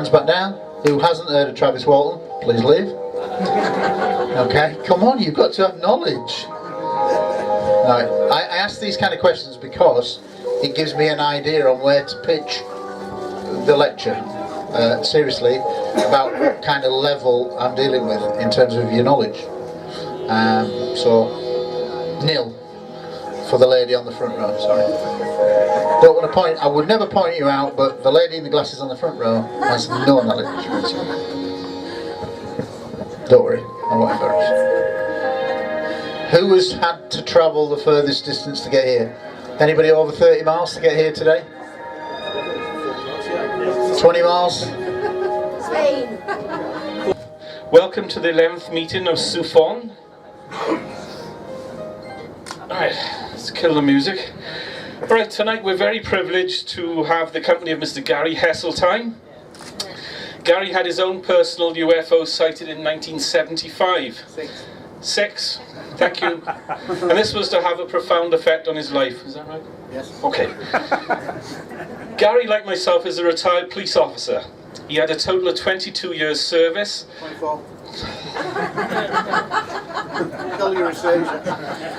Hands back down. Who hasn't heard of Travis Walton? Please leave. Okay, come on, you've got to have knowledge. Now, I ask these kind of questions because it gives me an idea on where to pitch the lecture, seriously, about what kind of level I'm dealing with in terms of your knowledge. So, nil for the lady on the front row, sorry. Don't want to point, I would never point you out, but the lady in the glasses on the front row has no knowledge. Don't worry, I won't embarrass you. Who has had to travel the furthest distance to get here? Anybody over 30 miles to get here today? 20 miles? Welcome to the 11th meeting of SUFON. Alright, let's kill the music. Alright, tonight we're very privileged to have the company of Mr. Gary Hesltine. Gary had his own personal UFO sighted in 1975. Six. Thank you. And this was to have a profound effect on his life. Is that right? Yes. Okay. Gary, like myself, is a retired police officer. He had a total of 22 years service. 24.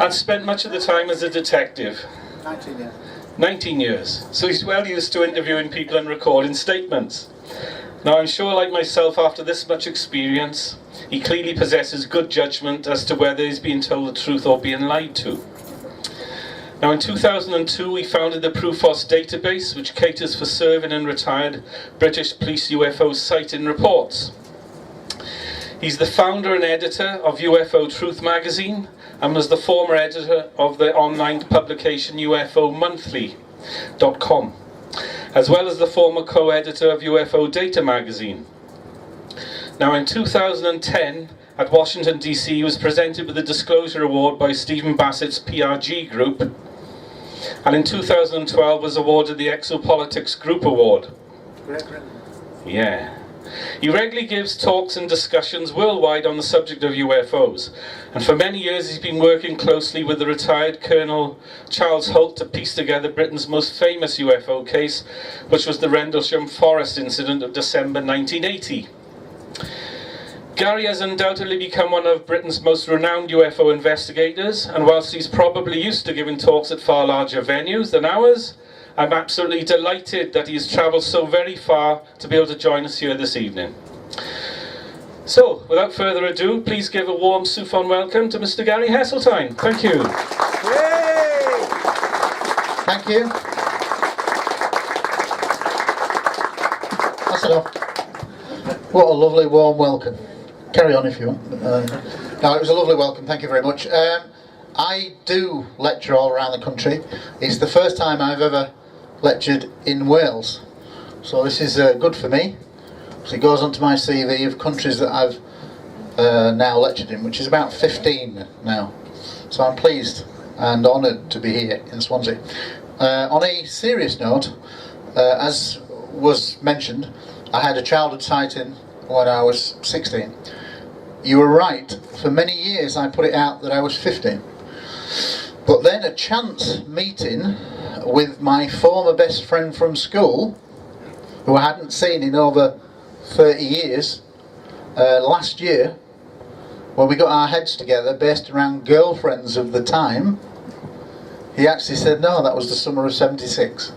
And spent much of the time as a detective. 19 years. 19 years. So he's well used to interviewing people and recording statements. Now I'm sure, like myself, after this much experience, he clearly possesses good judgment as to whether he's being told the truth or being lied to. Now in 2002 he founded the Prufos database, which caters for serving and retired British police UFO sighting reports. He's the founder and editor of UFO Truth magazine and was the former editor of the online publication UFOmonthly.com, as well as the former co-editor of UFO Data magazine. Now in 2010, at Washington DC, he was presented with the Disclosure Award by Stephen Bassett's PRG Group, and in 2012 was awarded the Exopolitics Group Award. Yeah. He regularly gives talks and discussions worldwide on the subject of UFOs, and for many years he's been working closely with the retired Colonel Charles Holt to piece together Britain's most famous UFO case, which was the Rendlesham Forest incident of December 1980. Gary has undoubtedly become one of Britain's most renowned UFO investigators, and whilst he's probably used to giving talks at far larger venues than ours, I'm absolutely delighted that he has travelled so very far to be able to join us here this evening. So, without further ado, please give a warm SUFON welcome to Mr. Gary Hesltine. Thank you. Yay! Thank you. That's enough. What a lovely warm welcome. Carry on if you want. No, it was a lovely welcome, thank you very much. I do lecture all around the country. It's the first time I've ever lectured in Wales, so this is good for me. So it goes onto my CV of countries that I've now lectured in, which is about 15 now. So I'm pleased and honoured to be here in Swansea. On a serious note, as was mentioned, I had a childhood sighting when I was 16. You were right, for many years I put it out that I was 15. But then a chance meeting with my former best friend from school, who I hadn't seen in over 30 years, last year, when we got our heads together based around girlfriends of the time, he actually said, no, that was the summer of 76,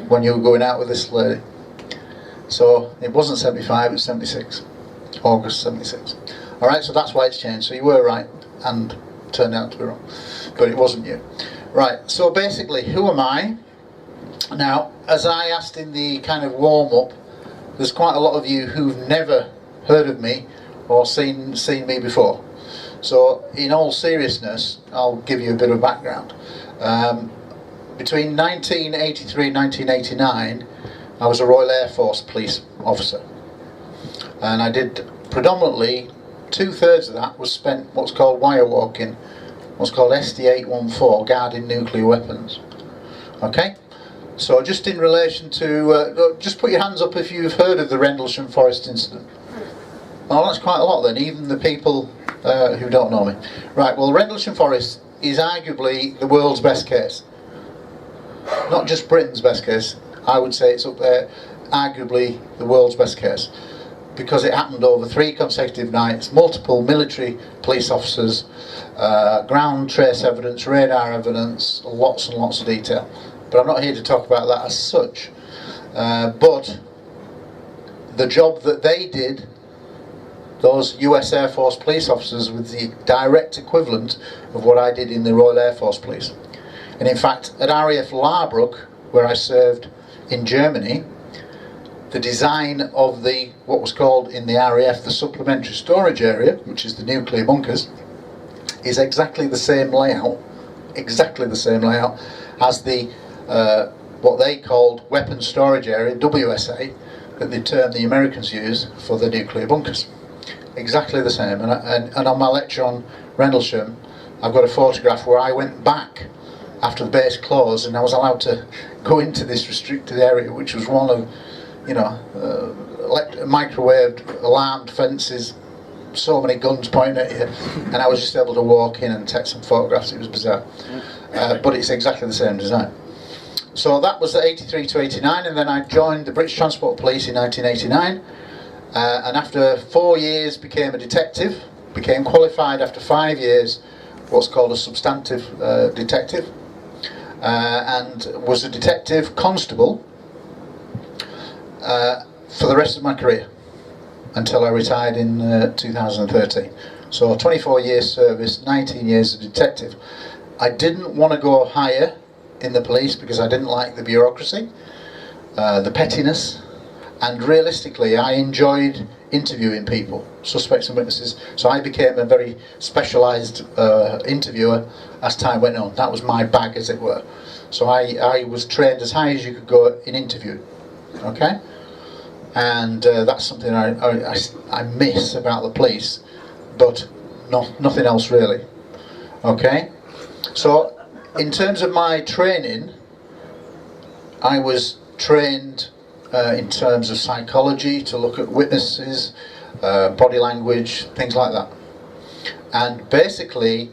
when you were going out with this lady. So it wasn't 75, it was 76, August 76. Alright, so that's why it's changed, so you were right, and turned out to be wrong, but it wasn't you. Right, so basically, who am I? Now, as I asked in the kind of warm-up, there's quite a lot of you who've never heard of me or seen me before. So, in all seriousness, I'll give you a bit of background. Between 1983 and 1989, I was a Royal Air Force police officer, and I did predominantly 2/3 of that was spent what's called wire walking, what's called SD-814, guarding nuclear weapons. Okay, so just in relation to, just put your hands up if you've heard of the Rendlesham Forest incident. Well, that's quite a lot then, even the people who don't know me. Right, well, Rendlesham Forest is arguably the world's best case. Not just Britain's best case, I would say it's up there. arguably the world's best case, because it happened over 3 consecutive nights, multiple military police officers, ground trace evidence, radar evidence, lots and lots of detail. But I'm not here to talk about that as such. But the job that they did, those US Air Force police officers, was the direct equivalent of what I did in the Royal Air Force Police. And in fact, at RAF Larbruck, where I served in Germany, the design of what was called in the RAF the supplementary storage area, which is the nuclear bunkers, is exactly the same layout as the what they called weapons storage area, WSA, that the term the Americans use for the nuclear bunkers. Exactly the same. And on my lecture on Rendlesham, I've got a photograph where I went back after the base closed, and I was allowed to go into this restricted area, which was one of, microwaved, alarmed fences, so many guns pointing at you, and I was just able to walk in and take some photographs. It was bizarre. But it's exactly the same design. So that was the 83 to 89, and then I joined the British Transport Police in 1989, and after 4 years became a detective, became qualified after 5 years, what's called a substantive detective, and was a detective constable for the rest of my career until I retired in 2013. So 24 years service, 19 years as a detective. I didn't want to go higher in the police because I didn't like the bureaucracy, the pettiness, and realistically I enjoyed interviewing people, suspects and witnesses, so I became a very specialised interviewer as time went on. That was my bag, as it were. So I was trained as high as you could go in interview, okay? And that's something I miss about the police, but nothing else really, okay? So in terms of my training, I was trained in terms of psychology to look at witnesses, body language, things like that. And basically,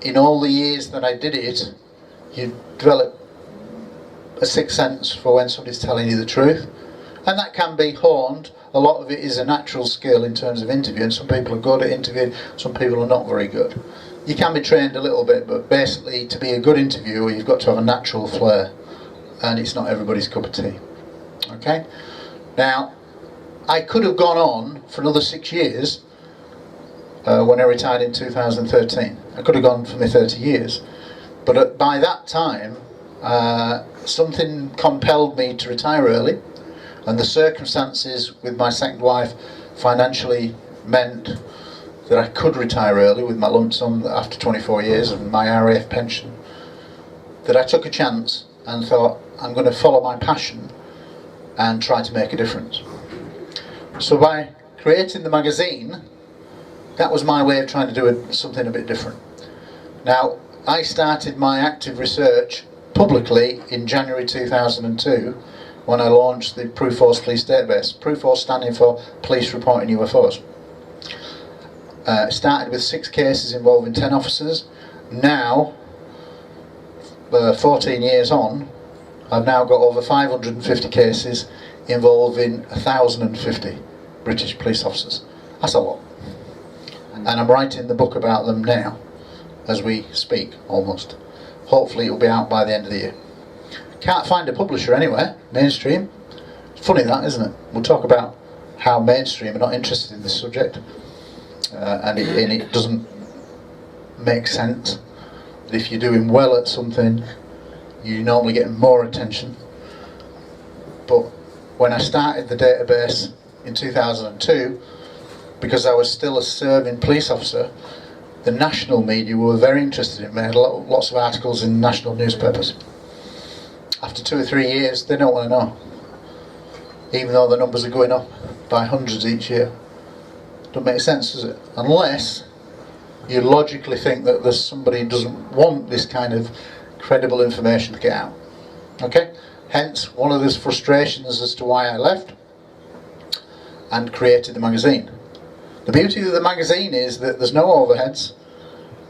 in all the years that I did it, you develop a sixth sense for when somebody's telling you the truth. And that can be honed. A lot of it is a natural skill in terms of interviewing. Some people are good at interviewing, some people are not very good. You can be trained a little bit, but basically to be a good interviewer you've got to have a natural flair, and it's not everybody's cup of tea. Okay? Now, I could have gone on for another 6 years when I retired in 2013. I could have gone for my 30 years. But by that time, something compelled me to retire early, and the circumstances with my second wife financially meant that I could retire early with my lump sum after 24 years and my RAF pension, that I took a chance and thought, I'm going to follow my passion and try to make a difference. So by creating the magazine, that was my way of trying to do something a bit different. Now, I started my active research publicly in January 2002 when I launched the Proof Force Police Database. Proof Force standing for Police Reporting UFOs. Started with 6 cases involving 10 officers. Now, 14 years on, I've now got over 550 cases involving 1,050 British police officers. That's a lot. And I'm writing the book about them now, as we speak, almost. Hopefully it'll be out by the end of the year. Can't find a publisher anywhere, mainstream. It's funny that, isn't it? We'll talk about how mainstream are not interested in this subject. And it doesn't make sense that if you're doing well at something, you normally get more attention. But when I started the database in 2002, because I was still a serving police officer, the national media were very interested in me. I had lots of articles in national newspapers. After 2 or 3 years, they don't want to know, even though the numbers are going up by hundreds each year. Doesn't make sense, does it? Unless you logically think that there's somebody who doesn't want this kind of credible information to get out. Okay? Hence, one of those frustrations as to why I left and created the magazine. The beauty of the magazine is that there's no overheads.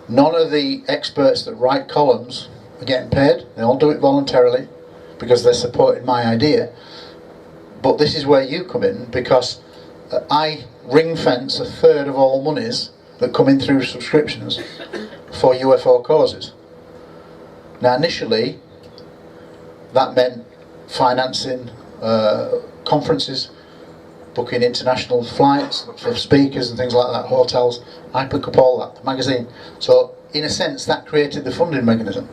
None of the experts that write columns are getting paid. They all do it voluntarily. because they're supporting my idea. But this is where you come in, because I ring fence a third of all monies that come in through subscriptions for UFO causes. Now initially that meant financing conferences, booking international flights for speakers and things like that, hotels. I pick up all that, the magazine. So in a sense that created the funding mechanism.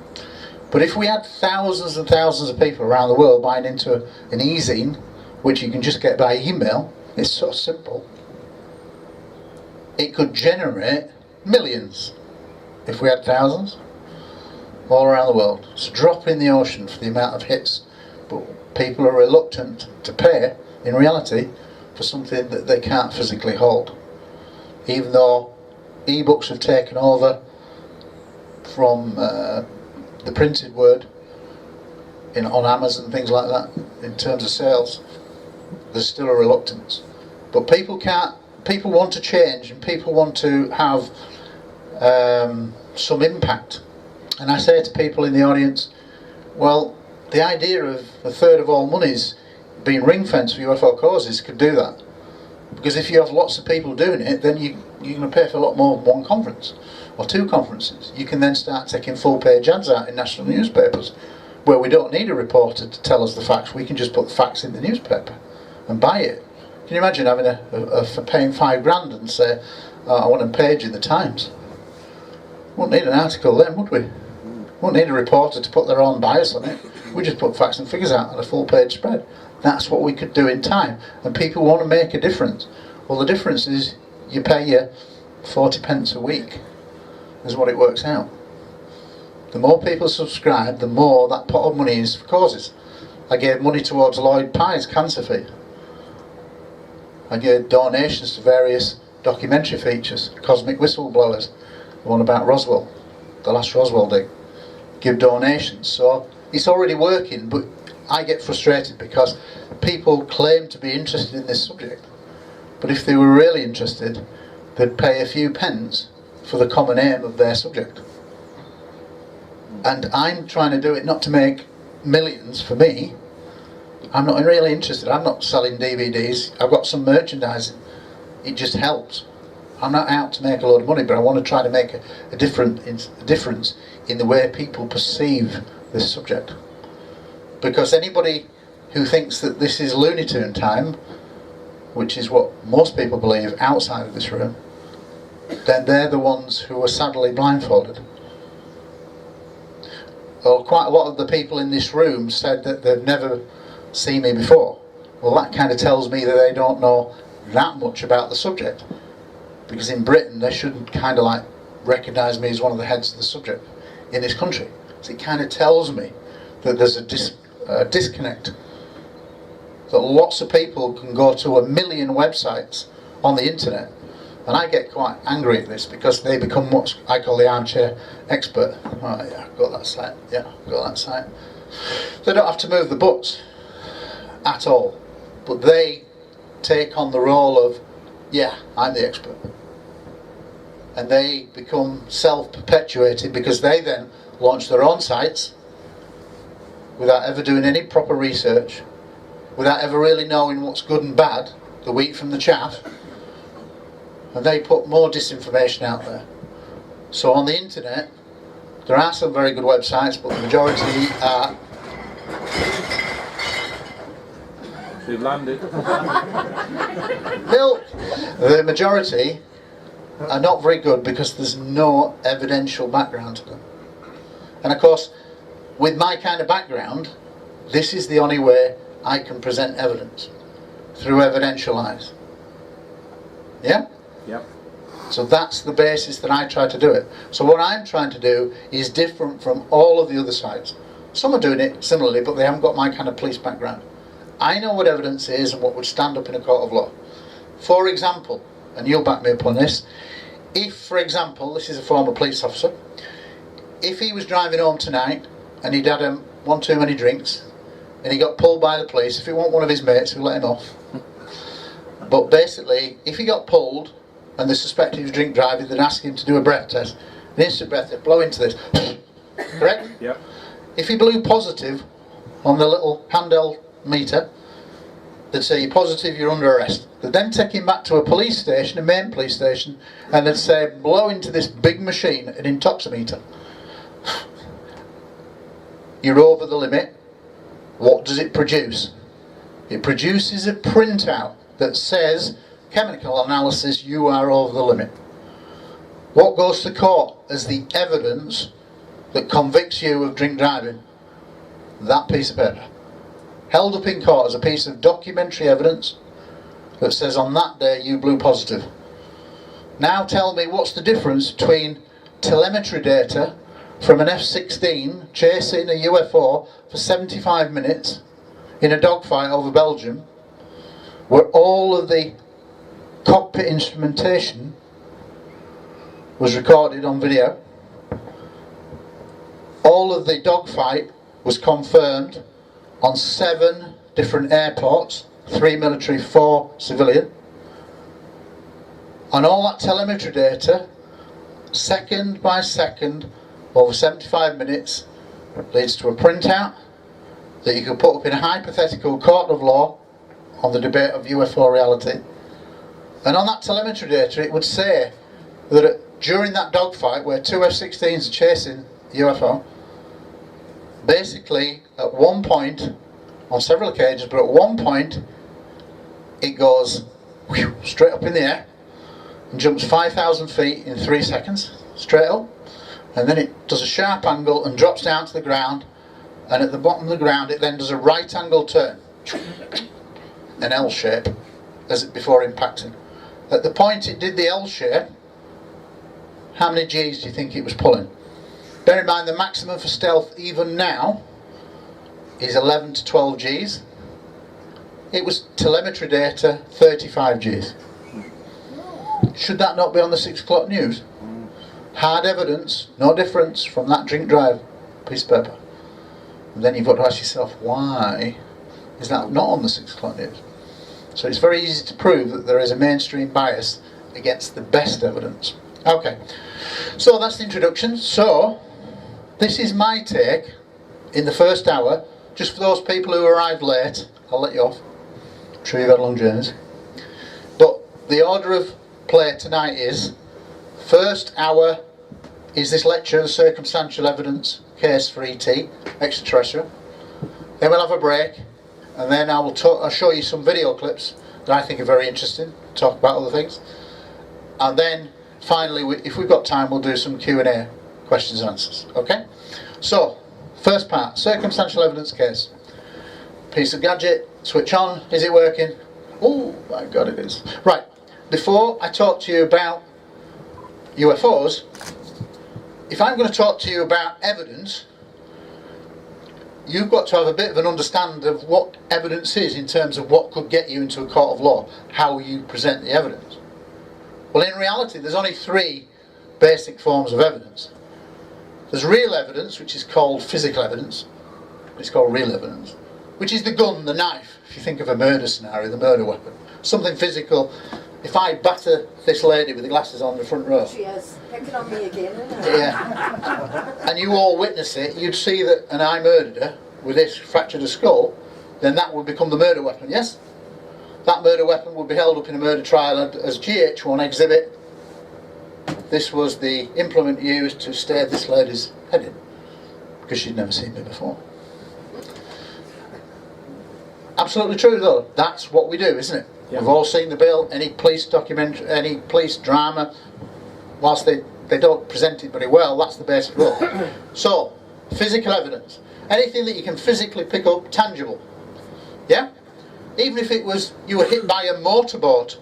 But if we had thousands and thousands of people around the world buying into an e-zine, which you can just get by email, it's so simple, it could generate millions if we had thousands all around the world. It's a drop in the ocean for the amount of hits, but people are reluctant to pay, in reality, for something that they can't physically hold. Even though e-books have taken over from the printed word on Amazon and things like that, in terms of sales, there's still a reluctance. But people want to change, and people want to have some impact. And I say to people in the audience, well, the idea of a third of all monies being ring-fenced for UFO causes could do that. Because if you have lots of people doing it, then you're going to pay for a lot more than one conference or two conferences. You can then start taking full-page ads out in national newspapers where we don't need a reporter to tell us the facts. We can just put the facts in the newspaper and buy it. Can you imagine having for paying £5 and say, I want a page in the Times? Wouldn't need an article then, would we? Wouldn't need a reporter to put their own bias on it. We just put facts and figures out on a full-page spread. That's what we could do in time, and people want to make a difference. Well, the difference is you pay your 40 pence a week is what it works out. The more people subscribe, the more that pot of money is for causes. I gave money towards Lloyd Pye's cancer fee. I gave donations to various documentary features, Cosmic Whistleblowers, the one about Roswell, the last Roswell dig. Give donations, so it's already working, but I get frustrated because people claim to be interested in this subject, but if they were really interested, they'd pay a few pence for the common aim of their subject. And I'm trying to do it not to make millions for me. I'm not really interested. I'm not selling DVDs. I've got some merchandising. It just helps. I'm not out to make a lot of money, but I want to try to make a difference in the way people perceive this subject. Because anybody who thinks that this is Looney Tune time, which is what most people believe outside of this room, then they're the ones who are sadly blindfolded. Well, quite a lot of the people in this room said that they've never seen me before. Well, that kind of tells me that they don't know that much about the subject. Because in Britain, they shouldn't kind of like recognise me as one of the heads of the subject in this country. So it kind of tells me that there's a disconnect. That lots of people can go to 1 million websites on the internet, and I get quite angry at this because they become what I call the armchair expert. Oh yeah, I've got that site, yeah, I've got that site. They don't have to move the butts at all, but they take on the role of, yeah, I'm the expert. And they become self-perpetuated because they then launch their own sites without ever doing any proper research, without ever really knowing what's good and bad, the wheat from the chaff, and they put more disinformation out there. So on the internet, there are some very good websites, but the majority are... They've landed. No, the majority are not very good because there's no evidential background to them. And of course, with my kind of background, this is the only way I can present evidence, through evidential eyes. Yeah? Yep. So that's the basis that I try to do it. So what I'm trying to do is different from all of the other sides. Some are doing it similarly, but they haven't got my kind of police background. I know what evidence is and what would stand up in a court of law. For example, and you'll back me up on this, if, for example, this is a former police officer, if he was driving home tonight and he'd had one too many drinks and he got pulled by the police, if it wasn't one of his mates who let him off, but basically, if he got pulled and they suspected he was drink driving, they'd ask him to do a breath test, an instant breath test, blow into this, correct? Yep. If he blew positive on the little handheld meter. They'd say you're positive, you're under arrest. They'd then take him back to a police station, a main police station, and they'd say blow into this big machine, an intoximeter. You're over the limit. What does it produce? It produces a printout that says chemical analysis, you are over the limit. What goes to court as the evidence that convicts you of drink driving? That piece of paper. Held up in court as a piece of documentary evidence that says on that day you blew positive. Now tell me what's the difference between telemetry data from an F-16 chasing a UFO for 75 minutes in a dogfight over Belgium, where all of the cockpit instrumentation was recorded on video. All of the dogfight was confirmed on 7 different airports, 3 military, 4 civilian. And all that telemetry data, second by second, over 75 minutes, leads to a printout that you could put up in a hypothetical court of law on the debate of UFO reality. And on that telemetry data, it would say that during that dogfight, where 2 F-16s are chasing the UFO, basically at one point, on several occasions, but at one point, it goes whew, straight up in the air and jumps 5,000 feet in 3 seconds, straight up. And then it does a sharp angle and drops down to the ground, and at the bottom of the ground it then does a right angle turn, an L shape, before impacting. At the point it did the L shape, how many G's do you think it was pulling? Bear in mind the maximum for stealth even now is 11 to 12 G's. It was telemetry data 35 G's. Should that not be on the 6 o'clock news? Hard evidence, no difference from that drink drive piece of paper. And then you've got to ask yourself, why is that not on the 6 o'clock news? So it's very easy to prove that there is a mainstream bias against the best evidence. Okay, so that's the introduction. So this is my take in the first hour. Just for those people who arrived late, I'll let you off. I'm sure you've had long journeys. But the order of play tonight is, first hour is this lecture, the circumstantial evidence case for ET, extraterrestrial. Then we'll have a break, and then I'll show you some video clips that I think are very interesting, talk about other things. And then finally, if we've got time, we'll do some Q&A, questions and answers. Okay? So, first part, circumstantial evidence case. Piece of gadget, switch on, is it working? Oh my God, it is. Right, before I talk to you about UFOs, if I'm going to talk to you about evidence, you've got to have a bit of an understanding of what evidence is in terms of what could get you into a court of law, how you present the evidence. Well, in reality, there's only 3 basic forms of evidence. There's real evidence, which is called physical evidence. It's called real evidence, which is the gun, the knife. If you think of a murder scenario, the murder weapon, something physical. If I batter this lady with the glasses on the front row, she is picking on me again, isn't it? Yeah, and you all witness it, you'd see that, and I murdered her with this, fractured her skull, then that would become the murder weapon, yes? That murder weapon would be held up in a murder trial as GH1 exhibit. This was the implement used to stab this lady's head in, because she'd never seen me before. Absolutely true though, that's what we do, isn't it? Yeah. We've all seen the bill, any police documentary, any police drama, whilst they don't present it very well, that's the basic rule. So, physical evidence. Anything that you can physically pick up, tangible. Yeah? Even if it was, you were hit by a motorboat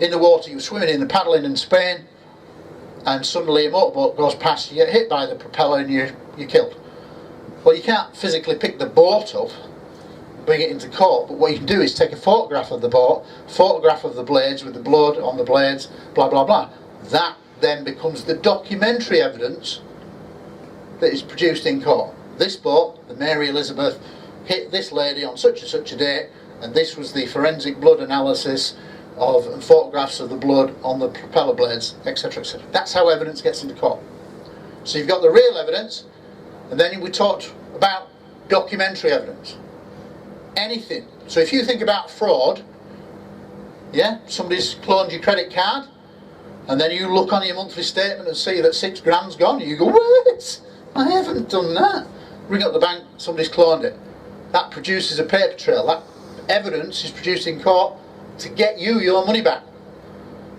in the water, you were swimming in the paddling in Spain, and suddenly a motorboat goes past, you get hit by the propeller and you're killed. Well, you can't physically pick the boat up, bring it into court, but what you can do is take a photograph of the boat, photograph of the blades with the blood on the blades, blah blah blah. That then becomes the documentary evidence that is produced in court. This boat, the Mary Elizabeth, hit this lady on such and such a date, and this was the forensic blood analysis of and photographs of the blood on the propeller blades, etc, etc. That's how evidence gets into court. So you've got the real evidence, and then we talked about documentary evidence. Anything. So if you think about fraud, yeah, somebody's cloned your credit card, and then you look on your monthly statement and see that £6,000's gone, and you go, what? I haven't done that. Ring up the bank, somebody's cloned it. That produces a paper trail. That evidence is produced in court to get you your money back,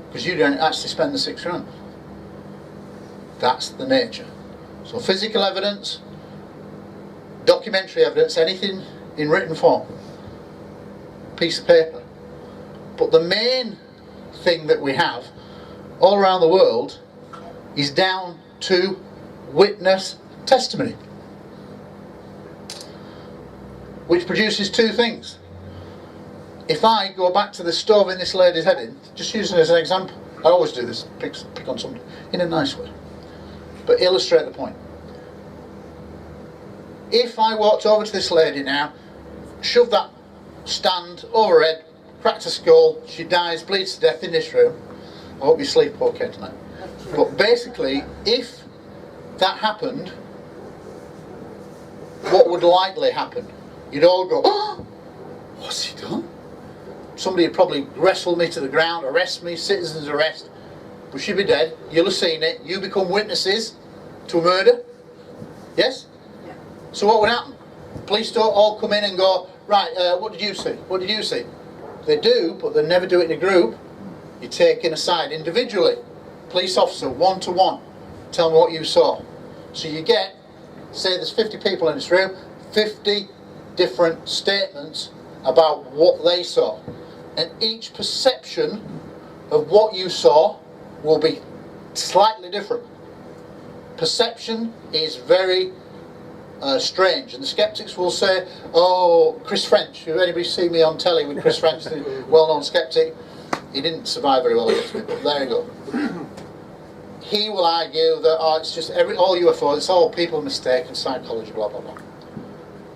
because you didn't actually spend the £6,000. That's the nature. So physical evidence, documentary evidence, anything in written form, piece of paper. But the main thing that we have all around the world is down to witness testimony, which produces two things. If I go back to the stove in this lady's head in, just using it as an example, I always do this, pick on somebody in a nice way, but illustrate the point. If I walked over to this lady now, shoved that stand over her head, cracked her skull, she dies, bleeds to death in this room, I hope you sleep okay tonight. But basically, if that happened, what would likely happen? You'd all go, oh, what's he done? Somebody would probably wrestle me to the ground, arrest me, citizen's arrest, but she'd be dead. You'll have seen it. You become witnesses to a murder. Yes? Yeah. So what would happen? Police don't all come in and go, right, what did you see? What did you see? They do, but they never do it in a group. You're taken aside individually. Police officer, one-to-one. Tell me what you saw. So you get, say there's 50 people in this room, 50 different statements about what they saw. And each perception of what you saw will be slightly different. Perception is very strange, and the skeptics will say, oh, Chris French, have anybody seen me on telly with Chris French, the well-known skeptic? He didn't survive very well against me, but there you go. He will argue that, oh, it's just all UFOs, it's all people mistake and psychology, blah, blah, blah.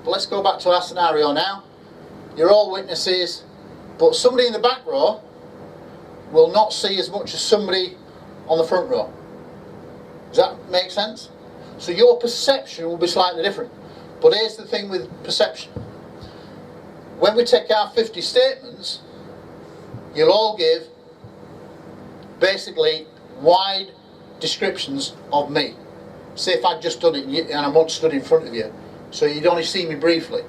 But let's go back to our scenario now. You're all witnesses, but somebody in the back row will not see as much as somebody on the front row. Does that make sense? So your perception will be slightly different. But here's the thing with perception. When we take our 50 statements, you'll all give basically wide descriptions of me. Say if I'd just done it and I once stood in front of you, so you'd only see me briefly.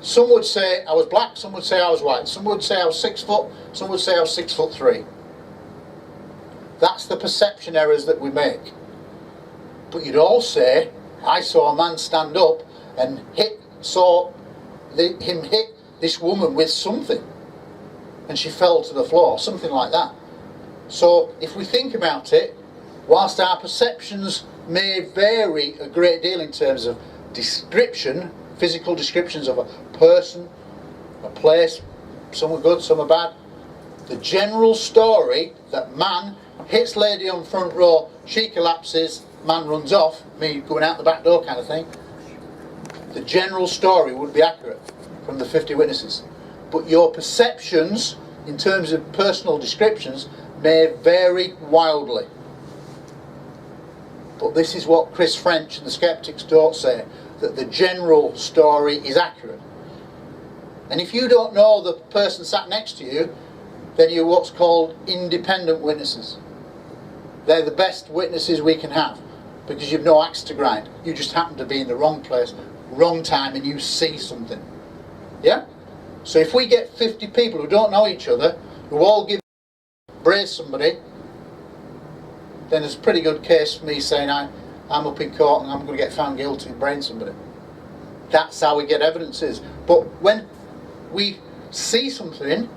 Some would say I was black, some would say I was white, some would say I was 6 foot, some would say I was 6'3". That's the perception errors that we make. But you'd all say, I saw a man stand up and saw him hit this woman with something, and she fell to the floor, something like that. So if we think about it, whilst our perceptions may vary a great deal in terms of description, physical descriptions of a person, a place, some are good, some are bad, the general story that man hits lady on front row, she collapses, man runs off, me going out the back door kind of thing, the general story would be accurate from the 50 witnesses. But your perceptions in terms of personal descriptions may vary wildly. But this is what Chris French and the skeptics don't say, that the general story is accurate. And if you don't know the person sat next to you, then you're what's called independent witnesses. They're the best witnesses we can have, because you've no axe to grind. You just happen to be in the wrong place, wrong time, and you see something. Yeah? So if we get 50 people who don't know each other, who all brace somebody, then there's a pretty good case for me saying I'm up in court and I'm going to get found guilty of brain somebody. That's how we get evidences. But when we see something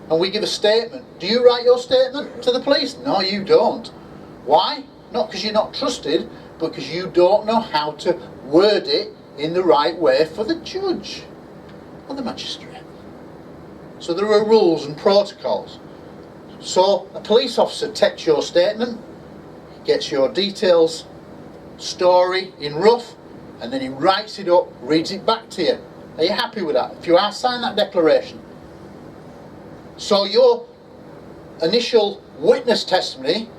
and we give a statement, do you write your statement to the police? No, you don't. Why? Not because you're not trusted, but because you don't know how to word it in the right way for the judge or the magistrate. So there are rules and protocols. So a police officer takes your statement, gets your details, story in rough, and then he writes it up, reads it back to you. Are you happy with that? If you are, sign that declaration. So your initial witness testimony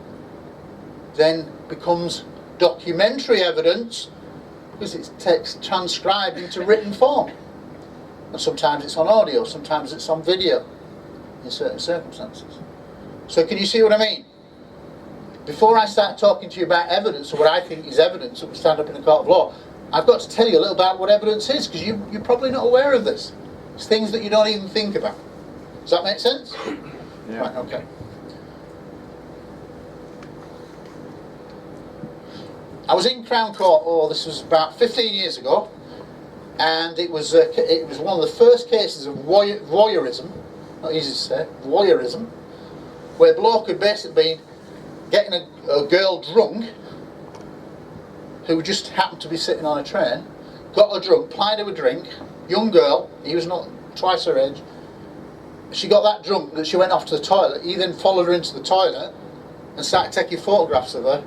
then becomes documentary evidence because it's text transcribed into written form. And sometimes it's on audio, sometimes it's on video in certain circumstances. So can you see what I mean? Before I start talking to you about evidence, or what I think is evidence that would stand up in a court of law, I've got to tell you a little about what evidence is, because you're probably not aware of this. It's things that you don't even think about. Does that make sense? Yeah. Right, okay. I was in Crown Court, this was about 15 years ago, and it was one of the first cases of voyeurism, not easy to say, voyeurism, where a bloke had basically been getting a girl drunk, who just happened to be sitting on a train, got her drunk, plied her with a drink, young girl, he was not twice her age, she got that drunk that she went off to the toilet. He then followed her into the toilet and started taking photographs of her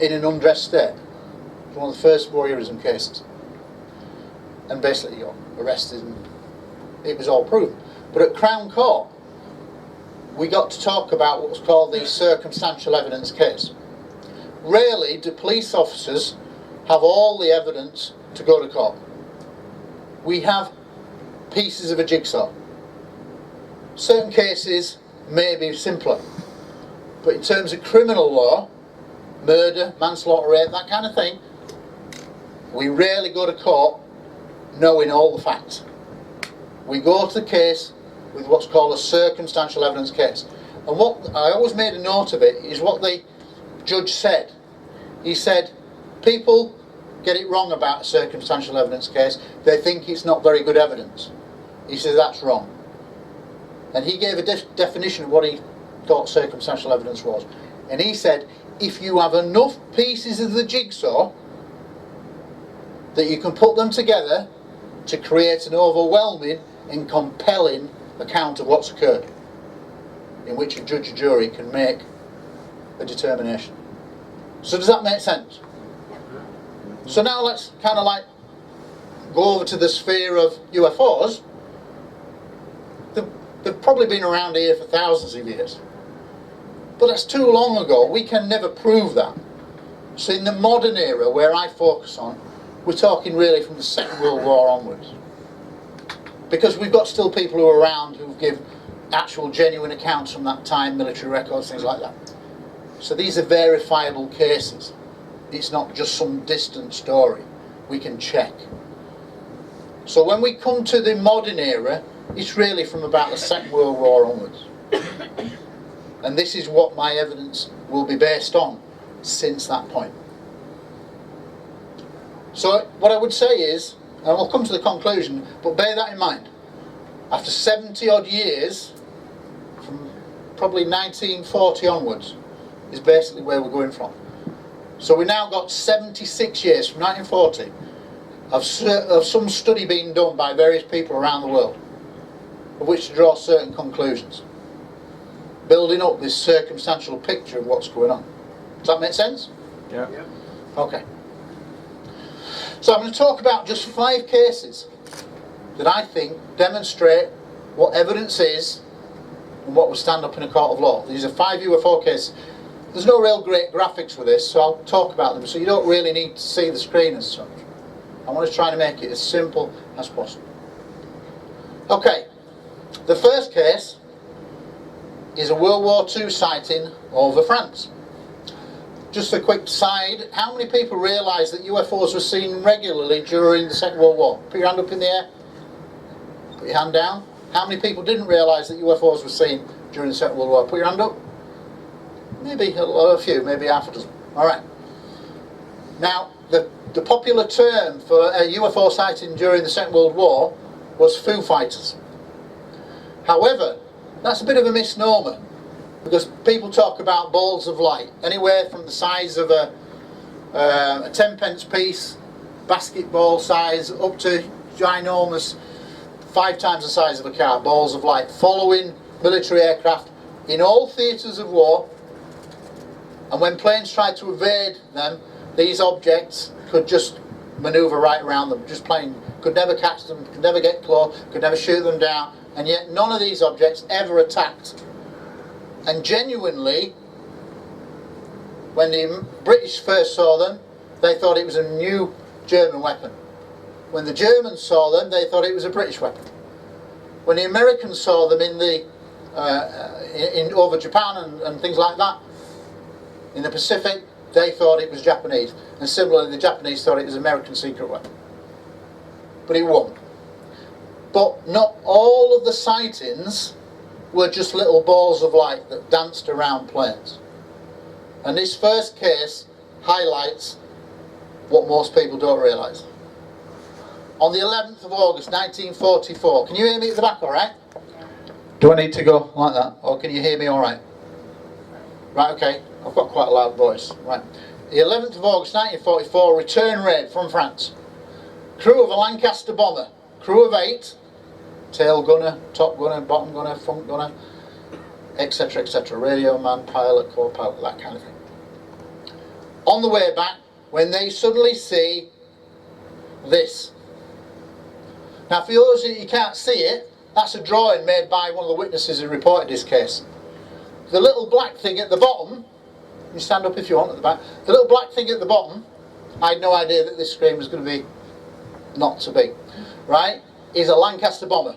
in an undressed state. It was one of the first voyeurism cases. And basically got arrested and it was all proven. But at Crown Court, we got to talk about what was called the circumstantial evidence case. Rarely do police officers have all the evidence to go to court. We have pieces of a jigsaw. Certain cases may be simpler, but in terms of criminal law, murder, manslaughter, rape, that kind of thing, we rarely go to court knowing all the facts. We go to the case with what's called a circumstantial evidence case. And what I always made a note of it is what the judge said. He said, people get it wrong about a circumstantial evidence case. They think it's not very good evidence. He said that's wrong. And he gave a definition of what he thought circumstantial evidence was. And he said, if you have enough pieces of the jigsaw that you can put them together to create an overwhelming and compelling account of what's occurred, in which a judge or jury can make a determination. So does that make sense? So now let's kind of like go over to the sphere of UFOs. They've probably been around here for thousands of years. But that's too long ago. We can never prove that. So in the modern era, where I focus on, we're talking really from the Second World War onwards. Because we've got still people who are around who give actual genuine accounts from that time, military records, things like that. So these are verifiable cases. It's not just some distant story. We can check. So when we come to the modern era, it's really from about the Second World War onwards. And this is what my evidence will be based on since that point. So what I would say is, and we'll come to the conclusion, but bear that in mind. After 70 odd years, from probably 1940 onwards, is basically where we're going from. So we've now got 76 years from 1940 of some study being done by various people around the world, of which to draw certain conclusions, building up this circumstantial picture of what's going on. Does that make sense? Yeah. Okay. So I'm going to talk about just 5 cases that I think demonstrate what evidence is and what will stand up in a court of law. These are 5 UFO cases. There's no real great graphics with this, so I'll talk about them, so you don't really need to see the screen as such. I want to try to make it as simple as possible. Okay, the first case is a World War II sighting over France. Just a quick side, how many people realise that UFOs were seen regularly during the Second World War? Put your hand up in the air. Put your hand down. How many people didn't realise that UFOs were seen during the Second World War? Put your hand up. Maybe a few, maybe half a dozen. Alright. Now, the popular term for a UFO sighting during the Second World War was Foo Fighters. However, that's a bit of a misnomer, because people talk about balls of light, anywhere from the size of a 10-pence piece, basketball size, up to ginormous, 5 times the size of a car, balls of light, following military aircraft in all theatres of war. And when planes tried to evade them, these objects could just manoeuvre right around them. Just plain could never catch them, could never get close, could never shoot them down, and yet none of these objects ever attacked. And genuinely, when the British first saw them, they thought it was a new German weapon. When the Germans saw them, they thought it was a British weapon. When the Americans saw them over Japan and things like that, in the Pacific, they thought it was Japanese. And similarly, the Japanese thought it was American secret weapon. But it wasn't. But not all of the sightings were just little balls of light that danced around planes. And this first case highlights what most people don't realise. On the 11th of August 1944, can you hear me at the back alright? Do I need to go like that, or can you hear me alright? Right, okay, I've got quite a loud voice. Right. The 11th of August 1944, return raid from France. Crew of a Lancaster bomber, crew of 8, tail gunner, top gunner, bottom gunner, front gunner, etc, etc, radio man, pilot, co-pilot, that kind of thing. On the way back, when they suddenly see this. Now for those of you can't see it, that's a drawing made by one of the witnesses who reported this case. The little black thing at the bottom, you stand up if you want at the back, the little black thing at the bottom, I had no idea that this screen was going to be not so big, right, is a Lancaster bomber.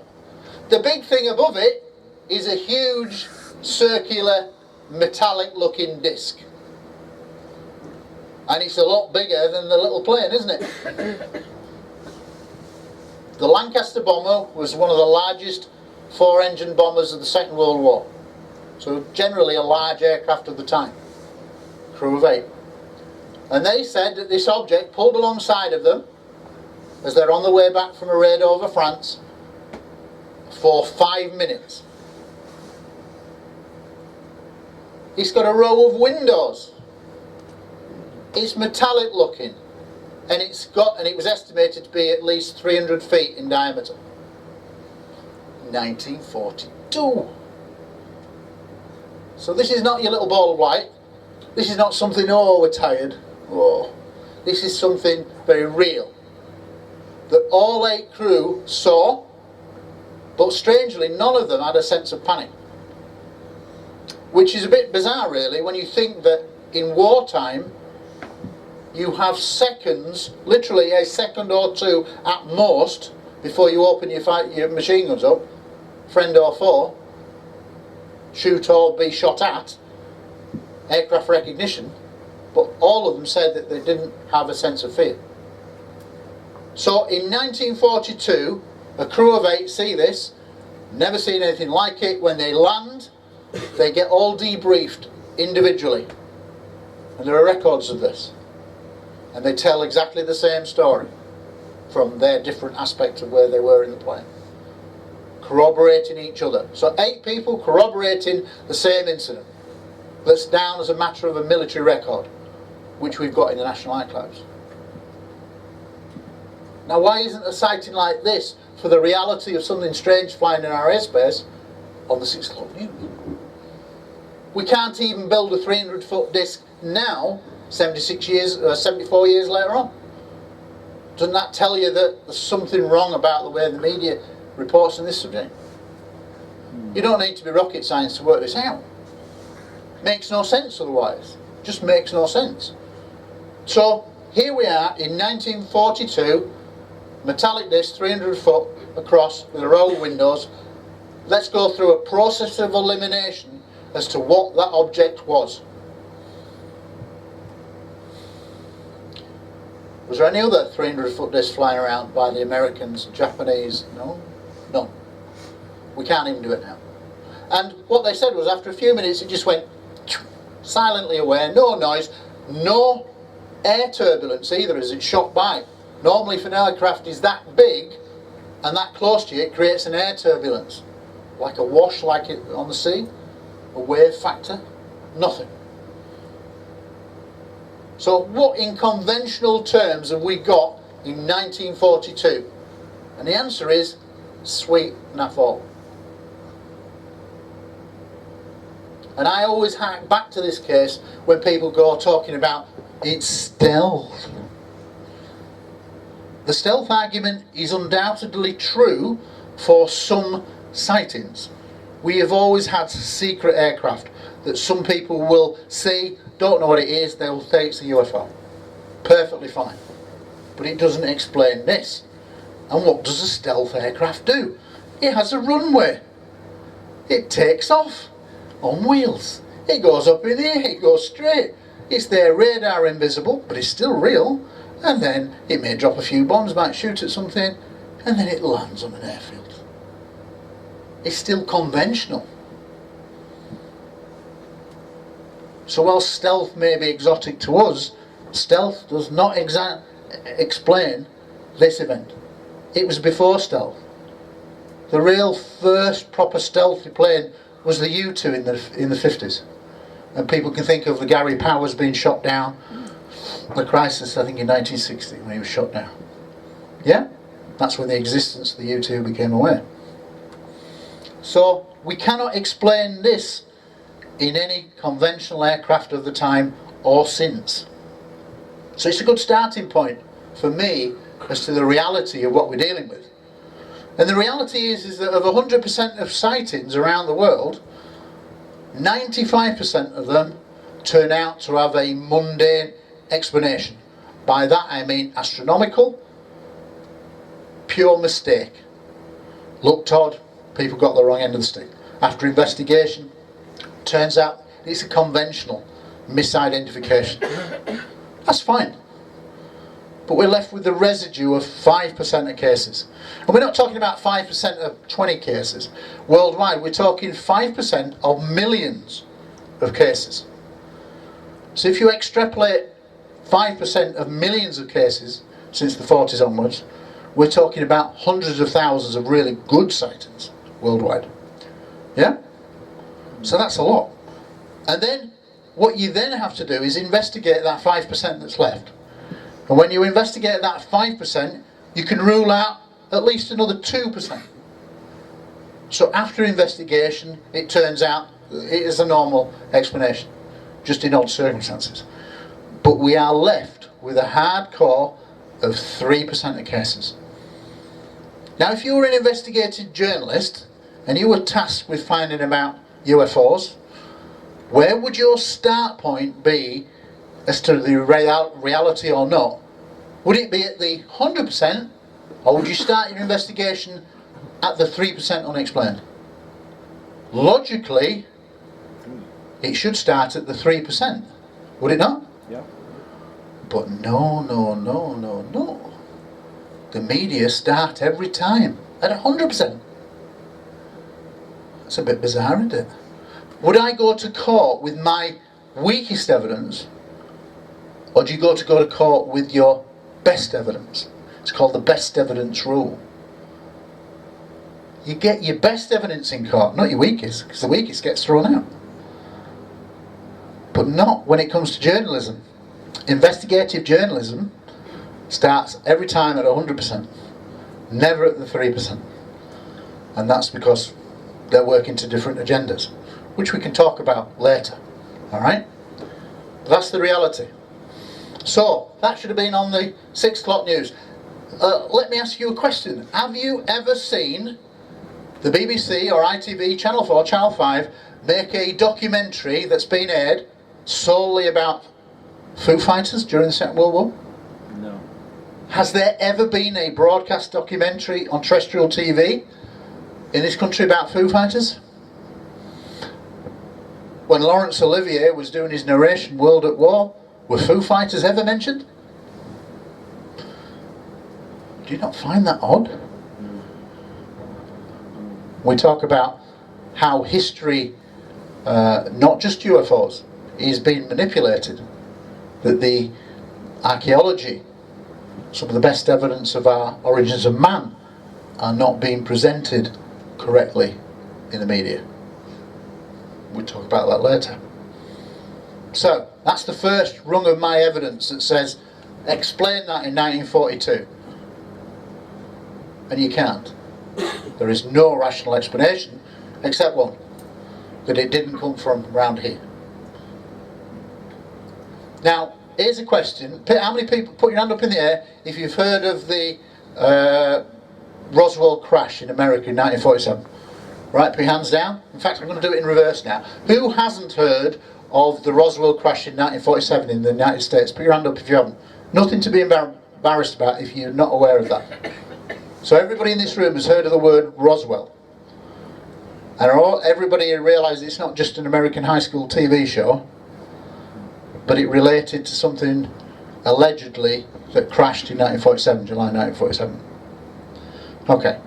The big thing above it is a huge circular metallic looking disc. And it's a lot bigger than the little plane, isn't it? The Lancaster bomber was one of the largest 4-engine bombers of the Second World War. So generally a large aircraft of the time. Crew of 8. And they said that this object pulled alongside of them as they're on the way back from a raid over France for 5 minutes. It's got a row of windows. It's metallic looking. And it was estimated to be at least 300 feet in diameter. 1942. So this is not your little ball of light. This is not something, oh, we're tired. Oh. This is something very real. That all 8 crew saw, but strangely none of them had a sense of panic. Which is a bit bizarre really when you think that in wartime you have seconds, literally a second or two at most, before you open your machine guns up, friend or foe, shoot or be shot at, aircraft recognition, but all of them said that they didn't have a sense of fear. So in 1942, a crew of 8 see this, never seen anything like it. When they land, they get all debriefed individually, and there are records of this. And they tell exactly the same story from their different aspects of where they were in the plane. Corroborating each other. So 8 people corroborating the same incident. That's down as a matter of a military record, which we've got in the National Archives. Now why isn't a sighting like this for the reality of something strange flying in our airspace on the 6 o'clock news? We can't even build a 300-foot disc now, 74 years later on. Doesn't that tell you that there's something wrong about the way the media reports on this subject? You don't need to be rocket science to work this out. Makes no sense otherwise. Just makes no sense. So here we are in 1942, metallic disc 300 foot across with a row of windows. Let's go through a process of elimination as to what that object was. Was there any other 300-foot disc flying around by the Americans, Japanese? No? None. We can't even do it now. And what they said was after a few minutes it just went silently away, no noise, no air turbulence either as it shot by. Normally if an aircraft is that big and that close to you, it creates an air turbulence. Like a wash like it on the sea, a wave factor, nothing. So what in conventional terms have we got in 1942? And the answer is sweet naff all. And I always hark back to this case when people go talking about it's stealth. The stealth argument is undoubtedly true for some sightings. We have always had secret aircraft that some people will see, don't know what it is, they'll say it's a UFO. Perfectly fine. but it doesn't explain this. And what does a stealth aircraft do? It has a runway. It takes off on wheels. It goes up in the air, it goes straight. It's their radar invisible, but it's still real. And then it may drop a few bombs, might shoot at something, and then it lands on an airfield. It's still conventional. So while stealth may be exotic to us, stealth does not explain this event. It was before stealth. The real first proper stealthy plane was the U-2 in the 50s. And people can think of the Gary Powers being shot down, the crisis I think in 1960 when he was shot down. Yeah? That's when the existence of the U-2 became aware. So we cannot explain this in any conventional aircraft of the time or since. So it's a good starting point for me as to the reality of what we're dealing with. And the reality is that of 100% of sightings around the world, 95% of them turn out to have a mundane explanation. By that I mean astronomical, pure mistake. Looked odd, people got the wrong end of the stick. After investigation, turns out it's a conventional misidentification. That's fine. But we're left with the residue of 5% of cases. And we're not talking about 5% of 20 cases. Worldwide, we're talking 5% of millions of cases. So if you extrapolate 5% of millions of cases since the 40s onwards, we're talking about hundreds of thousands of really good sightings worldwide. Yeah? So that's a lot. And then what you then have to do is investigate that 5% that's left. And when you investigate that 5%, you can rule out at least another 2%. So after investigation, it turns out it is a normal explanation, just in odd circumstances. But we are left with a hardcore of 3% of cases. Now if you were an investigative journalist and you were tasked with finding about UFOs, where would your start point be as to the reality or not? Would it be at the 100%, or would you start your investigation at the 3% unexplained? Logically, it should start at the 3%, would it not? Yeah. But no. The media start every time at 100%. That's a bit bizarre, isn't it? Would I go to court with my weakest evidence, or do you go to court with your best evidence? It's called the best evidence rule. You get your best evidence in court, not your weakest, because the weakest gets thrown out. But not when it comes to journalism. Investigative journalism starts every time at 100%, never at the 3%. And that's because they're working to different agendas, which we can talk about later. Alright? That's the reality. So, that should have been on the 6 o'clock news. Let me ask you a question. Have you ever seen the BBC or ITV, Channel 4, Channel 5 make a documentary that's been aired solely about Foo Fighters during the Second World War? No. Has there ever been a broadcast documentary on terrestrial TV in this country about Foo Fighters? When Laurence Olivier was doing his narration, World at War, were Foo Fighters ever mentioned? Do you not find that odd? We talk about how history, not just UFOs, is being manipulated. That the archaeology, some of the best evidence of our origins of man, are not being presented correctly in the media. We'll talk about that later. So, that's the first rung of my evidence that says, explain that in 1942. And you can't. There is no rational explanation, except one, that it didn't come from around here. Now, here's a question. How many people, put your hand up in the air if you've heard of the Roswell crash in America in 1947? Right, put your hands down. In fact, I'm going to do it in reverse now. Who hasn't heard of the Roswell crash in 1947 in the United States? Put your hand up if you haven't. Nothing to be embarrassed about if you're not aware of that. So everybody in this room has heard of the word Roswell. And everybody realised it's not just an American high school TV show, but it related to something allegedly that crashed in 1947, July 1947. Okay.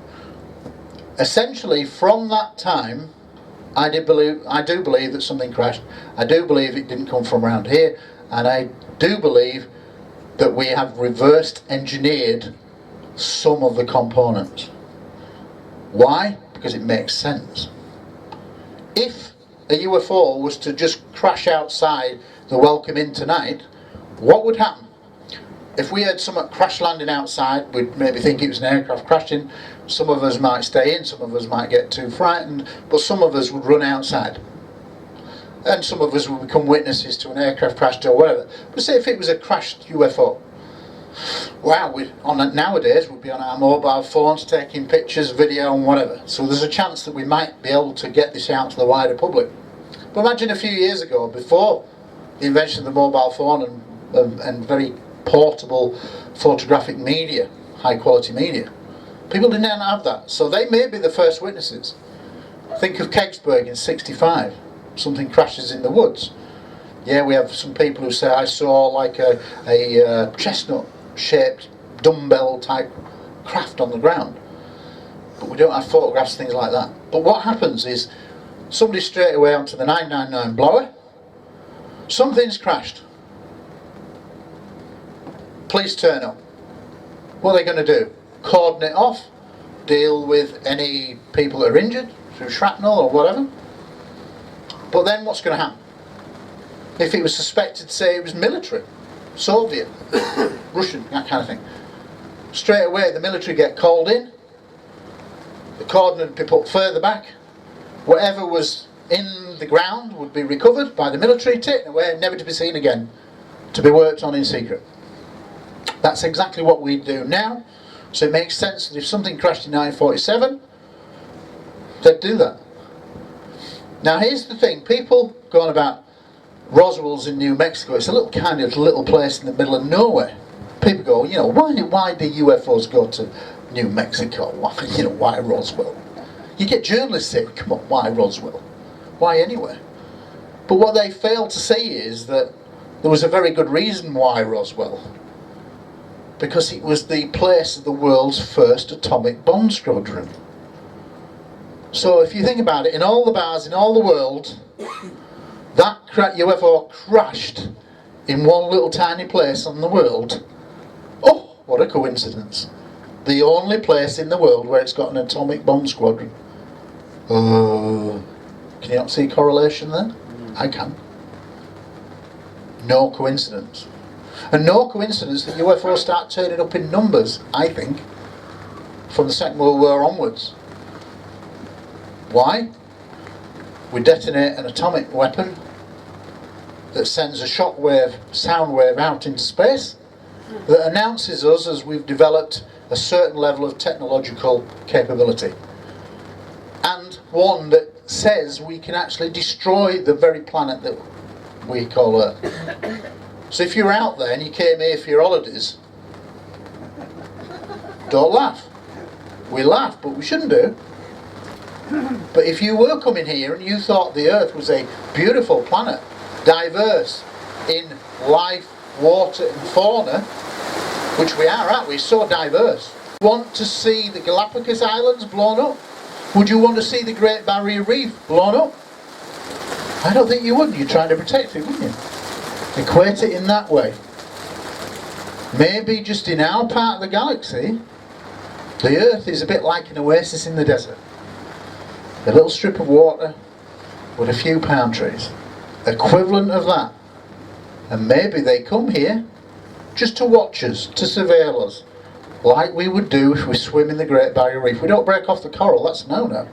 Essentially, from that time, I do believe that something crashed. I do believe it didn't come from around here, and I do believe that we have reversed engineered some of the components. Why? Because it makes sense. If a UFO was to just crash outside the Welcome Inn tonight, what would happen? If we had something crash landing outside, we'd maybe think it was an aircraft crashing. Some of us might stay in, some of us might get too frightened, but some of us would run outside. And some of us would become witnesses to an aircraft crash or whatever. But say if it was a crashed UFO, wow, nowadays we'd be on our mobile phones taking pictures, video and whatever. So there's a chance that we might be able to get this out to the wider public. But imagine a few years ago, before the invention of the mobile phone and very portable photographic media, high quality media, people didn't have that. So they may be the first witnesses. Think of Kegsburg in '65. Something crashes in the woods. Yeah, we have some people who say, I saw like a chestnut shaped dumbbell type craft on the ground. But we don't have photographs, things like that. But what happens is somebody straight away onto the 999 blower, something's crashed. Police turn up. What are they going to do? Cordon it off, deal with any people that are injured through shrapnel or whatever. But then what's going to happen? If it was suspected, say it was military, Soviet, Russian, that kind of thing, straight away the military get called in, the cordon would be put further back, whatever was in the ground would be recovered by the military, taken away, never to be seen again, to be worked on in secret. That's exactly what we do now. So it makes sense that if something crashed in 1947, they'd do that. Now here's the thing, people go on about Roswell's in New Mexico. It's a little place in the middle of nowhere. People go, why do UFOs go to New Mexico? Why Roswell? You get journalists saying, come on, why Roswell? Why anywhere? But what they fail to see is that there was a very good reason why Roswell. Because it was the place of the world's first atomic bomb squadron. So if you think about it, in all the bars in all the world, that UFO crashed in one little tiny place on the world. Oh, what a coincidence. The only place in the world where it's got an atomic bomb squadron. Can you not see correlation there? I can. No coincidence. And no coincidence that UFOs start turning up in numbers, I think, from the Second World War onwards. Why? We detonate an atomic weapon that sends a shockwave, sound wave out into space that announces us as we've developed a certain level of technological capability. And one that says we can actually destroy the very planet that we call Earth. So if you're out there and you came here for your holidays, don't laugh. We laugh, but we shouldn't do. But if you were coming here and you thought the Earth was a beautiful planet, diverse in life, water and fauna, which we are, aren't we? So diverse. Want to see the Galapagos Islands blown up? Would you want to see the Great Barrier Reef blown up? I don't think you would. You're trying to protect it, wouldn't you? Equate it in that way. Maybe just in our part of the galaxy, the Earth is a bit like an oasis in the desert. A little strip of water with a few palm trees. Equivalent of that. And maybe they come here just to watch us, to surveil us, like we would do if we swim in the Great Barrier Reef. We don't break off the coral, that's no.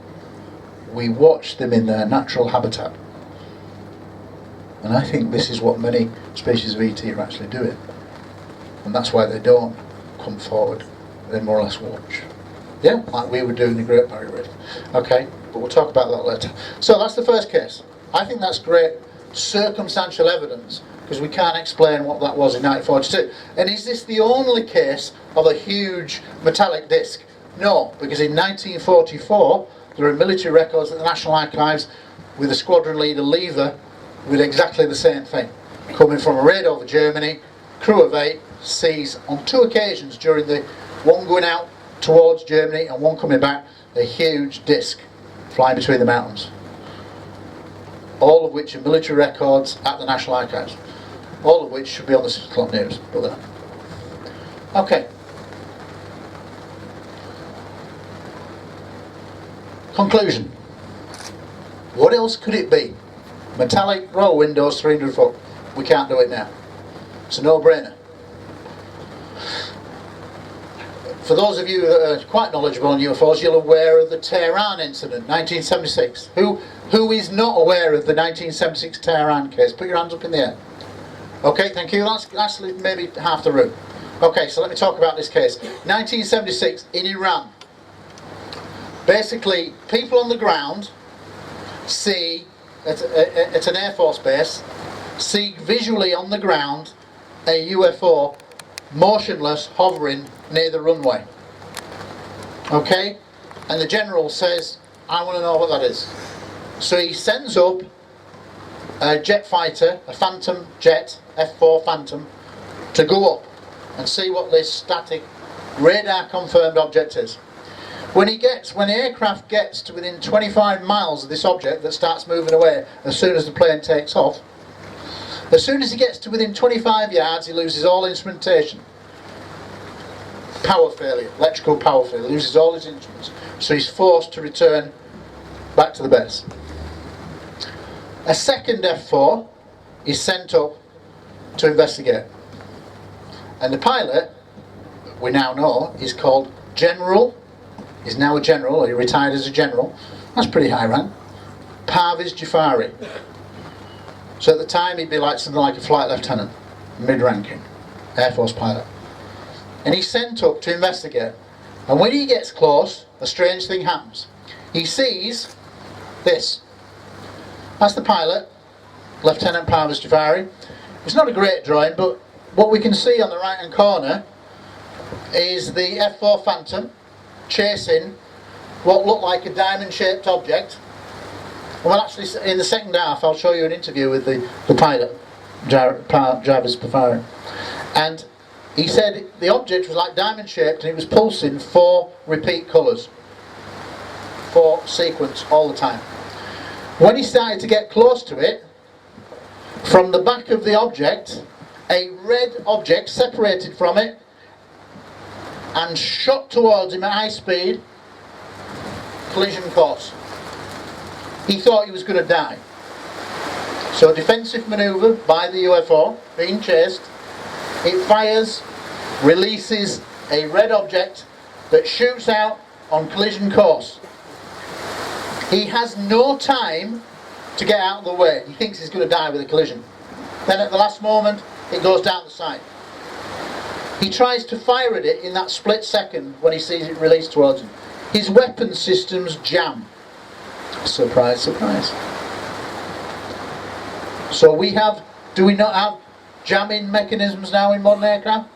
We watch them in their natural habitat. And I think this is what many species of ET are actually doing. And that's why they don't come forward. They more or less watch. Yeah, like we would do in the Great Barrier Reef. Okay, but we'll talk about that later. So that's the first case. I think that's great circumstantial evidence because we can't explain what that was in 1942. And is this the only case of a huge metallic disc? No, because in 1944 there are military records at the National Archives with a squadron leader Lever with exactly the same thing, coming from a raid over Germany. Crew of 8 sees on 2 occasions during the one going out towards Germany and one coming back, a huge disc flying between the mountains. All of which are military records at the National Archives. All of which should be on the 6 o'clock news. But they're not. Okay. Conclusion. What else could it be? Metallic roll windows, 300 foot. We can't do it now. It's a no-brainer. For those of you that are quite knowledgeable on UFOs, you're aware of the Tehran incident, 1976. Who is not aware of the 1976 Tehran case? Put your hands up in the air. Okay, thank you. That's maybe half the room. Okay, so let me talk about this case. 1976 in Iran. Basically, people on the ground see, at an Air Force base, see visually on the ground a UFO motionless, hovering near the runway. Okay? And the general says, I want to know what that is. So he sends up a jet fighter, a Phantom jet, F-4 Phantom, to go up and see what this static radar confirmed object is. When the aircraft gets to within 25 miles of this object that starts moving away as soon as the plane takes off, as soon as he gets to within 25 yards, he loses all instrumentation. Power failure, electrical power failure, loses all his instruments. So he's forced to return back to the base. A second F-4 is sent up to investigate. And the pilot, we now know, is called General. He's now a general, or he retired as a general. That's pretty high rank. Parviz Jafari. So at the time he'd be like something like a flight lieutenant, mid-ranking, Air Force pilot. And he's sent up to investigate. And when he gets close, a strange thing happens. He sees this. That's the pilot, Lieutenant Parviz Jafari. It's not a great drawing, but what we can see on the right hand corner is the F-4 Phantom chasing what looked like a diamond shaped object. Well, actually, in the second half, I'll show you an interview with the pilot, Parviz Jafari. And he said the object was like diamond shaped and it was pulsing 4 repeat colours. 4 sequence all the time. When he started to get close to it, from the back of the object, a red object separated from it and shot towards him at high speed, collision course. He thought he was going to die. So a defensive manoeuvre by the UFO, being chased, it fires, releases a red object that shoots out on collision course. He has no time to get out of the way. He thinks he's going to die with a collision. Then at the last moment, it goes down the sight. He tries to fire at it in that split second when he sees it released towards him. His weapon systems jam. Surprise, surprise. So do we not have jamming mechanisms now in modern aircraft?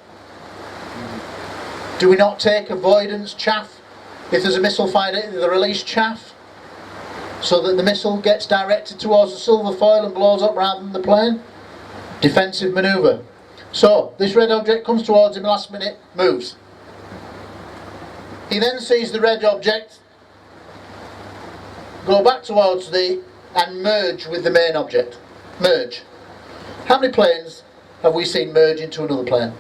Do we not take avoidance chaff? If there's a missile fired at it, they release chaff so that the missile gets directed towards the silver foil and blows up rather than the plane? Defensive manoeuvre. So, this red object comes towards him last minute, moves. He then sees the red object go back towards and merge with the main object. Merge. How many planes have we seen merge into another plane?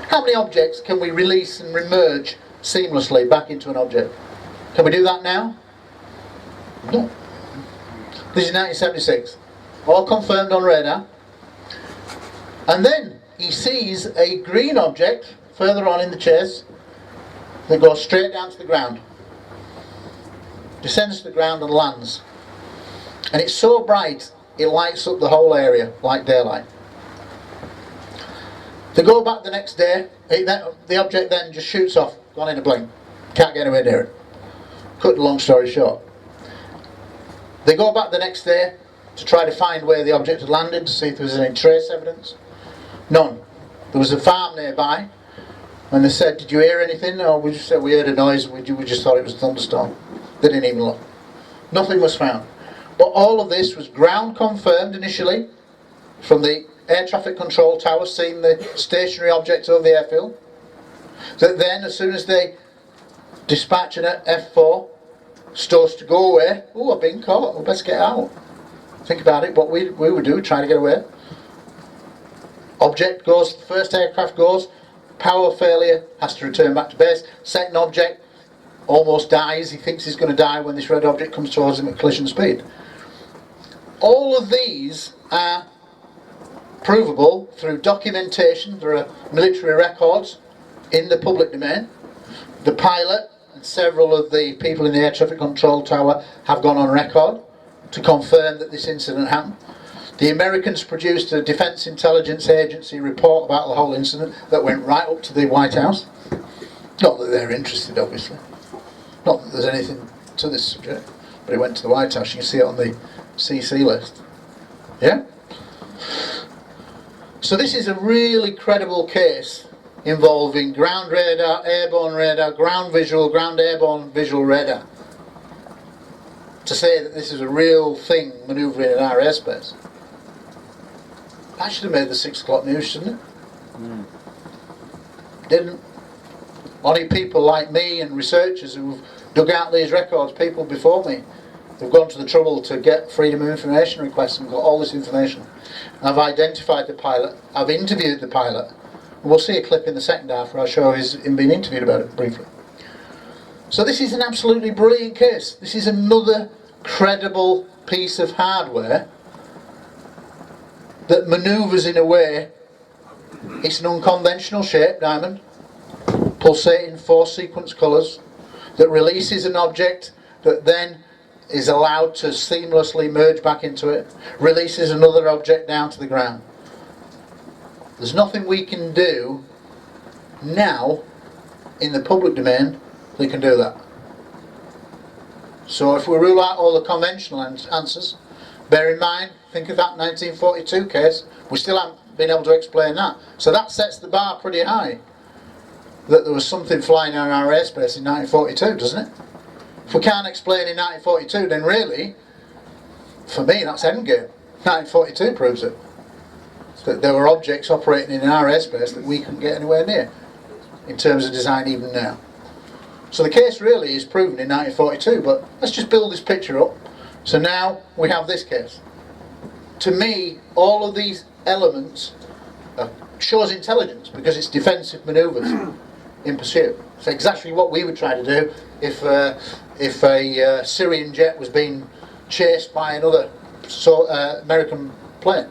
How many objects can we release and remerge seamlessly back into an object? Can we do that now? No. This is 1976. All confirmed on radar. And then he sees a green object further on in the chase that goes straight down to the ground. Descends to the ground and lands. And it's so bright it lights up the whole area like daylight. They go back the next day, the object then just shoots off, gone in a blink. Can't get anywhere near it. Cut the long story short. They go back the next day to try to find where the object had landed, to see if there was any trace evidence. None. There was a farm nearby, and they said, "Did you hear anything?" "Oh, we just said we heard a noise, we just thought it was a thunderstorm." They didn't even look. Nothing was found. But all of this was ground confirmed initially from the air traffic control tower seeing the stationary object over the airfield. That then, as soon as they dispatch an F4, starts to go away. "Oh, I've been caught, we best get out." Think about it, what we would do, try to get away. Object goes, the first aircraft goes, power failure, has to return back to base. Second object almost dies, he thinks he's going to die when this red object comes towards him at collision speed. All of these are provable through documentation. There are military records in the public domain. The pilot and several of the people in the air traffic control tower have gone on record to confirm that this incident happened. The Americans produced a Defense Intelligence Agency report about the whole incident that went right up to the White House. Not that they're interested, obviously. Not that there's anything to this subject, but it went to the White House. You can see it on the CC list. Yeah? So this is a really credible case involving ground radar, airborne radar, ground visual, ground airborne visual radar. To say that this is a real thing manoeuvring in our airspace. That should have made the 6 o'clock news, shouldn't it? Didn't. Only people like me and researchers who've dug out these records, people before me, who've gone to the trouble to get freedom of information requests and got all this information. I've identified the pilot, I've interviewed the pilot. We'll see a clip in the second half where I'll show him being interviewed about it briefly. So this is an absolutely brilliant case. This is another credible piece of hardware that manoeuvres in a way. It's an unconventional shape diamond, pulsating 4 sequence colours, that releases an object that then is allowed to seamlessly merge back into it, releases another object down to the ground. There's nothing we can do now in the public domain that can do that. So if we rule out all the conventional answers, bear in mind, think of that 1942 case, we still haven't been able to explain that. So that sets the bar pretty high, that there was something flying in our airspace in 1942, doesn't it? If we can't explain in 1942, then really, for me, that's endgame. 1942 proves it. That there were objects operating in our airspace that we couldn't get anywhere near, in terms of design even now. So the case really is proven in 1942, but let's just build this picture up. So now we have this case. To me, all of these elements shows intelligence, because it's defensive manoeuvres in pursuit. It's exactly what we would try to do if a Syrian jet was being chased by another American plane.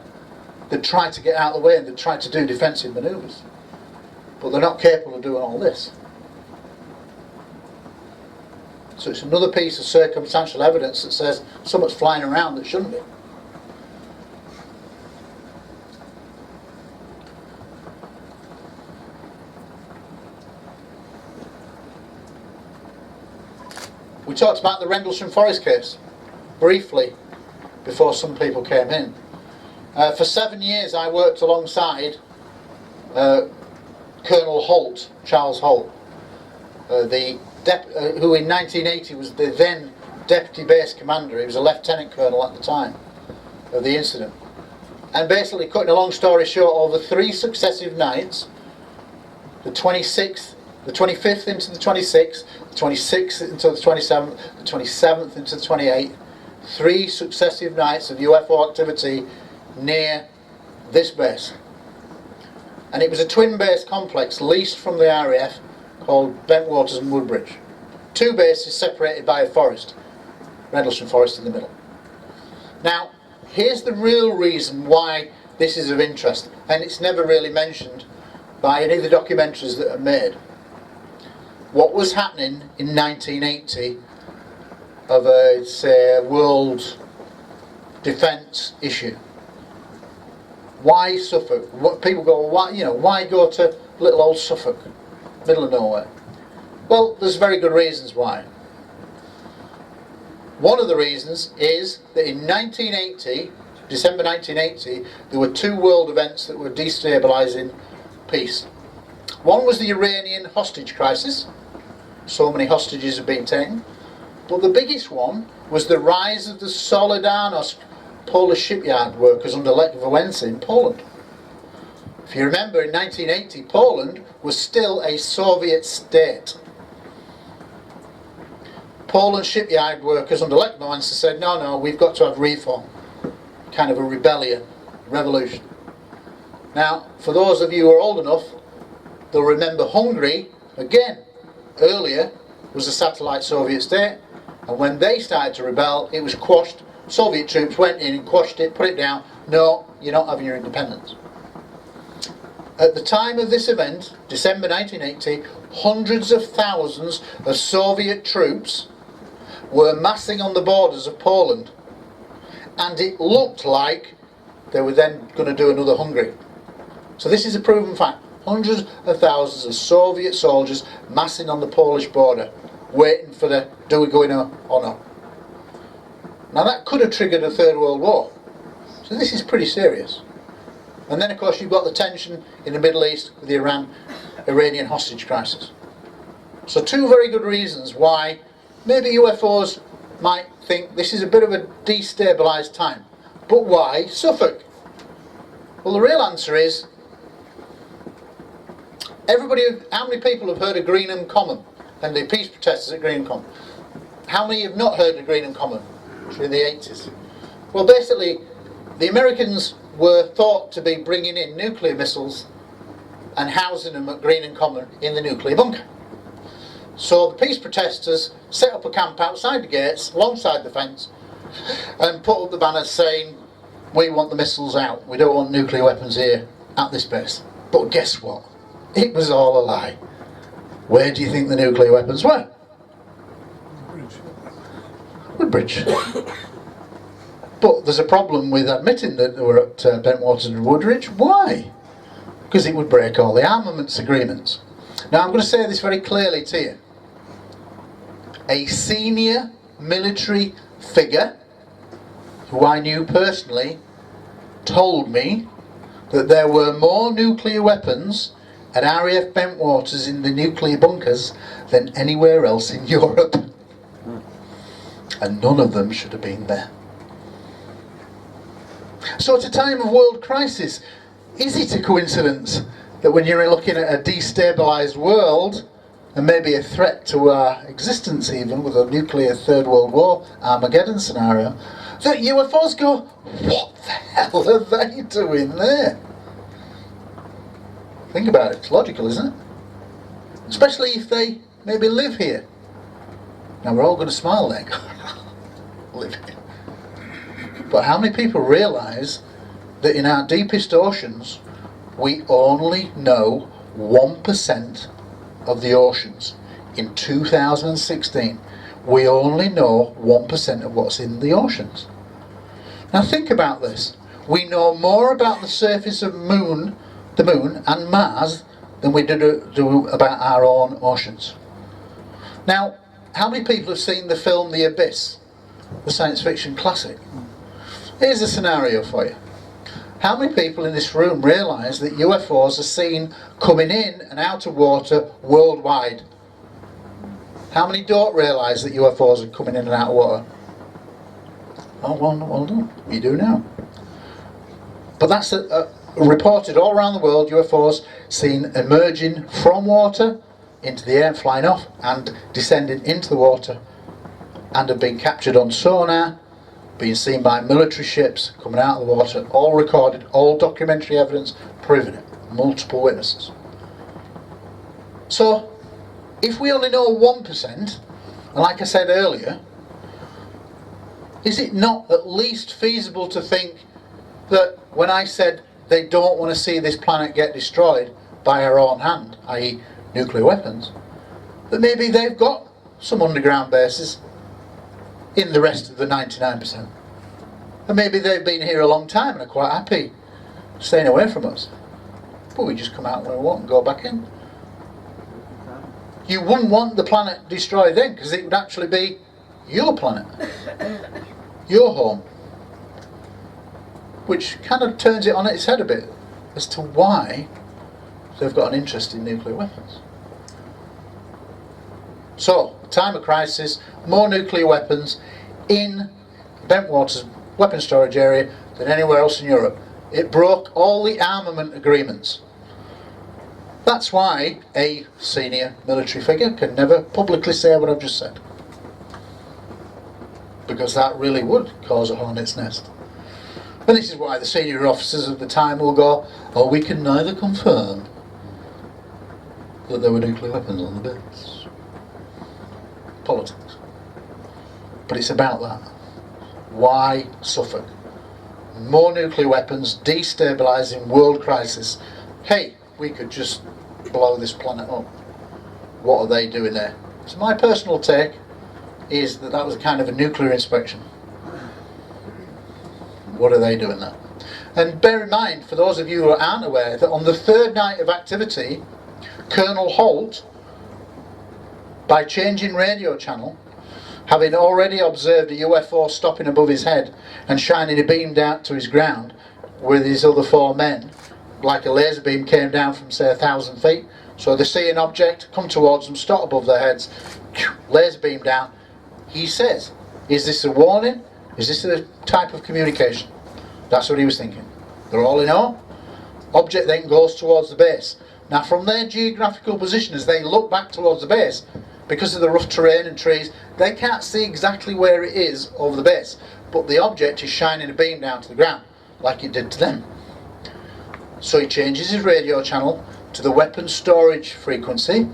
They'd try to get out of the way and they'd try to do defensive manoeuvres. But they're not capable of doing all this. So it's another piece of circumstantial evidence that says something's flying around that shouldn't be. We talked about the Rendlesham Forest case briefly before some people came in. For 7 years I worked alongside Colonel Holt, Charles Holt, who in 1980 was the then deputy base commander. He was a lieutenant colonel at the time of the incident. And basically, cutting a long story short, over 3 successive nights, the 26th, the 25th into the 26th, the 26th into the 27th, the 27th into the 28th, 3 successive nights of UFO activity near this base. And it was a twin base complex leased from the RAF called Bentwaters and Woodbridge. 2 bases separated by a forest, Rendlesham Forest in the middle. Now, here's the real reason why this is of interest, and it's never really mentioned by any of the documentaries that are made. What was happening in 1980 of a, say, world defence issue? Why Suffolk? What people go, why go to little old Suffolk, middle of nowhere? Well, there's very good reasons why. One of the reasons is that in 1980, December 1980, there were two world events that were destabilising peace. One was the Iranian hostage crisis. So many hostages have been taken. But the biggest one was the rise of the Solidarność Polish shipyard workers under Lech Wałęsa in Poland. If you remember, in 1980, Poland was still a Soviet state. Poland shipyard workers under Lech Wałęsa said, no, we've got to have reform. Kind of a rebellion, revolution. Now, for those of you who are old enough, they'll remember Hungary, again, earlier, was a satellite Soviet state, and when they started to rebel, it was quashed. Soviet troops went in and quashed it, put it down. No, you're not having your independence. At the time of this event, December 1980, hundreds of thousands of Soviet troops were massing on the borders of Poland, and it looked like they were then going to do another Hungary. So this is a proven fact. Hundreds of thousands of Soviet soldiers massing on the Polish border, waiting for the do we go in or not. Now that could have triggered a Third World War. So this is pretty serious. And then of course you've got the tension in the Middle East with the Iranian hostage crisis. So two very good reasons why maybe UFOs might think this is a bit of a destabilised time. But why Suffolk? Well, the real answer is, how many people have heard of Greenham Common and the peace protesters at Greenham Common? How many have not heard of Greenham Common in the 80s? Well, basically, the Americans were thought to be bringing in nuclear missiles and housing them at Greenham Common in the nuclear bunker. So the peace protesters set up a camp outside the gates, alongside the fence, and put up the banners saying, we want the missiles out, we don't want nuclear weapons here at this base. But guess what? It was all a lie. Where do you think the nuclear weapons were? Woodbridge. But there's a problem with admitting that they were at Bentwaters and Woodbridge. Why? Because it would break all the armaments agreements. Now I'm going to say this very clearly to you. A senior military figure, who I knew personally, told me that there were more nuclear weapons at RAF Bentwaters in the nuclear bunkers than anywhere else in Europe. And none of them should have been there. So at a time of world crisis, is it a coincidence that when you're looking at a destabilised world, and maybe a threat to our existence even, with a nuclear Third World War, Armageddon scenario, that UFOs go, what the hell are they doing there? Think about it, it's logical, isn't it? Especially if they maybe live here. Now we're all going to smile there. Live here. But how many people realise that in our deepest oceans we only know 1% of the oceans? In 2016 we only know 1% of what's in the oceans. Now think about this. We know more about the surface of the moon and Mars than we do about our own oceans. Now, how many people have seen the film The Abyss, the science fiction classic? Here's a scenario for you. How many people in this room realise that UFOs are seen coming in and out of water worldwide? How many don't realise that UFOs are coming in and out of water? Oh, well done. You do now. But that's reported all around the world, UFOs seen emerging from water into the air, flying off and descending into the water, and have been captured on sonar, being seen by military ships coming out of the water, all recorded, all documentary evidence proving it, multiple witnesses. So if we only know 1%, and like I said earlier, is it not at least feasible to think that when I said they don't want to see this planet get destroyed by our own hand, i.e. nuclear weapons, that maybe they've got some underground bases in the rest of the 99%. And maybe they've been here a long time and are quite happy staying away from us. But we just come out when we want and go back in. You wouldn't want the planet destroyed then, because it would actually be your planet, your home. Which kind of turns it on its head a bit as to why they've got an interest in nuclear weapons. So, time of crisis, more nuclear weapons in Bentwater's weapons storage area than anywhere else in Europe. It broke all the armament agreements. That's why a senior military figure can never publicly say what I've just said. Because that really would cause a hornet's nest. And this is why the senior officers of the time will go, oh, we can neither confirm that there were nuclear weapons on the base. Politics. But it's about that. Why Suffolk? More nuclear weapons, destabilising world crisis. Hey, we could just blow this planet up. What are they doing there? So my personal take is that that was a kind of a nuclear inspection. What are they doing there? And bear in mind, for those of you who aren't aware, that on the third night of activity, Colonel Holt, by changing radio channel, having already observed a UFO stopping above his head and shining a beam down to his ground with his other four men, like a laser beam came down from say 1,000 feet. So they see an object, come towards them, stop above their heads, laser beam down. He says, is this a warning? Is this a type of communication? That's what he was thinking. They're all in awe. Object then goes towards the base. Now from their geographical position, as they look back towards the base, because of the rough terrain and trees, they can't see exactly where it is over the base. But the object is shining a beam down to the ground, like it did to them. So he changes his radio channel to the weapons storage frequency,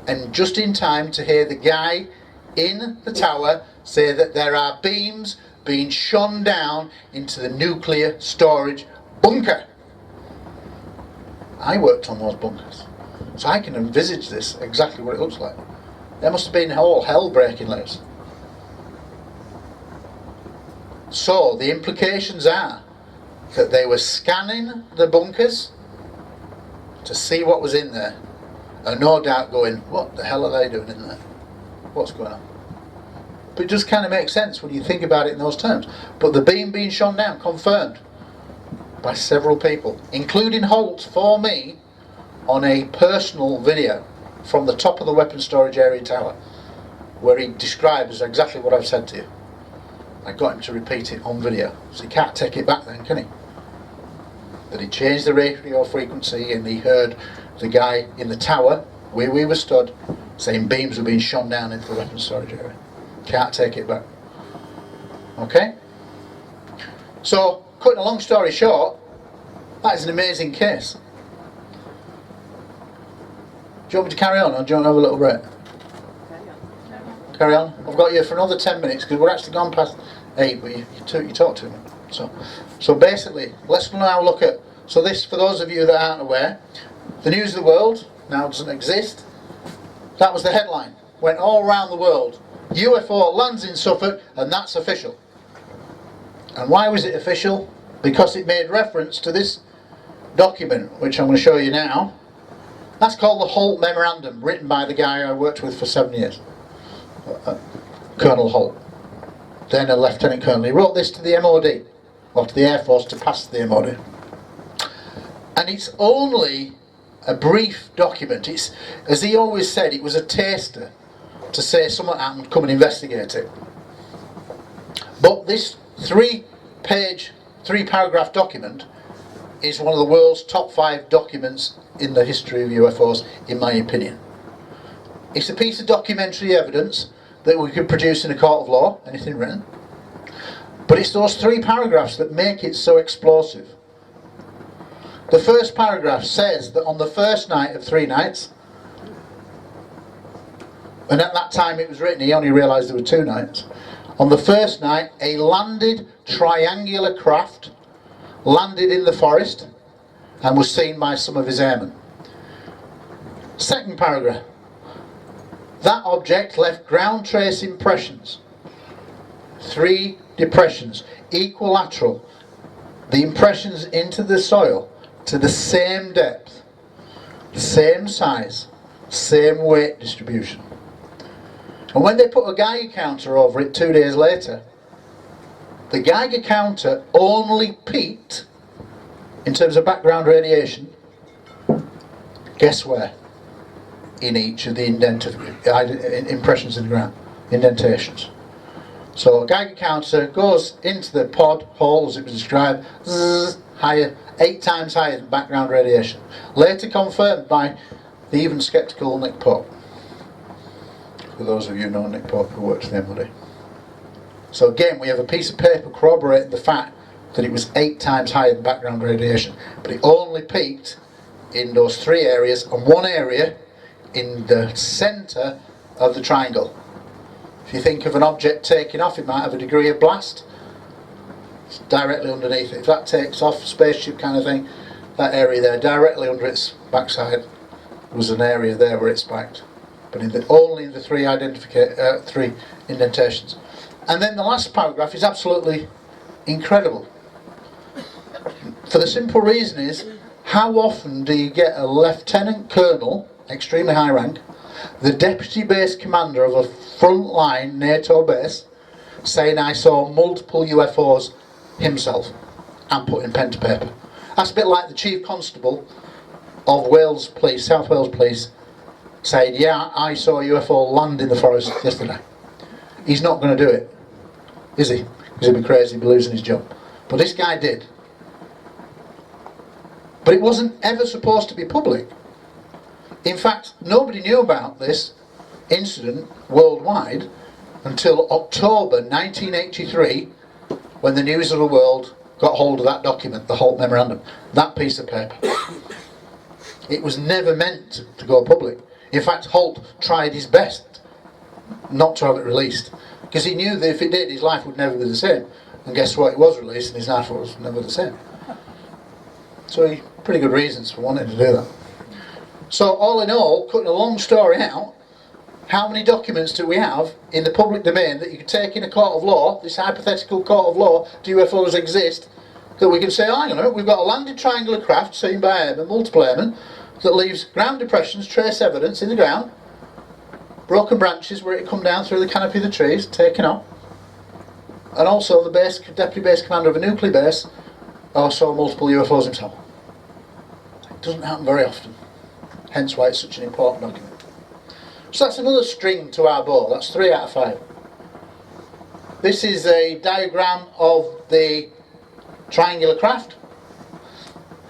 and just in time to hear the guy in the tower say that there are beams being shone down into the nuclear storage bunker. I worked on those bunkers, so I can envisage this, exactly what it looks like. There must have been all hell breaking loose. So the implications are that they were scanning the bunkers to see what was in there, and no doubt going, what the hell are they doing in there? What's going on? But it just kind of makes sense when you think about it in those terms. But the beam being shone down, confirmed by several people, including Holt for me, on a personal video from the top of the weapons storage area tower, where he describes exactly what I've said to you. I got him to repeat it on video, so he can't take it back then, can he? That he changed the radio frequency and he heard the guy in the tower where we were stood saying beams were being shone down into the weapons storage area. Can't take it back. Okay? So, cutting a long story short, that is an amazing case. Do you want me to carry on, or do you want to have a little break? Carry on. I've got you for another 10 minutes because we're actually gone past 8, but you talked to me. So basically, let's now look at, so this, for those of you that aren't aware, the News of the World now doesn't exist. That was the headline. Went all around the world. UFO lands in Suffolk, and that's official. And why was it official? Because it made reference to this document, which I'm going to show you now. That's called the Holt Memorandum, written by the guy I worked with for 7 years. Colonel Holt, then a Lieutenant Colonel. He wrote this to the MOD, or to the Air Force to pass to the MOD. And it's only a brief document. It's, as he always said, it was a taster to say something happened, come and investigate it. But this three-paragraph document is one of the world's top 5 documents in the history of UFOs, in my opinion. It's a piece of documentary evidence that we could produce in a court of law, anything written. But it's those 3 paragraphs that make it so explosive. The first paragraph says that on the first night of 3 nights, and at that time it was written, he only realised there were 2 nights. On the first night, a landed triangular craft landed in the forest and was seen by some of his airmen. Second paragraph. That object left ground trace impressions. 3 depressions, equilateral. The impressions into the soil to the same depth, same size, same weight distribution. And when they put a Geiger counter over it 2 days later, the Geiger counter only peaked, in terms of background radiation, guess where? In each of the impressions in the ground, indentations. So a Geiger counter goes into the pod hole, as it was described, higher, 8 times higher than background radiation. Later confirmed by the even sceptical Nick Pope. For those of you who know Nick Pope, who works for the MOD. So again, we have a piece of paper corroborating the fact that it was 8 times higher than background radiation, but it only peaked in those 3 areas, and one area in the centre of the triangle. If you think of an object taking off, it might have a degree of blast. It's directly underneath it. If that takes off, spaceship kind of thing, that area there, directly under its backside, was an area there where it spiked. But only in the 3 indentations. And then the last paragraph is absolutely incredible. For the simple reason is, how often do you get a lieutenant colonel, extremely high rank, the deputy base commander of a frontline NATO base, saying I saw multiple UFOs himself, and putting pen to paper? That's a bit like the chief constable of Wales Police, South Wales Police, saying, yeah, I saw a UFO land in the forest yesterday. He's not going to do it, is he? Because he'd be crazy, he'd be losing his job. But this guy did. But it wasn't ever supposed to be public. In fact, nobody knew about this incident worldwide until October 1983, when the News of the World got hold of that document, the Holt Memorandum, that piece of paper. It was never meant to go public. In fact, Holt tried his best not to have it released, because he knew that if it did, his life would never be the same. And guess what? It was released, and his life was never the same. So he pretty good reasons for wanting to do that. So all in all, cutting a long story out, how many documents do we have in the public domain that you can take in a court of law, this hypothetical court of law, do UFOs exist, that we can say, oh, hang on a minute, we've got a landed triangular craft seen by airmen, multiple airmen, that leaves ground depressions, trace evidence in the ground, broken branches where it come down through the canopy of the trees, taken off, and also the deputy base commander of a nuclear base saw multiple UFOs himself. It doesn't happen very often, hence why it's such an important document. So that's another string to our bow. That's 3 out of 5. This is a diagram of the triangular craft.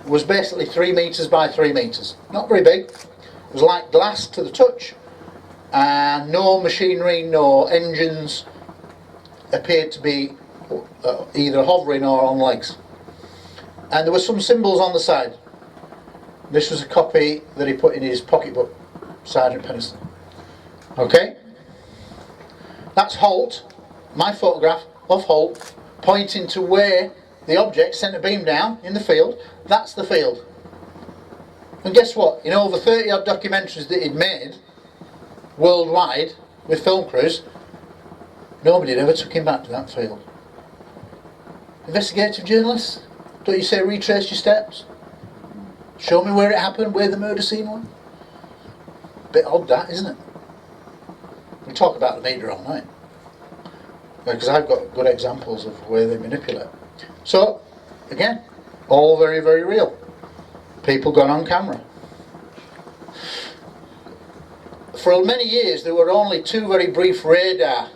It was basically 3 metres by 3 metres. Not very big. It was like glass to the touch, and no machinery, no engines appeared to be either hovering or on legs. And there were some symbols on the side. This was a copy that he put in his pocketbook, Sergeant Penniston. Okay? That's Holt, my photograph of Holt, pointing to where the object sent a beam down in the field. That's the field. And guess what? In over 30 odd documentaries that he'd made worldwide with film crews, nobody had ever took him back to that field. Investigative journalists, don't you say retrace your steps? Show me where it happened, where the murder scene was? Bit odd that, isn't it? We talk about the media all night, because I've got good examples of where they manipulate. So, again, all very, very real. People gone on camera. For many years there were only 2 very brief radar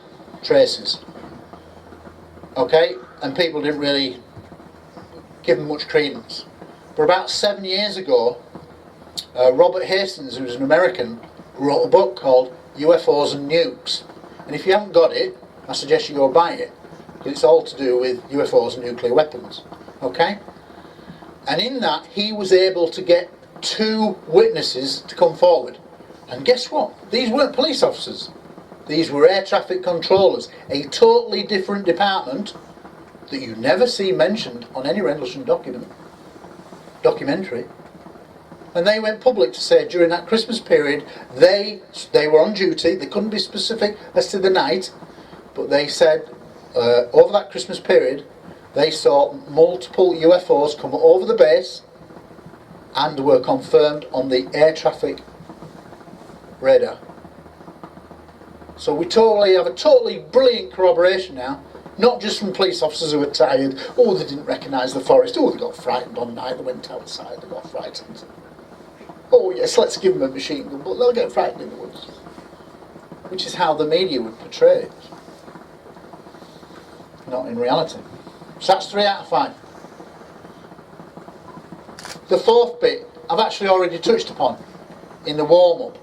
traces. Okay? And people didn't really give them much credence. But about 7 years ago, Robert Hastings, who's an American, wrote a book called UFOs and Nukes. And if you haven't got it, I suggest you go buy it, because it's all to do with UFOs and nuclear weapons. Okay? And in that, he was able to get 2 witnesses to come forward. And guess what? These weren't police officers. These were air traffic controllers, a totally different department that you never see mentioned on any Rendlesham documentary. And they went public to say during that Christmas period they were on duty. They couldn't be specific as to the night, but they said over that Christmas period they saw multiple UFOs come over the base and were confirmed on the air traffic radar. So we totally have a totally brilliant corroboration now, not just from police officers who are tired, oh they didn't recognise the forest, oh they got frightened one night, they went outside, they got frightened. Oh yes, let's give them a machine gun, but they'll get frightened in the woods. Which is how the media would portray it, not in reality. So that's 3 out of 5. The fourth bit I've actually already touched upon in the warm-up.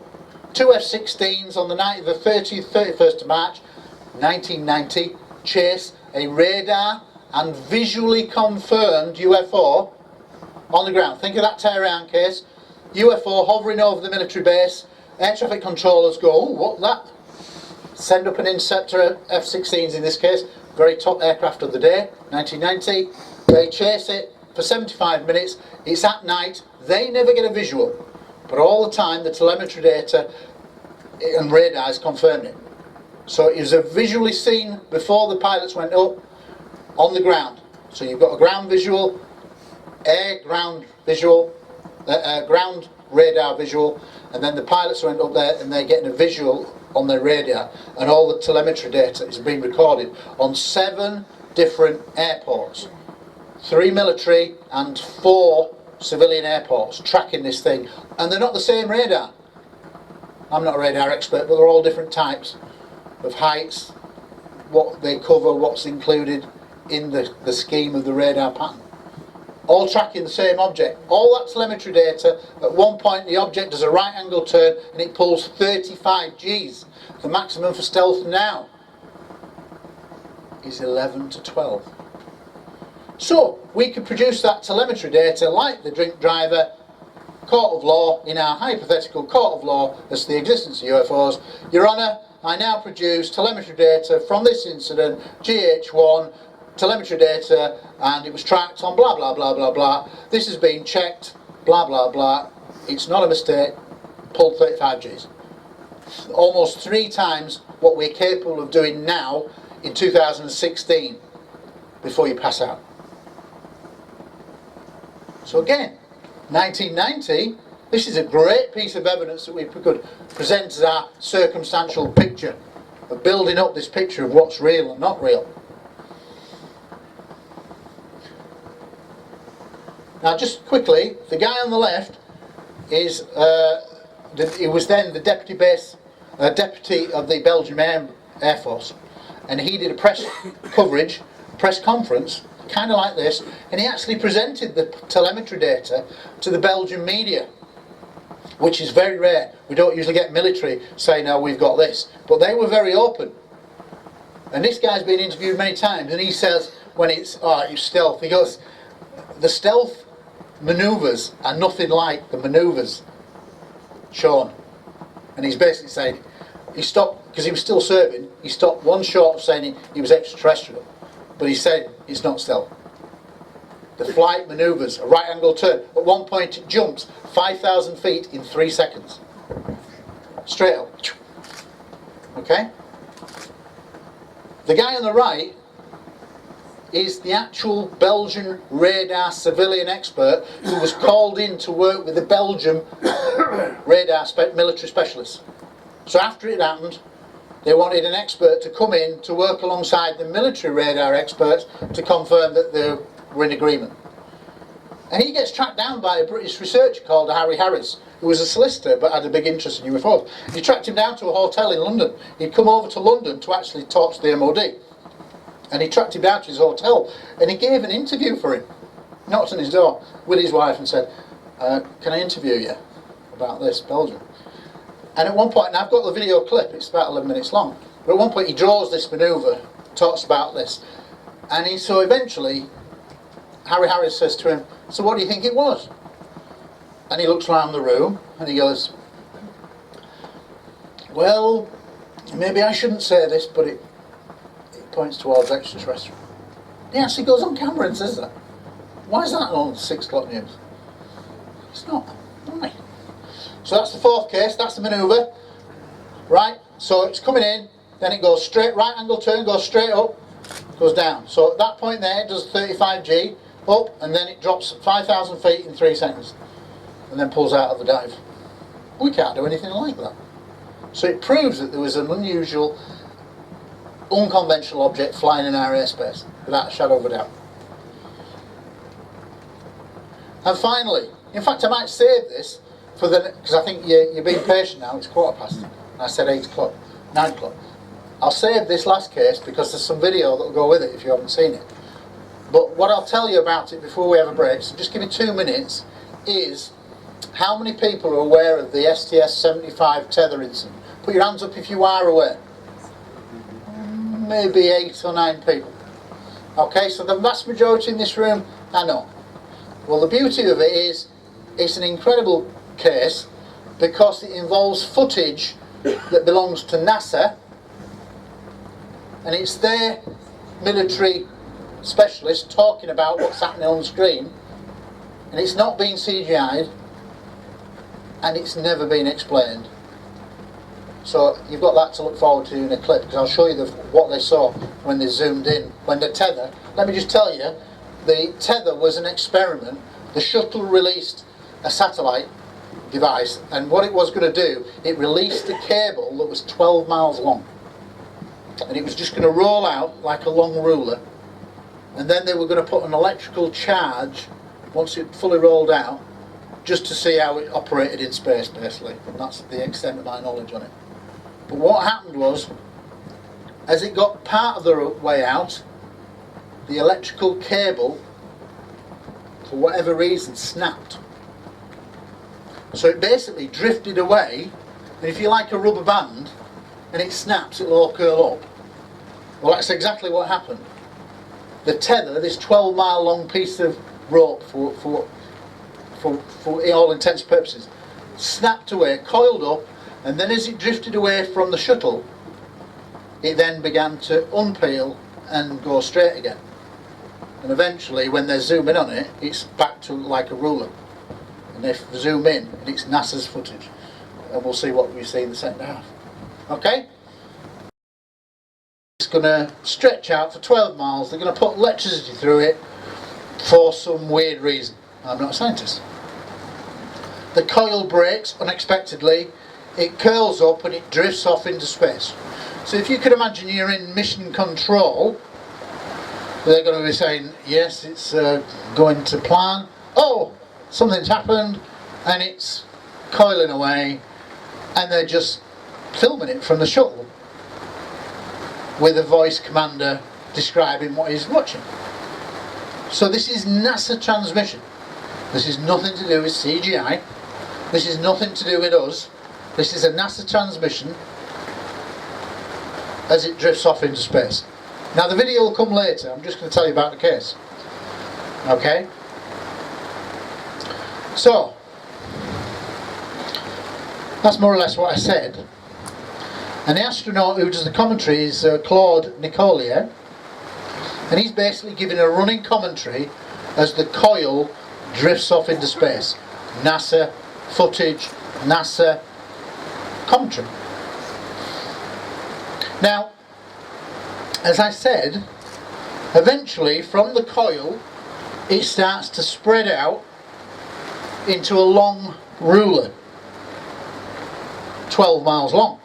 2 F-16s on the night of the 31st of March 1990 chase a radar and visually confirmed UFO on the ground. Think of that Tehran case. UFO hovering over the military base. Air traffic controllers go, oh, what's that? Send up an interceptor, F-16s in this case, very top aircraft of the day, 1990. They chase it for 75 minutes. It's at night. They never get a visual. But all the time the telemetry data and radars confirmed it. So it was a visually seen before the pilots went up on the ground. So you've got a ground visual, air ground visual, ground radar visual, and then the pilots went up there and they're getting a visual on their radar, and all the telemetry data is being recorded on 7 different airports. 3 military and 4 civilian airports tracking this thing, and they're not the same radar. I'm not a radar expert, but they're all different types of heights, what they cover, what's included in the scheme of the radar pattern. All tracking the same object. All that telemetry data, at one point the object does a right angle turn and it pulls 35 Gs. The maximum for stealth now is 11 to 12. So we could produce that telemetry data like the drink driver court of law, in our hypothetical court of law as to the existence of UFOs. Your Honour, I now produce telemetry data from this incident, GH1, telemetry data, and it was tracked on blah blah blah blah blah. This has been checked, blah blah blah. It's not a mistake, pulled 35 Gs. Almost 3 times what we're capable of doing now in 2016 before you pass out. So again, 1990, this is a great piece of evidence that we could present as our circumstantial picture of building up this picture of what's real and not real. Now just quickly, the guy on the left is, he was then the deputy of the Belgian Air Force, and he did a press conference, kind of like this, and he actually presented the telemetry data to the Belgian media, which is very rare. We don't usually get military saying, no, we've got this, but they were very open. And this guy's been interviewed many times, and he says, when it's stealth, he goes, the stealth manoeuvres are nothing like the manoeuvres shown. And he's basically saying, he stopped, because he was still serving, he stopped one short of saying he was extraterrestrial. But he said it's not stealth. The flight manoeuvres, a right angle turn. At one point it jumps 5,000 feet in 3 seconds. Straight up. Okay? The guy on the right is the actual Belgian radar civilian expert who was called in to work with the Belgian radar military specialists. So after it happened, they wanted an expert to come in to work alongside the military radar experts to confirm that they were in agreement. And he gets tracked down by a British researcher called Harry Harris, who was a solicitor but had a big interest in UFOs. He tracked him down to a hotel in London. He'd come over to London to actually talk to the MOD. And he tracked him down to his hotel and he gave an interview for him. Knocked on his door with his wife and said, can I interview you about this, Belgium? And at one point, and I've got the video clip, it's about 11 minutes long, but at one point he draws this manoeuvre, talks about this, and so eventually Harry Harris says to him, so what do you think it was? And he looks around the room and he goes, well, maybe I shouldn't say this, but it points towards extraterrestrial. He actually goes on camera and says that. Why is that on 6 o'clock news? It's not. Why? So that's the fourth case, that's the manoeuvre. Right, so it's coming in, then it goes straight, right angle turn, goes straight up, goes down. So at that point there, it does 35 G, up, and then it drops 5,000 feet in 3 seconds. And then pulls out of the dive. We can't do anything like that. So it proves that there was an unusual, unconventional object flying in our airspace, without a shadow of a doubt. And finally, in fact I might save this for the, because I think you're being patient now, it's 15:15, and I said 8 o'clock, 9 o'clock. I'll save this last case because there's some video that will go with it if you haven't seen it. But what I'll tell you about it before we have a break, so just give me 2 minutes, is how many people are aware of the STS-75 tether incident? Put your hands up if you are aware. Maybe 8 or 9 people. Okay, so the vast majority in this room, I know. Well, the beauty of it is, it's an incredible case because it involves footage that belongs to NASA, and it's their military specialists talking about what's happening on screen, and it's not been CGI'd, and it's never been explained. So you've got that to look forward to in a clip, because I'll show you what they saw when they zoomed in. When the tether, let me just tell you, the tether was an experiment. The shuttle released a satellite device, and what it was going to do, it released a cable that was 12 miles long, and it was just going to roll out like a long ruler, and then they were going to put an electrical charge once it fully rolled out, just to see how it operated in space, basically. And that's the extent of my knowledge on it. But what happened was, as it got part of the way out, the electrical cable, for whatever reason, snapped. So it basically drifted away, and if you like a rubber band and it snaps, it'll all curl up. Well, that's exactly what happened. The tether, this 12-mile long piece of rope for all intents and purposes, snapped away, coiled up, and then as it drifted away from the shuttle, it then began to unpeel and go straight again. And eventually, when they zoom in on it, it's back to like a ruler. And they zoom in, and it's NASA's footage. And we'll see what we see in the second half. Okay? It's going to stretch out for 12 miles. They're going to put electricity through it for some weird reason. I'm not a scientist. The coil breaks unexpectedly. It curls up and it drifts off into space. So if you could imagine you're in mission control, they're going to be saying, yes, it's going to plan. Oh, something's happened, and it's coiling away, and they're just filming it from the shuttle with a voice commander describing what he's watching. So this is NASA transmission. This is nothing to do with CGI. This is nothing to do with us. This is a NASA transmission as it drifts off into space. Now the video will come later. I'm just going to tell you about the case. Okay? So, that's more or less what I said. And the astronaut who does the commentary is Claude Nicolier, and he's basically giving a running commentary as the coil drifts off into space. NASA footage, NASA commentary. Now, as I said, eventually from the coil it starts to spread out into a long ruler, 12 miles long,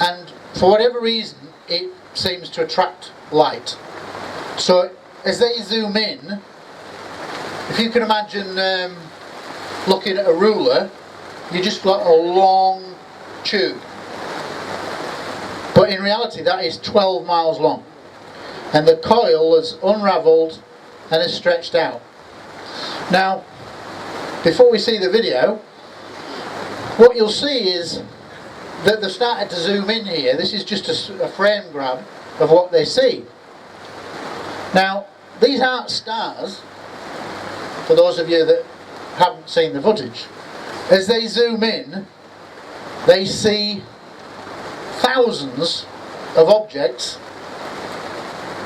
and for whatever reason it seems to attract light. So as they zoom in, if you can imagine looking at a ruler, you just got a long tube, but in reality that is 12 miles long, and the coil is unravelled and is stretched out. Now, before we see the video, what you'll see is that they've started to zoom in here. This is just a frame grab of what they see. Now, these aren't stars, for those of you that haven't seen the footage. As they zoom in, they see thousands of objects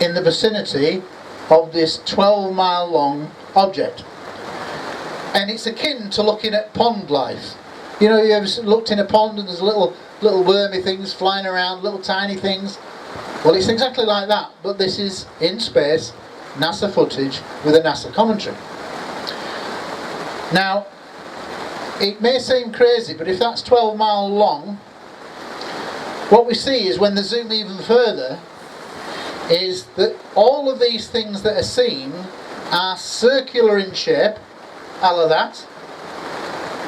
in the vicinity of this 12-mile long object. And it's akin to looking at pond life. You know, you ever looked in a pond and there's little wormy things flying around, little tiny things? Well, it's exactly like that, but this is in space, NASA footage with a NASA commentary. Now, It may seem crazy, but if that's 12 miles long, what we see is when they zoom even further, is that all of these things that are seen are circular in shape, a la that.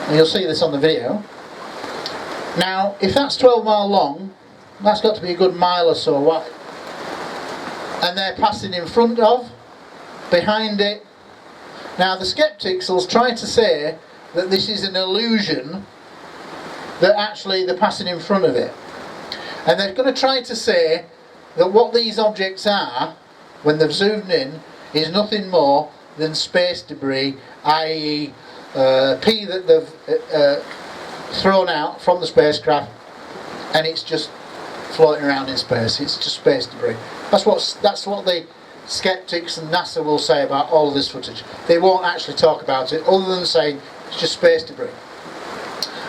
And you'll see this on the video. Now, if that's 12 miles long, that's got to be a good mile or so wide. And they're passing in front of, behind it. Now, the skeptics will try to say that this is an illusion, that actually they're passing in front of it. And they're going to try to say that what these objects are, when they've zoomed in, is nothing more than space debris, i.e. P that they've thrown out from the spacecraft, and it's just floating around in space. It's just space debris. That's what the skeptics and NASA will say about all of this footage. They won't actually talk about it other than saying it's just space debris.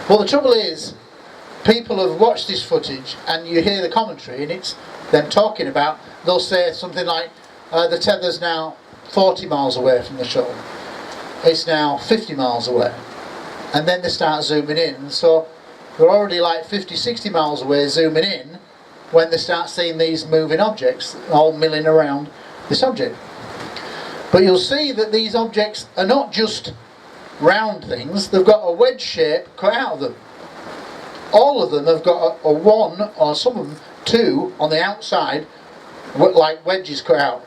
Well, the trouble is, people have watched this footage and you hear the commentary and it's them talking about, they'll say something like, the tether's now 40 miles away from the shuttle. It's now 50 miles away. And then they start zooming in, so they're already like 50, 60 miles away zooming in when they start seeing these moving objects all milling around this object. But you'll see that these objects are not just round things, they've got a wedge shape cut out of them. All of them have got a one, or some of them two, on the outside, like wedges cut out.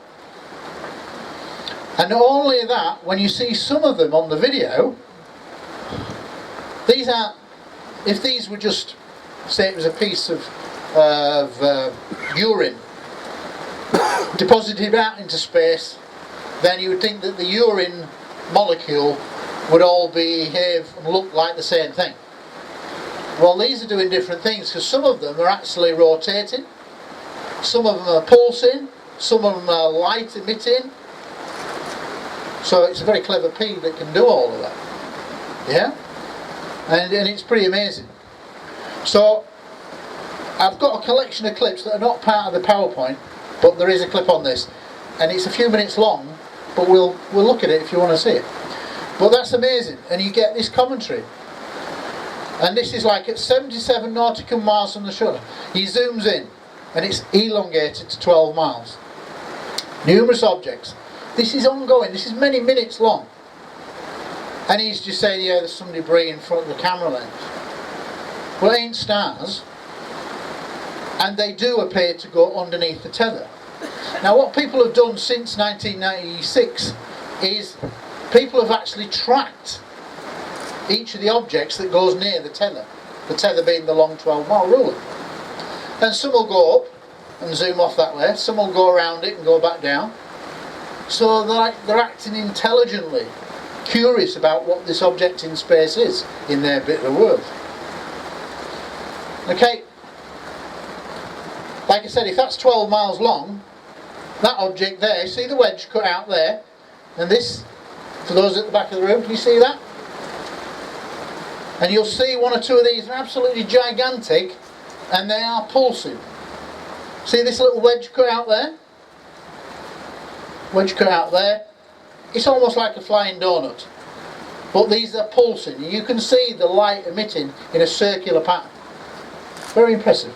And not only that, when you see some of them on the video, these are, if these were just, say it was a piece of urine deposited out into space, then you would think that the urine molecule would all behave and look like the same thing. Well, these are doing different things, because some of them are actually rotating, some of them are pulsing, some of them are light emitting. So it's a very clever pea that can do all of that. Yeah? And it's pretty amazing. So I've got a collection of clips that are not part of the PowerPoint, but there is a clip on this, and it's a few minutes long, but we'll look at it if you want to see it. But that's amazing, and you get this commentary. And this is like at 77 nautical miles from the shuttle. He zooms in, and it's elongated to 12 miles. Numerous objects. This is ongoing, this is many minutes long. And he's just saying, yeah, there's some debris in front of the camera lens. Well, it ain't stars. And they do appear to go underneath the tether. Now, what people have done since 1996 is people have actually tracked each of the objects that goes near the tether being the long 12-mile ruler. And some will go up and zoom off that way, some will go around it and go back down. So they're acting intelligently, curious about what this object in space is in their bit of the world. Okay, like I said, if that's 12 miles long, that object there, see the wedge cut out there, and this, for those at the back of the room, can you see that? And you'll see one or two of these are absolutely gigantic, and they are pulsing. See this little wedge cut out there? Wedge cut out there. It's almost like a flying donut, but these are pulsing. You can see the light emitting in a circular pattern. Very impressive.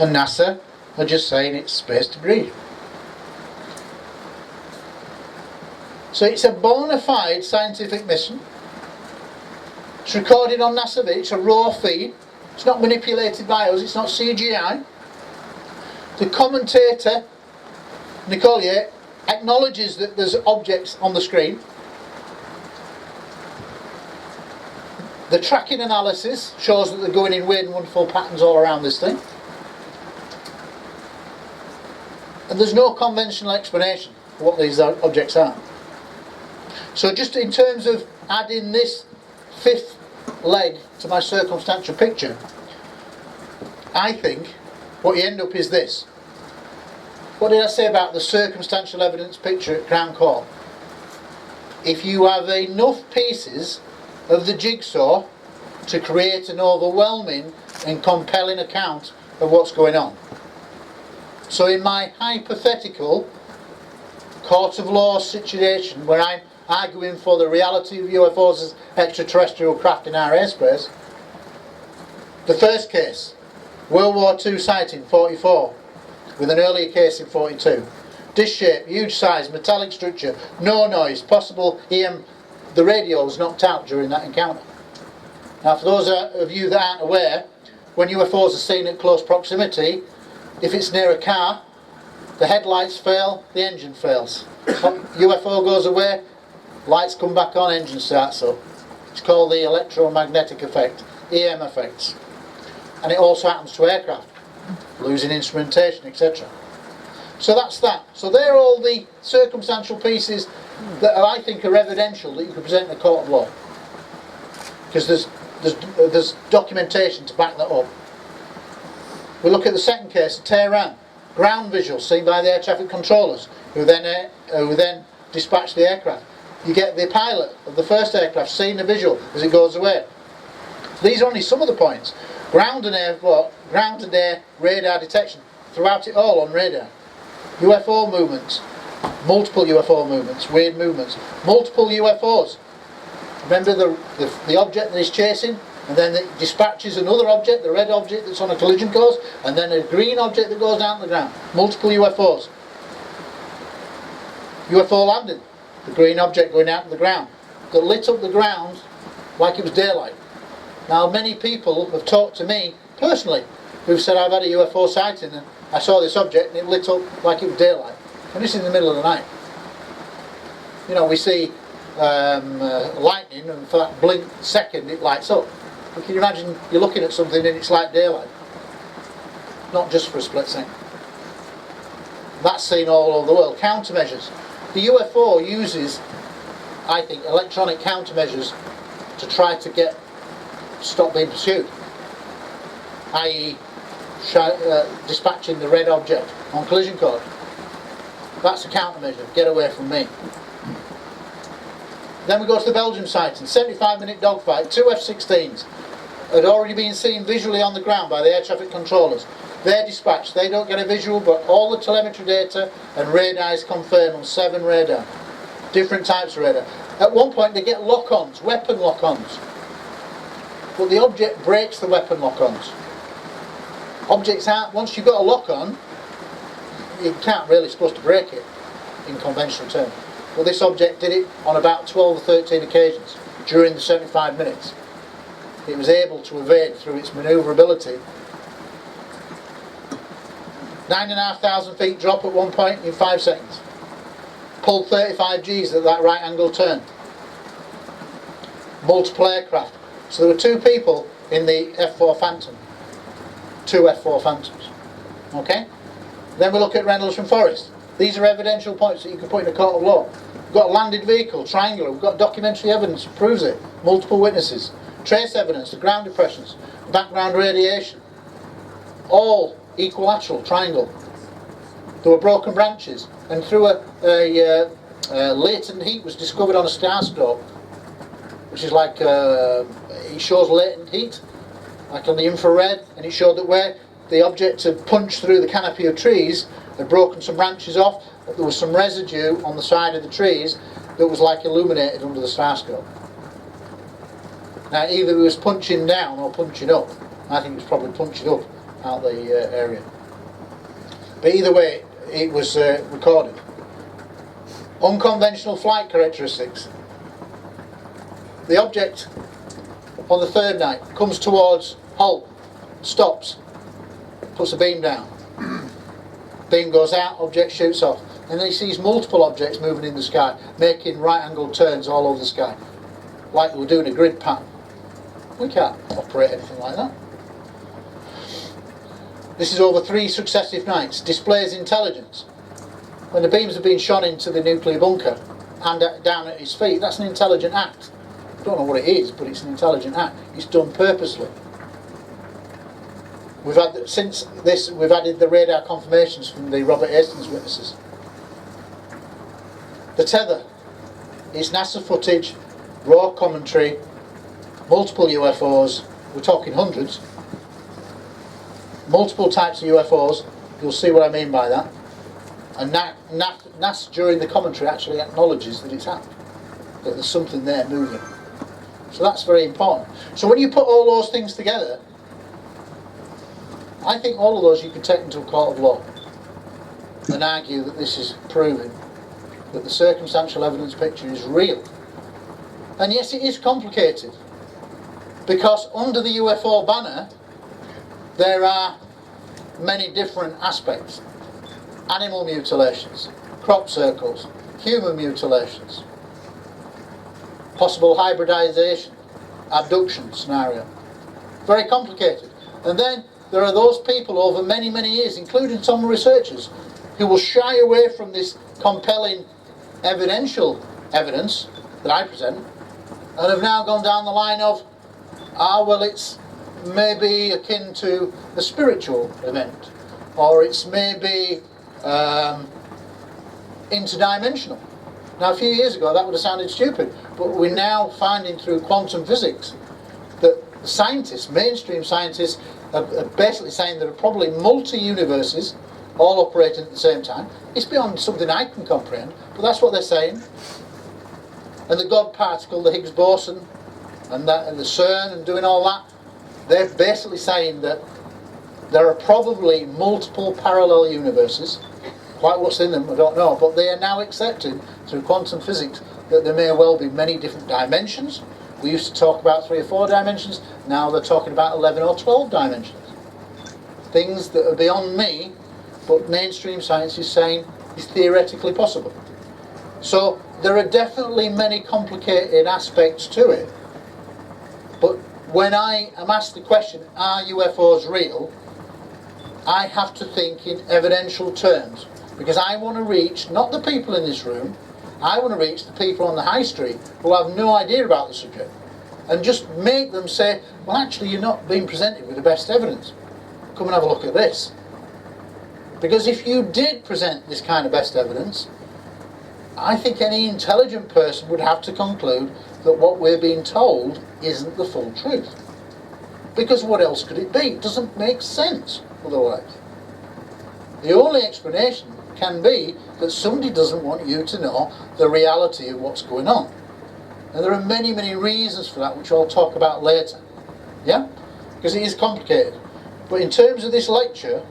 And NASA are just saying it's space debris. So it's a bona fide scientific mission. It's recorded on NASA video. It's a raw feed. It's not manipulated by us. It's not CGI. The commentator, Nicole, acknowledges that there's objects on the screen. The tracking analysis shows that they're going in weird and wonderful patterns all around this thing. And there's no conventional explanation for what these objects are. So just in terms of adding this fifth leg to my circumstantial picture, I think what you end up is this. What did I say about the circumstantial evidence picture at Crown Court? If you have enough pieces of the jigsaw to create an overwhelming and compelling account of what's going on. So in my hypothetical court of law situation where I'm arguing for the reality of UFOs as extraterrestrial craft in our airspace. The first case, World War II sighting, 44, with an earlier case in 42. Dish shape, huge size, metallic structure, no noise, possible EM. The radio was knocked out during that encounter. Now, for those of you that aren't aware, when UFOs are seen at close proximity, if it's near a car, the headlights fail, the engine fails. UFO goes away, lights come back on, engine starts up. It's called the electromagnetic effect, EM effects. And it also happens to aircraft, losing instrumentation, etc. So that's that. So they're all the circumstantial pieces that I think are evidential that you can present in a court of law. Because there's documentation to back that up. We look at the second case, Tehran. Ground visuals seen by the air traffic controllers, who then dispatch the aircraft. You get the pilot of the first aircraft seeing the visual as it goes away. These are only some of the points. Ground and air radar detection, throughout it all on radar. UFO movements, multiple UFO movements, weird movements, multiple UFOs. Remember the object that is chasing, and then it dispatches another object, the red object that's on a collision course, and then a green object that goes down to the ground. Multiple UFOs. UFO landing, the green object going out to the ground, that lit up the ground like it was daylight. Now, many people have talked to me personally who've said, I've had a UFO sighting and I saw this object and it lit up like it was daylight. And this is in the middle of the night. You know, we see lightning, and for that blink second it lights up. But can you imagine you're looking at something and it's like daylight? Not just for a split second. That's seen all over the world. Countermeasures. The UFO uses, I think, electronic countermeasures to try to stop being pursued. I.e. dispatching the red object on collision course. That's a countermeasure. Get away from me. Then we go to the Belgium sighting. 75-minute dogfight. 2 F-16s had already been seen visually on the ground by the air traffic controllers. They're dispatched. They don't get a visual, but all the telemetry data and radar is confirmed on 7 radar. Different types of radar. At one point they get lock-ons, weapon lock-ons. But the object breaks the weapon lock-ons. Objects aren't, once you've got a lock-on, you can't really supposed to break it in conventional terms. Well, this object did it on about 12 or 13 occasions during the 75 minutes. It was able to evade through its manoeuvrability. 9,500 feet drop at one point in 5 seconds. Pulled 35 Gs at that right angle turn. Multiple aircraft. So there were 2 people in the F4 Phantom. 2 F4 Phantoms. Okay? Then we look at Rendlesham Forest. These are evidential points that you can put in a court of law. We've got a landed vehicle, triangular. We've got documentary evidence that proves it. Multiple witnesses. Trace evidence, the ground depressions, background radiation. All equilateral, triangle. There were broken branches. And through a latent heat was discovered on a star scope, which is like, it shows latent heat, like on the infrared, and it showed that where the object had punched through the canopy of trees, had broken some branches off, there was some residue on the side of the trees that was like illuminated under the star scope. Now, either it was punching down or punching up. I think it was probably punching up out the area. But either way, it was recorded. Unconventional flight characteristics. The object on the 3rd night comes towards halt, stops, puts a beam down. Beam goes out, object shoots off. And then he sees multiple objects moving in the sky, making right angled turns all over the sky, like they were doing a grid pattern. We can't operate anything like that. This is over 3 successive nights. Displays intelligence. When the beams have been shone into the nuclear bunker and down at his feet, that's an intelligent act. I don't know what it is, but it's an intelligent act. It's done purposely. Since this, we've added the radar confirmations from the Robert Hastings witnesses. The tether is NASA footage, raw commentary, multiple UFOs, we're talking hundreds, multiple types of UFOs, you'll see what I mean by that. And NASA during the commentary actually acknowledges that it's happened. that there's something there moving. So that's very important. So when you put all those things together, I think all of those you could take into a court of law and argue that this is proving that the circumstantial evidence picture is real. And yes, it is complicated, because under the UFO banner there are many different aspects. Animal mutilations, crop circles, human mutilations, possible hybridization, abduction scenario. Very complicated. And then there are those people over many, many years, including some researchers, who will shy away from this compelling evidential evidence that I present, and have now gone down the line of, well, it's maybe akin to a spiritual event, or it's maybe interdimensional. Now, a few years ago that would have sounded stupid, but we're now finding through quantum physics that scientists, mainstream scientists, are basically saying there are probably multi-universes all operating at the same time. It's beyond something I can comprehend, but that's what they're saying. And the God particle, the Higgs boson, and the CERN, and doing all that, they're basically saying that there are probably multiple parallel universes. Quite what's in them, I don't know, but they are now accepted through quantum physics that there may well be many different dimensions. We used to talk about 3 or 4 dimensions, now they're talking about 11 or 12 dimensions. Things that are beyond me, but mainstream science is saying is theoretically possible. So there are definitely many complicated aspects to it. But when I am asked the question, are UFOs real? I have to think in evidential terms, because I want to reach not the people in this room, I want to reach the people on the high street who have no idea about the subject, and just make them say, well, actually you're not being presented with the best evidence. Come and have a look at this. Because if you did present this kind of best evidence, I think any intelligent person would have to conclude that what we're being told isn't the full truth. Because what else could it be? It doesn't make sense otherwise. The only explanation can be that somebody doesn't want you to know the reality of what's going on. And there are many, many reasons for that, which I'll talk about later. Yeah? Because it is complicated. But in terms of this lecture,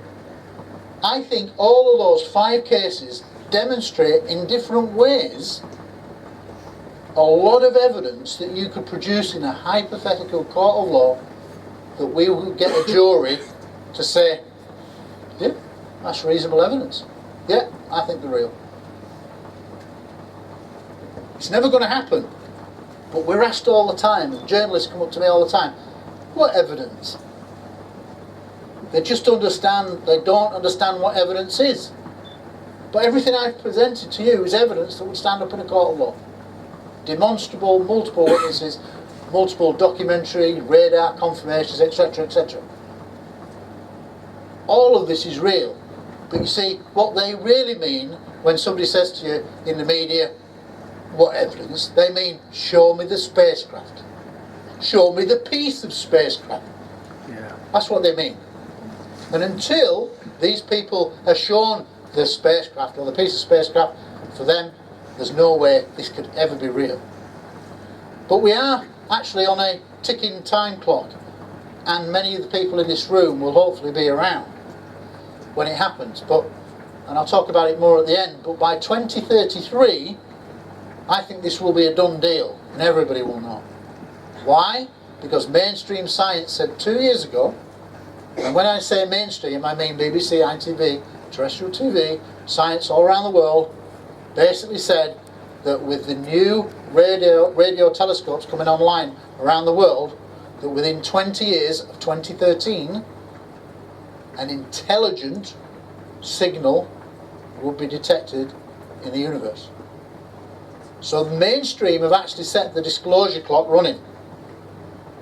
I think all of those 5 cases demonstrate in different ways a lot of evidence that you could produce in a hypothetical court of law that we will get a jury to say, yeah, that's reasonable evidence. Yeah, I think they're real. It's never going to happen, but we're asked all the time, and journalists come up to me all the time, what evidence? They just understand, they don't understand what evidence is. But everything I've presented to you is evidence that would stand up in a court of law. Demonstrable, multiple witnesses, multiple documentary, radar confirmations, etc., etc. All of this is real. But you see, what they really mean when somebody says to you in the media, what evidence? They mean, show me the spacecraft. Show me the piece of spacecraft. Yeah. That's what they mean. And until these people are shown the spacecraft or the piece of spacecraft, for them, there's no way this could ever be real. But we are actually on a ticking time clock, and many of the people in this room will hopefully be around when it happens. And I'll talk about it more at the end, but by 2033, I think this will be a done deal, and everybody will know. Why? Because mainstream science said 2 years ago, and when I say mainstream, I mean BBC, ITV, terrestrial TV, science all around the world, basically said that with the new radio telescopes coming online around the world, that within 20 years of 2013, an intelligent signal would be detected in the universe. So the mainstream have actually set the disclosure clock running.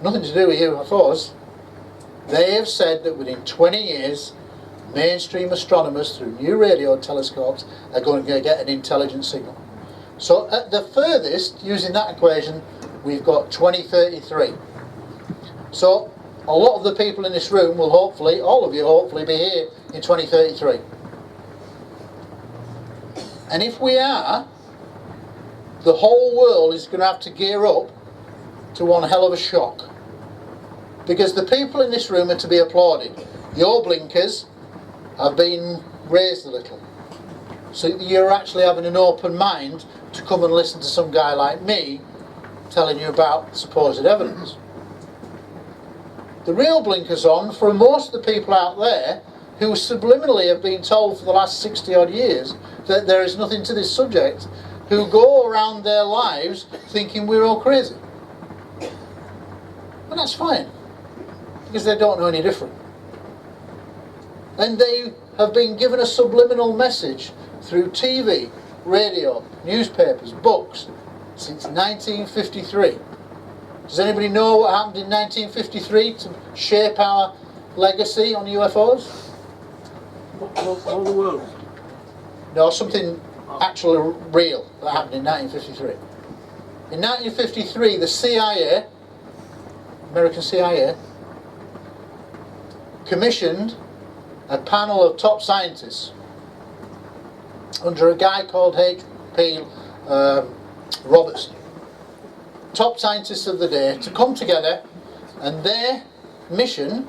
Nothing to do with UFOs. They have said that within 20 years, mainstream astronomers through new radio telescopes are going to get an intelligent signal. So at the furthest, using that equation, we've got 2033. So a lot of the people in this room will hopefully, all of you hopefully, be here in 2033. And if we are, the whole world is going to have to gear up to one hell of a shock. Because the people in this room are to be applauded. Your blinkers have been raised a little. So you're actually having an open mind to come and listen to some guy like me telling you about supposed evidence. The real blinkers on for most of the people out there who subliminally have been told for the last 60 odd years that there is nothing to this subject, who go around their lives thinking we're all crazy. And that's fine, because they don't know any different. And they have been given a subliminal message through TV, radio, newspapers, books since 1953. Does anybody know what happened in 1953 to shape our legacy on UFOs? All the world. No, something actually real that happened in 1953. In 1953, the CIA, American CIA, commissioned a panel of top scientists under a guy called H.P. Robertson. Top scientists of the day to come together, and their mission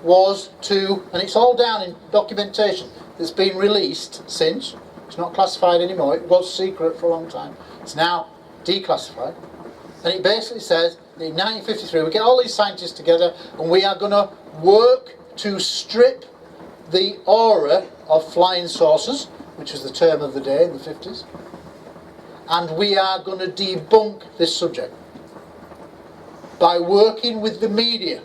was to, and it's all down in documentation that's been released since, it's not classified anymore, it was secret for a long time, it's now declassified, and it basically says that in 1953 we get all these scientists together and we are going to work to strip the aura of flying saucers, which was the term of the day in the 50s, and we are going to debunk this subject by working with the media.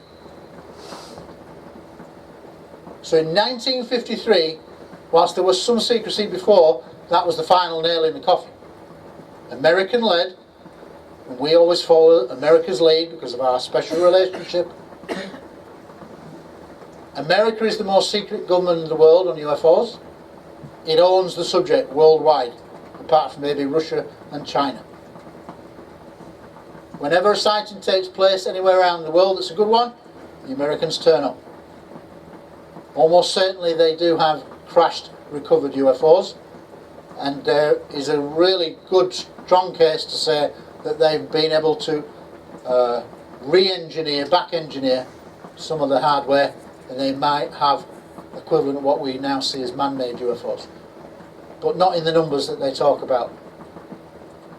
So in 1953, whilst there was some secrecy before, that was the final nail in the coffin. American led, and we always follow America's lead because of our special relationship. America is the most secret government in the world on UFOs. It owns the subject worldwide, apart from maybe Russia and China. Whenever a sighting takes place anywhere around the world that's a good one, the Americans turn up. Almost certainly they do have crashed, recovered UFOs, and there is a really good, strong case to say that they've been able to re-engineer, back-engineer some of the hardware, and they might have equivalent of what we now see as man-made UFOs. But not in the numbers that they talk about.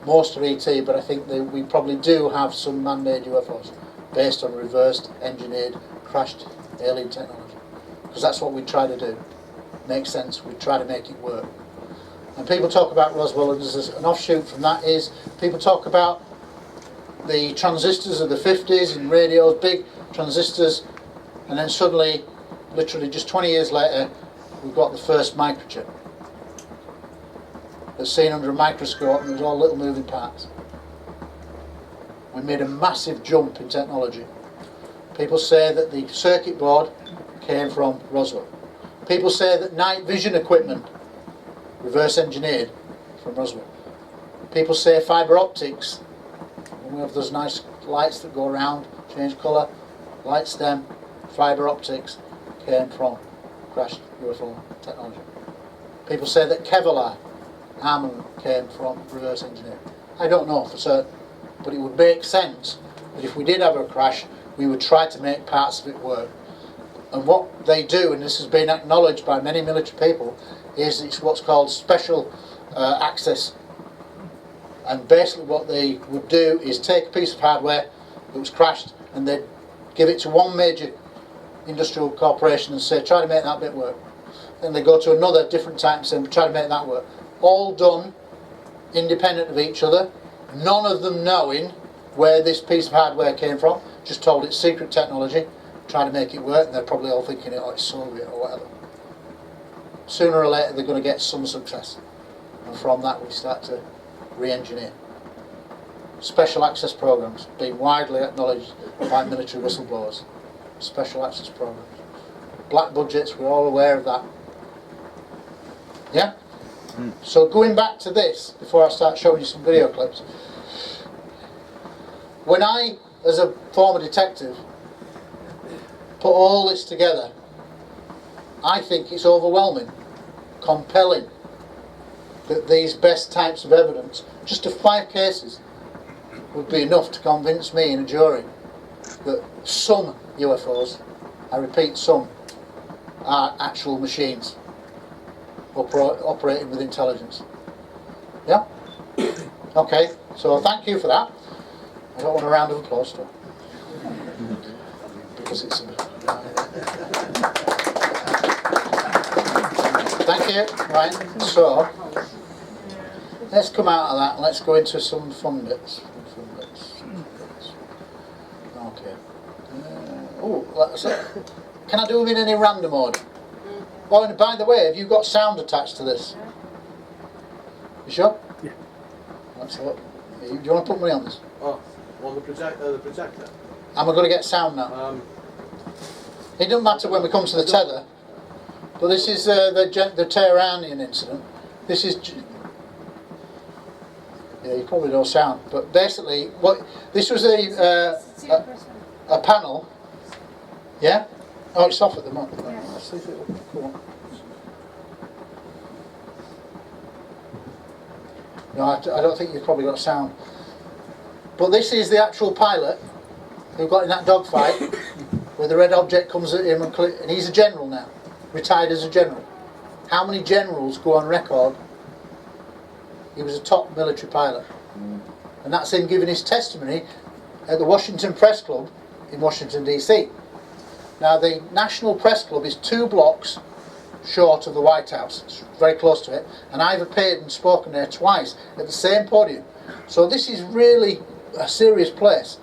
Most are ET, but I think we probably do have some man-made UFOs based on reversed, engineered, crashed alien technology. Because that's what we try to do. Makes sense, we try to make it work. And people talk about Roswell, and there's an offshoot from that is, people talk about the transistors of the 50s and radios, big transistors, and then suddenly, literally just 20 years later, we've got the first microchip. That's seen under a microscope, and there's all little moving parts. We made a massive jump in technology. People say that the circuit board came from Roswell. People say that night vision equipment, reverse engineered from Roswell. People say fibre optics, and we have those nice lights that go around, change colour, light stem, fibre optics came from crashed UFO technology. People say that Kevlar armament came from reverse engineering. I don't know for certain, but it would make sense that if we did have a crash, we would try to make parts of it work. And what they do, and this has been acknowledged by many military people, is it's what's called special access. And basically what they would do is take a piece of hardware that was crashed, and they'd give it to one major industrial corporation and say, try to make that bit work. Then they go to another different type and say, try to make that work. All done independent of each other, none of them knowing where this piece of hardware came from, just told it's secret technology, trying to make it work, and they're probably all thinking, oh, it's Soviet or whatever. Sooner or later they're going to get some success, and from that we start to re-engineer. Special access programs, being widely acknowledged by military whistleblowers. Special access programs. Black budgets, we're all aware of that. Yeah? So going back to this, before I start showing you some video clips, when I, as a former detective, put all this together, I think it's overwhelming, compelling, that these best types of evidence, just to 5 cases, would be enough to convince me and a jury that some UFOs, I repeat some, are actual machines operating with intelligence. Yeah? Okay, so thank you for that. I don't want a round of applause to because it's thank you. Right, so let's come out of that and let's go into some fun bits. Okay. Can I do them in any random order? Oh, and by the way, have you got sound attached to this? You sure? Yeah. That's a lot. Do you want to put money on this? Oh, on the projector. Am I going to get sound now? It doesn't matter when we come to the tether. But this is the Teheranian incident. This is... Yeah, you probably know sound. But basically, this was a panel. Yeah? Oh, it's off at the moment. Yeah. Let's see if it will come on. No, I don't think you've probably got sound. But this is the actual pilot who got in that dogfight where the red object comes at him and he's a general now, retired as a general. How many generals go on record? He was a top military pilot. And that's him giving his testimony at the Washington Press Club in Washington DC. Now the National Press Club is 2 blocks short of the White House. It's very close to it, and I've appeared and spoken there twice at the same podium. So this is really a serious place.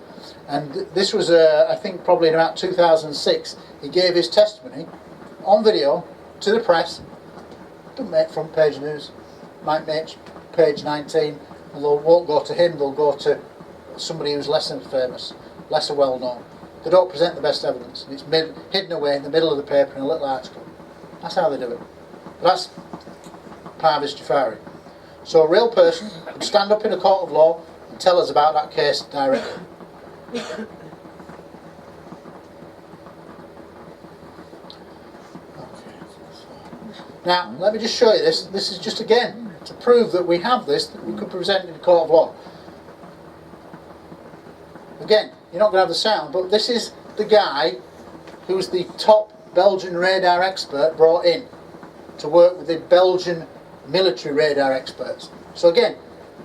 And this was, I think, probably in about 2006. He gave his testimony on video to the press. Doesn't make front page news. Might make page 19, and they won't go to him. They'll go to somebody who's less famous, lesser well known. They don't present the best evidence, and it's hidden away in the middle of the paper in a little article. That's how they do it. But that's Parviz Jafari. So a real person can stand up in a court of law and tell us about that case directly. Now, let me just show you this. This is just, again, to prove that we have this, that we could present in a court of law. Again, you're not going to have the sound, but this is the guy who's the top Belgian radar expert brought in to work with the Belgian military radar experts. So again,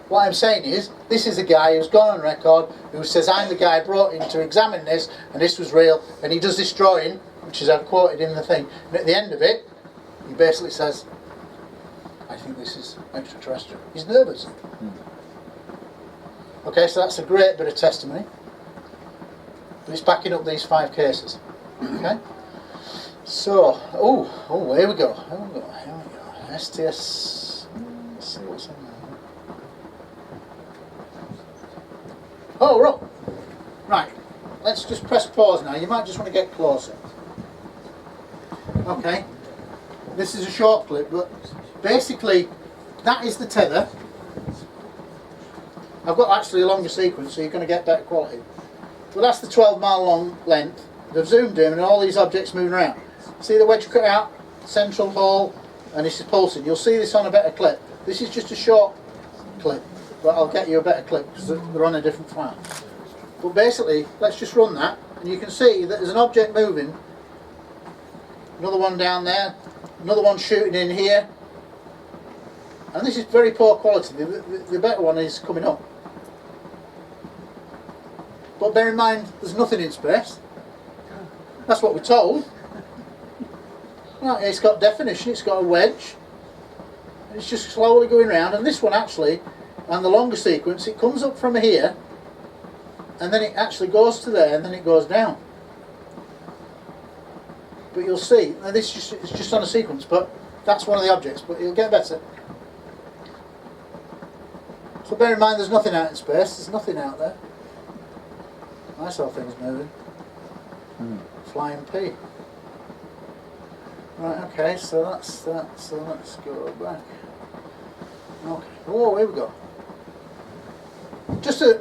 what I'm saying is, this is a guy who's gone on record, who says, I'm the guy brought in to examine this, and this was real, and he does this drawing, which is I've quoted in the thing, and at the end of it, he basically says, I think this is extraterrestrial. He's nervous. Okay, so that's a great bit of testimony. But it's backing up these 5 cases. Okay? So, here we go. STS. Let's see what's on there. Oh, right. Let's just press pause now. You might just want to get closer. Okay. This is a short clip, but basically, that is the tether. I've got actually a longer sequence, so you're going to get better quality. But that's the 12-mile long length. They've zoomed in, and all these objects moving around. See the wedge cut out, central hole, and this is pulsing. You'll see this on a better clip. This is just a short clip, but I'll get you a better clip because they're on a different file. But basically, let's just run that, and you can see that there's an object moving. Another one down there, another one shooting in here, and this is very poor quality. The better one is coming up. But bear in mind, there's nothing in space. That's what we're told. Right, it's got definition, it's got a wedge, and it's just slowly going round. And this one actually, and the longer sequence, it comes up from here, and then it actually goes to there, and then it goes down. But you'll see, now this is just on a sequence, but that's one of the objects, but it'll get better. So bear in mind, there's nothing out in space, there's nothing out there. I saw things moving. Flying P. Right, okay, so that's that. So let's go back. Okay. Oh, here we go.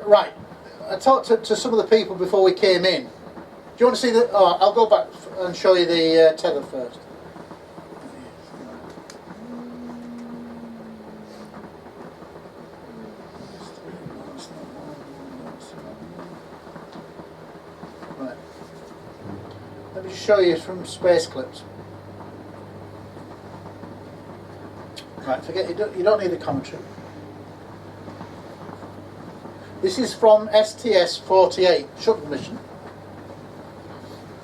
Right. I talked to some of the people before we came in. Do you want to see the? Oh, I'll go back and show you the tether first. Let me just show you from space clips. Right, forget you don't need the commentary. This is from STS-48 shuttle mission,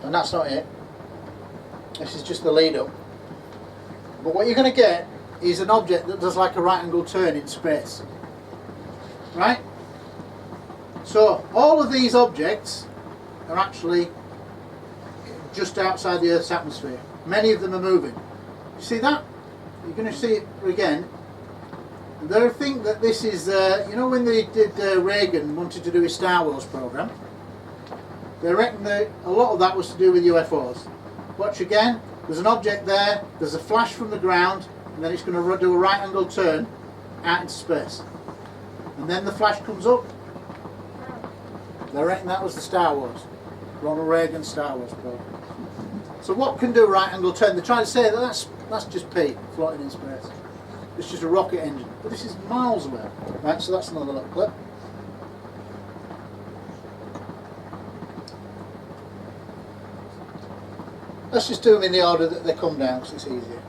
and that's not it. This is just the lead up. But what you're going to get is an object that does like a right angle turn in space. Right? So all of these objects are actually just outside the Earth's atmosphere. Many of them are moving. You see that? You're going to see it again. They think that this is, you know, when they did Reagan wanted to do his Star Wars program, they reckon that a lot of that was to do with UFOs. Watch again. There's an object there. There's a flash from the ground, and then it's going to do a right angle turn out into space. And then the flash comes up. They reckon that was the Star Wars, Ronald Reagan Star Wars program. So what can do right angle turn? They try to say that that's just P floating in space. It's just a rocket engine, but this is miles away. Right, so that's another little clip. Let's just do them in the order that they come down, because it's easier.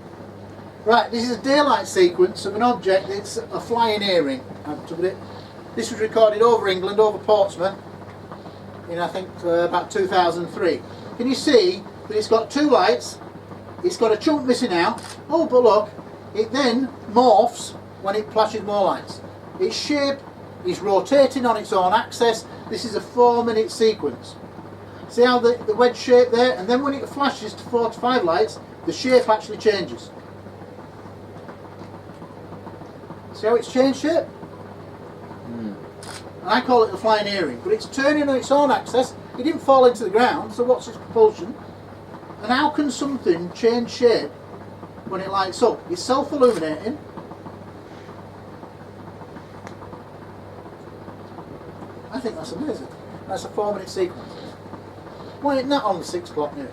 Right, this is a daylight sequence of an object. It's a flying earring. This was recorded over England, over Portsmouth, in I think about 2003. Can you see that it's got two lights? It's got a chunk missing out. Oh, but look, it then morphs when it flashes more lights. Its shape is rotating on its own axis. This is a 4-minute sequence. See how the wedge shape there, and then when it flashes to 4 to 5 lights, the shape actually changes. See how it's changed shape? And I call it the flying earring, but it's turning on its own axis. It didn't fall into the ground, so what's its propulsion? And how can something change shape when it lights up? It's self-illuminating. I think that's amazing. That's a 4-minute sequence. Why ain't that on the 6 o'clock news?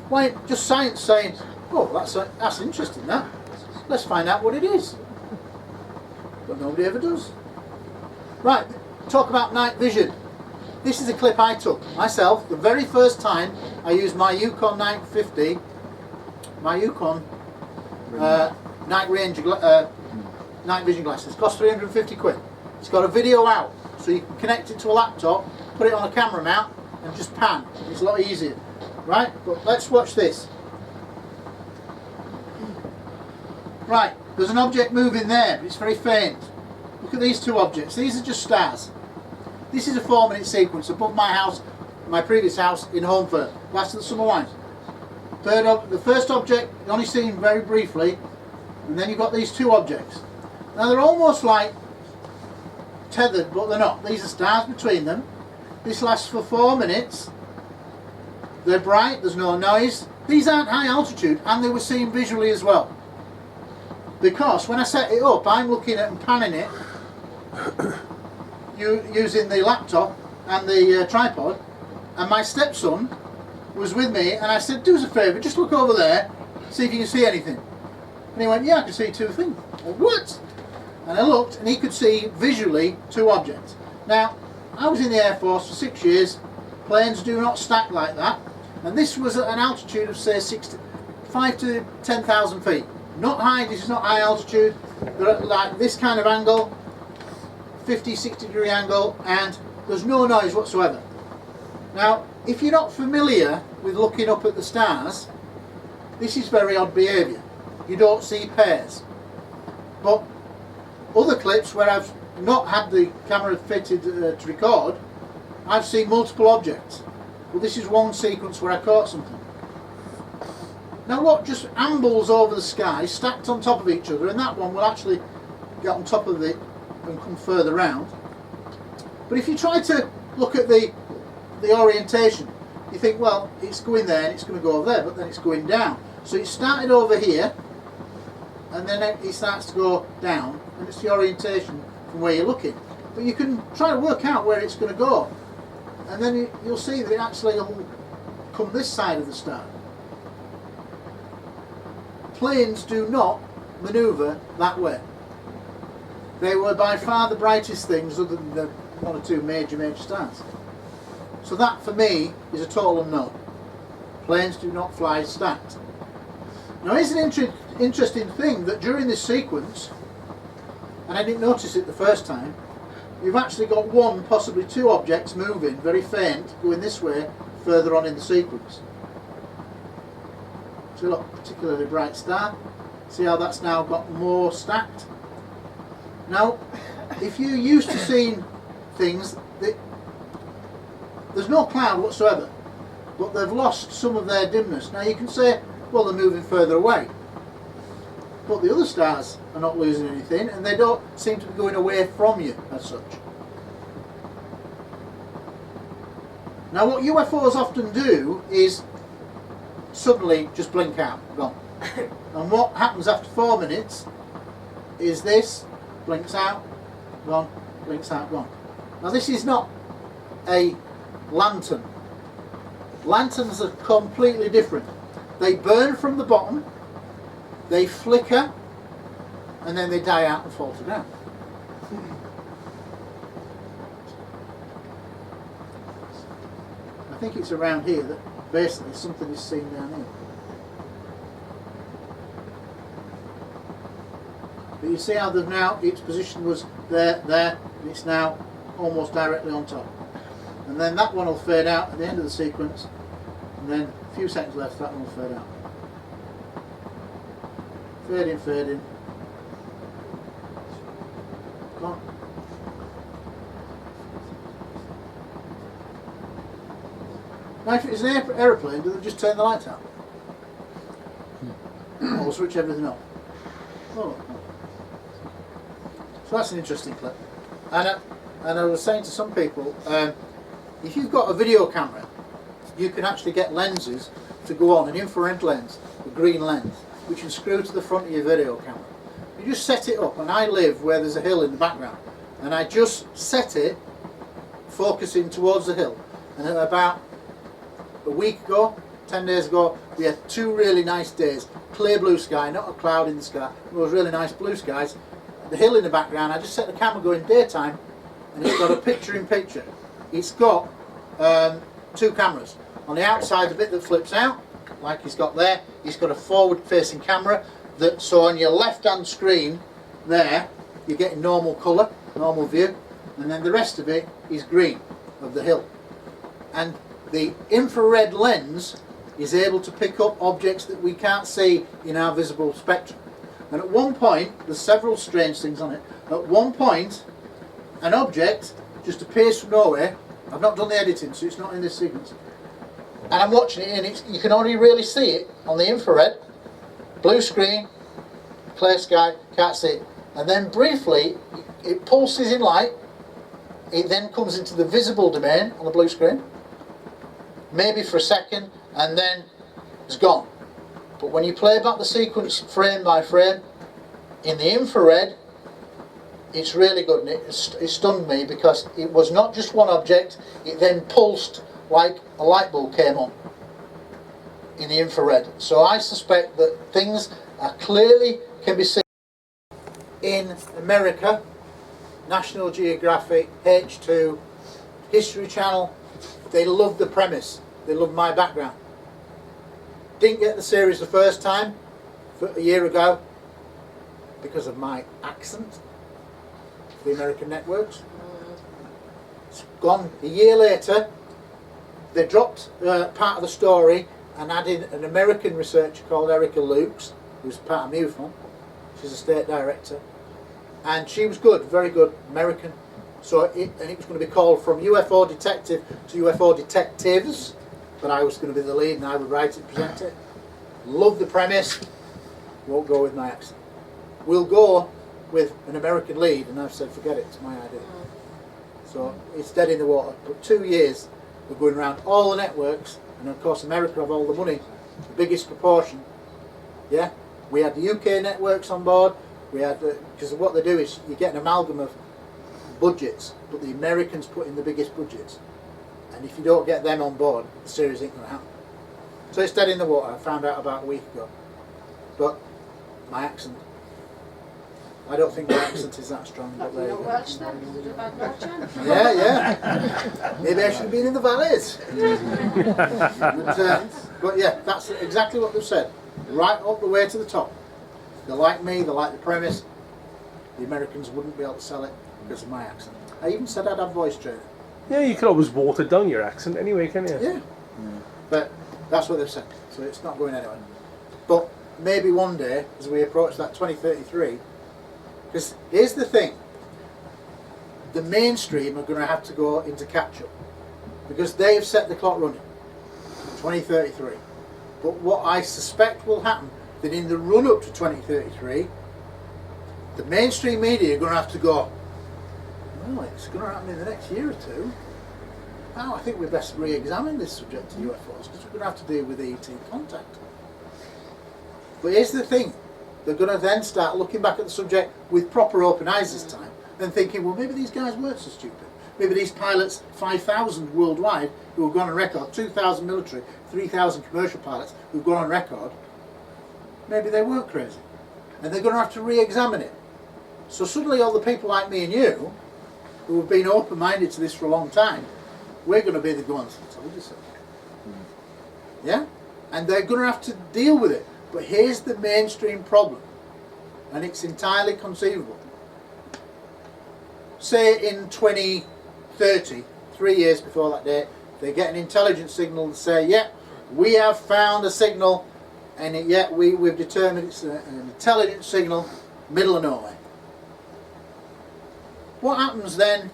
Why ain't just science saying, oh, that's interesting, that. Let's find out what it is. But nobody ever does. Right, talk about night vision. This is a clip I took myself the very first time I used my Yukon 950, my Yukon night vision glasses. Cost 350 quid. It's got a video out, so you can connect it to a laptop, put it on a camera mount, and just pan. It's a lot easier, right? But let's watch this. Right, there's an object moving there, but it's very faint. Look at these two objects. These are just stars. This is a 4-minute sequence above my house, my previous house in Holmford, last of the summer wines. The first object you only seen very briefly, and then you've got these two objects. Now they're almost like tethered, but they're not. These are stars between them. This lasts for 4 minutes. They're bright, there's no noise. These aren't high altitude, and they were seen visually as well. Because when I set it up, I'm looking at and panning it using the laptop and the tripod, and my stepson was with me, and I said, do us a favour, just look over there, see if you can see anything. And he went, yeah, I can see two things. I went, what? And I looked, and he could see visually two objects. Now, I was in the Air Force for 6 years. Planes do not stack like that, and this was at an altitude of say 5 to 10,000 feet. Not high, this is not high altitude. They're at like this kind of angle, 50, 60 degree angle, and there's no noise whatsoever. Now, if you're not familiar with looking up at the stars, this is very odd behaviour. You don't see pairs. But other clips where I've not had the camera fitted to record, I've seen multiple objects. Well, this is one sequence where I caught something. Now what just ambles over the sky, stacked on top of each other, and that one will actually get on top of it and come further round. But if you try to look at the orientation, you think, well, it's going there and it's going to go over there, but then it's going down. So it started over here, and then it starts to go down, and it's the orientation from where you're looking. But you can try to work out where it's going to go, and then you'll see that it actually will come this side of the star. Planes do not manoeuvre that way. They were by far the brightest things other than the one or two major stars. So that for me is a total unknown. Planes do not fly stacked. Now here's an interesting thing, that during this sequence, and I didn't notice it the first time, you've actually got one, possibly two objects moving, very faint, going this way, further on in the sequence. So look, particularly bright star. See how that's now got more stacked? Now, if you're used to seeing things, there's no cloud whatsoever, but they've lost some of their dimness. Now you can say, well, they're moving further away. But the other stars are not losing anything, and they don't seem to be going away from you as such. Now what UFOs often do is suddenly just blink out, gone. And what happens after 4 minutes is this, blinks out, gone, blinks out, gone. Now this is not a lantern. Lanterns are completely different. They burn from the bottom, they flicker, and then they die out and fall to the ground. I think it's around here that basically something is seen down here. But you see how they've now, its position was there, and it's now almost directly on top. And then that one will fade out at the end of the sequence, and then a few seconds left, that one will fade out. Fading, fading. Gone. Now if it's an aeroplane, do they just turn the lights out? Or switch everything off? Oh. So that's an interesting clip. And I was saying to some people, if you've got a video camera, you can actually get lenses to go on, an infrared lens, a green lens, which you screw to the front of your video camera. You just set it up, and I live where there's a hill in the background, and I just set it focusing towards the hill. And about a week ago, 10 days ago, we had 2 really nice days, clear blue sky, not a cloud in the sky, it was really nice blue skies. The hill in the background, I just set the camera going daytime, and it's got a picture in picture. It's got 2 cameras. On the outside, the bit that flips out, like he's got there, he's got a forward facing camera, that so on your left hand screen there, you're getting normal colour, normal view, and then the rest of it is green of the hill. And the infrared lens is able to pick up objects that we can't see in our visible spectrum. And at one point, there's several strange things on it, at one point an object just appears from nowhere. I've not done the editing, so it's not in this sequence. And I'm watching it, and you can only really see it on the infrared, blue screen, clear sky, can't see it. And then briefly, it pulses in light, it then comes into the visible domain on the blue screen, maybe for a second, and then it's gone. But when you play back the sequence frame by frame, in the infrared, it's really good, and it stunned me because it was not just one object, it then pulsed like a light bulb came on in the infrared. So I suspect that things are clearly can be seen in America, National Geographic, H2, History Channel. They love the premise, they love my background. Didn't get the series the first time, a year ago, because of my accent, the American networks. It's gone a year later. They dropped part of the story and added an American researcher called Erica Lukes, who's part of MUFON. She's a state director, and she was good, very good, American. So it was going to be called From UFO Detective to UFO Detectives, but I was going to be the lead and I would write it, present it. Love the premise, won't go with my accent. We'll go with an American lead, and I've said forget it, it's my idea. So it's dead in the water. But 2 years we're going around all the networks, and of course America have all the money, the biggest proportion. Yeah, we had the UK networks on board. We had because what they do is you get an amalgam of budgets, but the Americans put in the biggest budgets, and if you don't get them on board, the series ain't going to happen. So it's dead in the water. I found out about a week ago. But my accent, I don't think my accent is that strong. But there you go. Welsh then? Is it about Welsh? Yeah, yeah. Maybe I should have been in the valleys. But, But yeah, that's exactly what they've said. Right up the way to the top. They like me, they like the premise. The Americans wouldn't be able to sell it because of my accent. I even said I'd have voice training. Yeah, you can always water down your accent anyway, can you? Yeah. But that's what they've said. So it's not going anywhere. But maybe one day, as we approach that 2033, because here's the thing. The mainstream are going to have to go into catch-up. Because they've set the clock running. 2033. But what I suspect will happen, that in the run-up to 2033, the mainstream media are going to have to go, well, it's going to happen in the next year or two. Now I think we best re-examine this subject to UFOs, because we're going to have to deal with ET contact. But here's the thing, they're going to then start looking back at the subject with proper open eyes this time, and thinking, well, maybe these guys weren't so stupid. Maybe these pilots, 5,000 worldwide, who have gone on record, 2,000 military, 3,000 commercial pilots who've gone on record, maybe they weren't crazy. And they're going to have to re-examine it. So suddenly all the people like me and you, who have been open-minded to this for a long time, we're going to be the ones that told you so. Yeah? And they're going to have to deal with it. But here's the mainstream problem, and it's entirely conceivable. Say in 2030, 3 years before that date, they get an intelligence signal and say, yeah, we have found a signal, and we've determined it's an intelligence signal, middle of nowhere. What happens then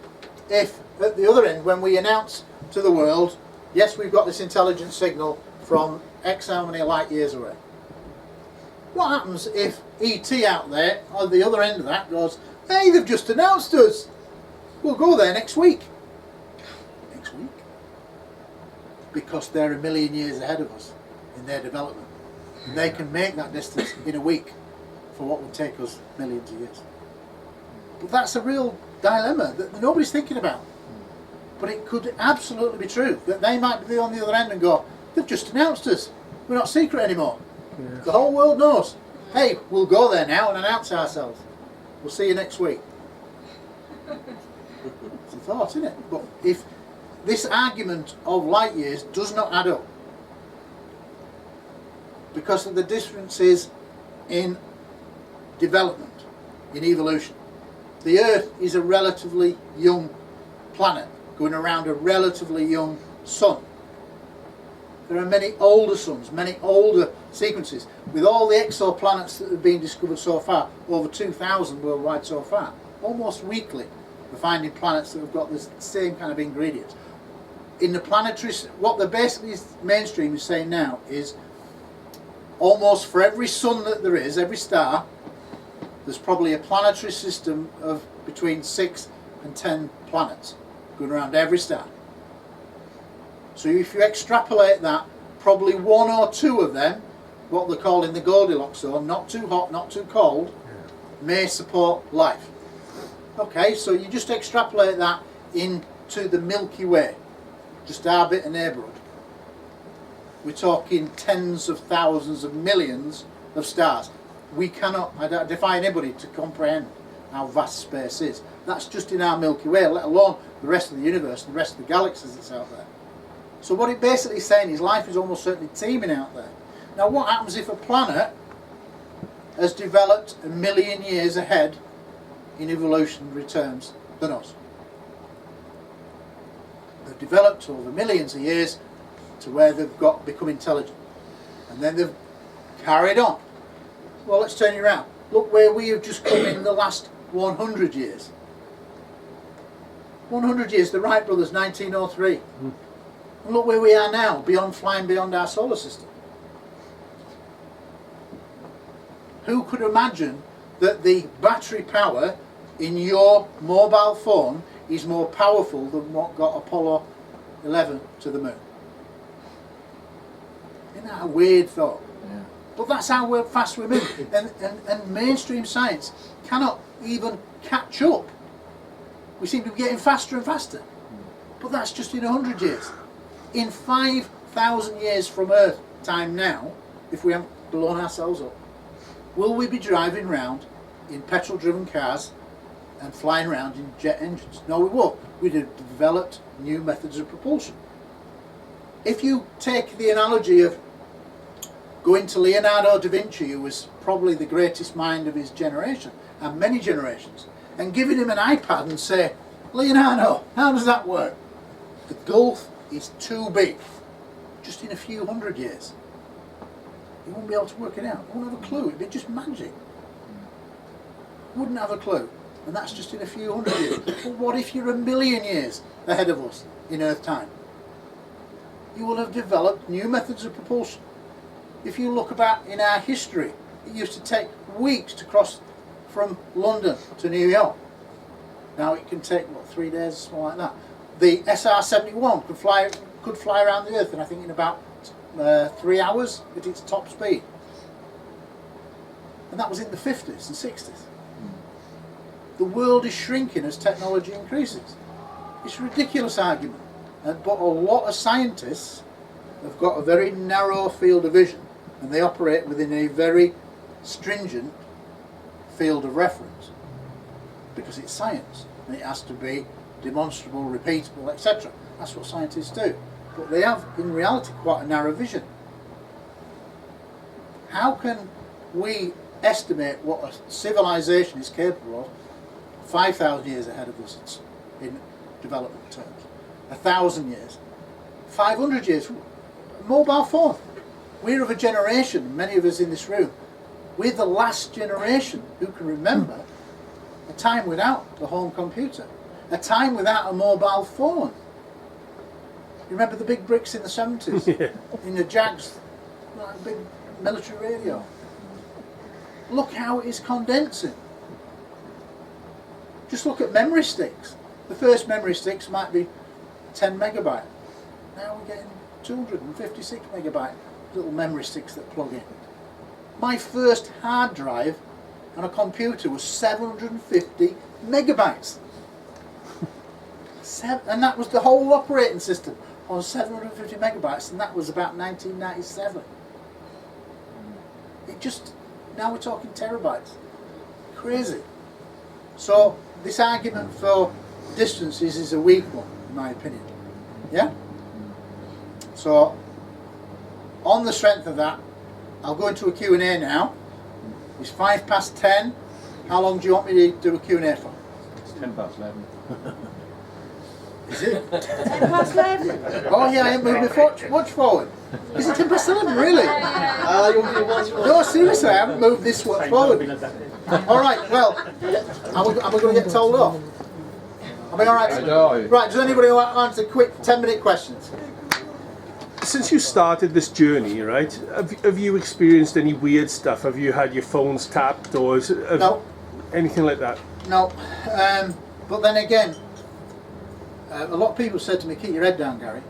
if, at the other end, when we announce to the world, yes, we've got this intelligence signal from X how many light years away? What happens if ET out there, on the other end of that, goes, hey, they've just announced us. We'll go there next week. Next week? Because they're a million years ahead of us in their development. And they can make that distance in a week for what would take us millions of years. But that's a real dilemma that nobody's thinking about. But it could absolutely be true that they might be on the other end and go, they've just announced us. We're not secret anymore. Yeah. The whole world knows. Hey, we'll go there now and announce ourselves. We'll see you next week. It's a thought, isn't it? But if this argument of light years does not add up, because of the differences in development, in evolution. The Earth is a relatively young planet going around a relatively young sun. There are many older suns, many older sequences. With all the exoplanets that have been discovered so far, over 2,000 worldwide so far, almost weekly we're finding planets that have got the same kind of ingredients. In the planetary, what the basically mainstream is saying now is almost for every sun that there is, every star, there's probably a planetary system of between 6 and 10 planets going around every star. So if you extrapolate that, probably one or two of them, what they're calling the Goldilocks zone, not too hot, not too cold, may support life. Okay, so you just extrapolate that into the Milky Way, just our bit of neighbourhood. We're talking tens of thousands of millions of stars. We cannot, I defy anybody to comprehend how vast space is. That's just in our Milky Way, let alone the rest of the universe, the rest of the galaxies that's out there. So what it basically is saying is life is almost certainly teeming out there. Now what happens if a planet has developed a million years ahead in evolutionary terms than us? They've developed over millions of years to where they've become intelligent. And then they've carried on. Well, let's turn it around. Look where we have just come in the last 100 years. 100 years, the Wright brothers, 1903. And look where we are now, flying beyond our solar system. Who could imagine that the battery power in your mobile phone is more powerful than what got Apollo 11 to the moon? Isn't that a weird thought? Yeah. But that's how fast we're moving. And mainstream science cannot even catch up. We seem to be getting faster and faster. But that's just in 100 years. In 5,000 years from Earth time now, if we haven't blown ourselves up, will we be driving around in petrol-driven cars and flying around in jet engines? No, we won't. We'd have developed new methods of propulsion. If you take the analogy of going to Leonardo da Vinci, who was probably the greatest mind of his generation, and many generations, and giving him an iPad and say, Leonardo, how does that work? The gulf is too big. Just in a few hundred years. You won't be able to work it out. You won't have a clue. It'd be just magic. Wouldn't have a clue. And that's just in a few hundred years. But what if you're a million years ahead of us in Earth time? You will have developed new methods of propulsion. If you look about in our history, it used to take weeks to cross from London to New York. Now it can take, what, 3 days, something like that. The SR-71 could fly around the Earth, and I think in about 3 hours at its top speed. And that was in the 50s and 60s. The world is shrinking as technology increases. It's a ridiculous argument, but a lot of scientists have got a very narrow field of vision, and they operate within a very stringent field of reference, because it's science, and it has to be demonstrable, repeatable, etc. That's what scientists do. But they have, in reality, quite a narrow vision. How can we estimate what a civilization is capable of 5,000 years ahead of us in development terms? 1,000 years? 500 years? Mobile phone. We're of a generation, many of us in this room, we're the last generation who can remember a time without the home computer, a time without a mobile phone. You remember the big bricks in the 70s? Yeah. In the Jags, like a big military radio. Look how it is condensing. Just look at memory sticks. The first memory sticks might be 10 megabyte. Now we're getting 256 megabyte little memory sticks that plug in. My first hard drive on a computer was 750 megabytes. And that was the whole operating system on 750 megabytes, and that was about 1997. It just, now we're talking terabytes. Crazy. So this argument for distances is a weak one, in my opinion. Yeah? So on the strength of that, I'll go into a Q&A now. It's 10:05. How long do you want me to do a Q&A for? It's 11:10. Is it? 11:10. Oh yeah, I haven't moved much forward. Is it 11:10, really? No, seriously, I haven't moved this much forward. Alright, well, am I going to get told off? Am I alright? Right, does anybody want to answer quick 10-minute questions? Since you started this journey, right, have you experienced any weird stuff? Have you had your phones tapped or No. anything like that? No. But then again, a lot of people said to me, keep your head down, Gary,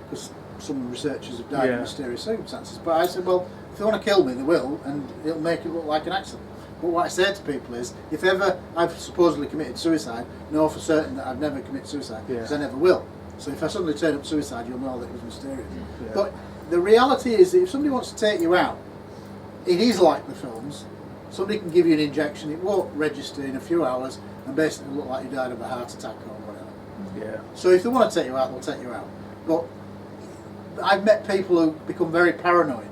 because some researchers have died in mysterious circumstances. But I said, well, if they want to kill me, they will, and it'll make it look like an accident. But what I say to people is, if ever I've supposedly committed suicide, know for certain that I've never committed suicide, because I never will. So if I suddenly turn up suicide, you'll know that it was mysterious. Yeah. But the reality is that if somebody wants to take you out, it is like the films. Somebody can give you an injection, it won't register in a few hours, and basically look like you died of a heart attack or whatever. Yeah. So if they want to take you out, they'll take you out. But I've met people who become very paranoid,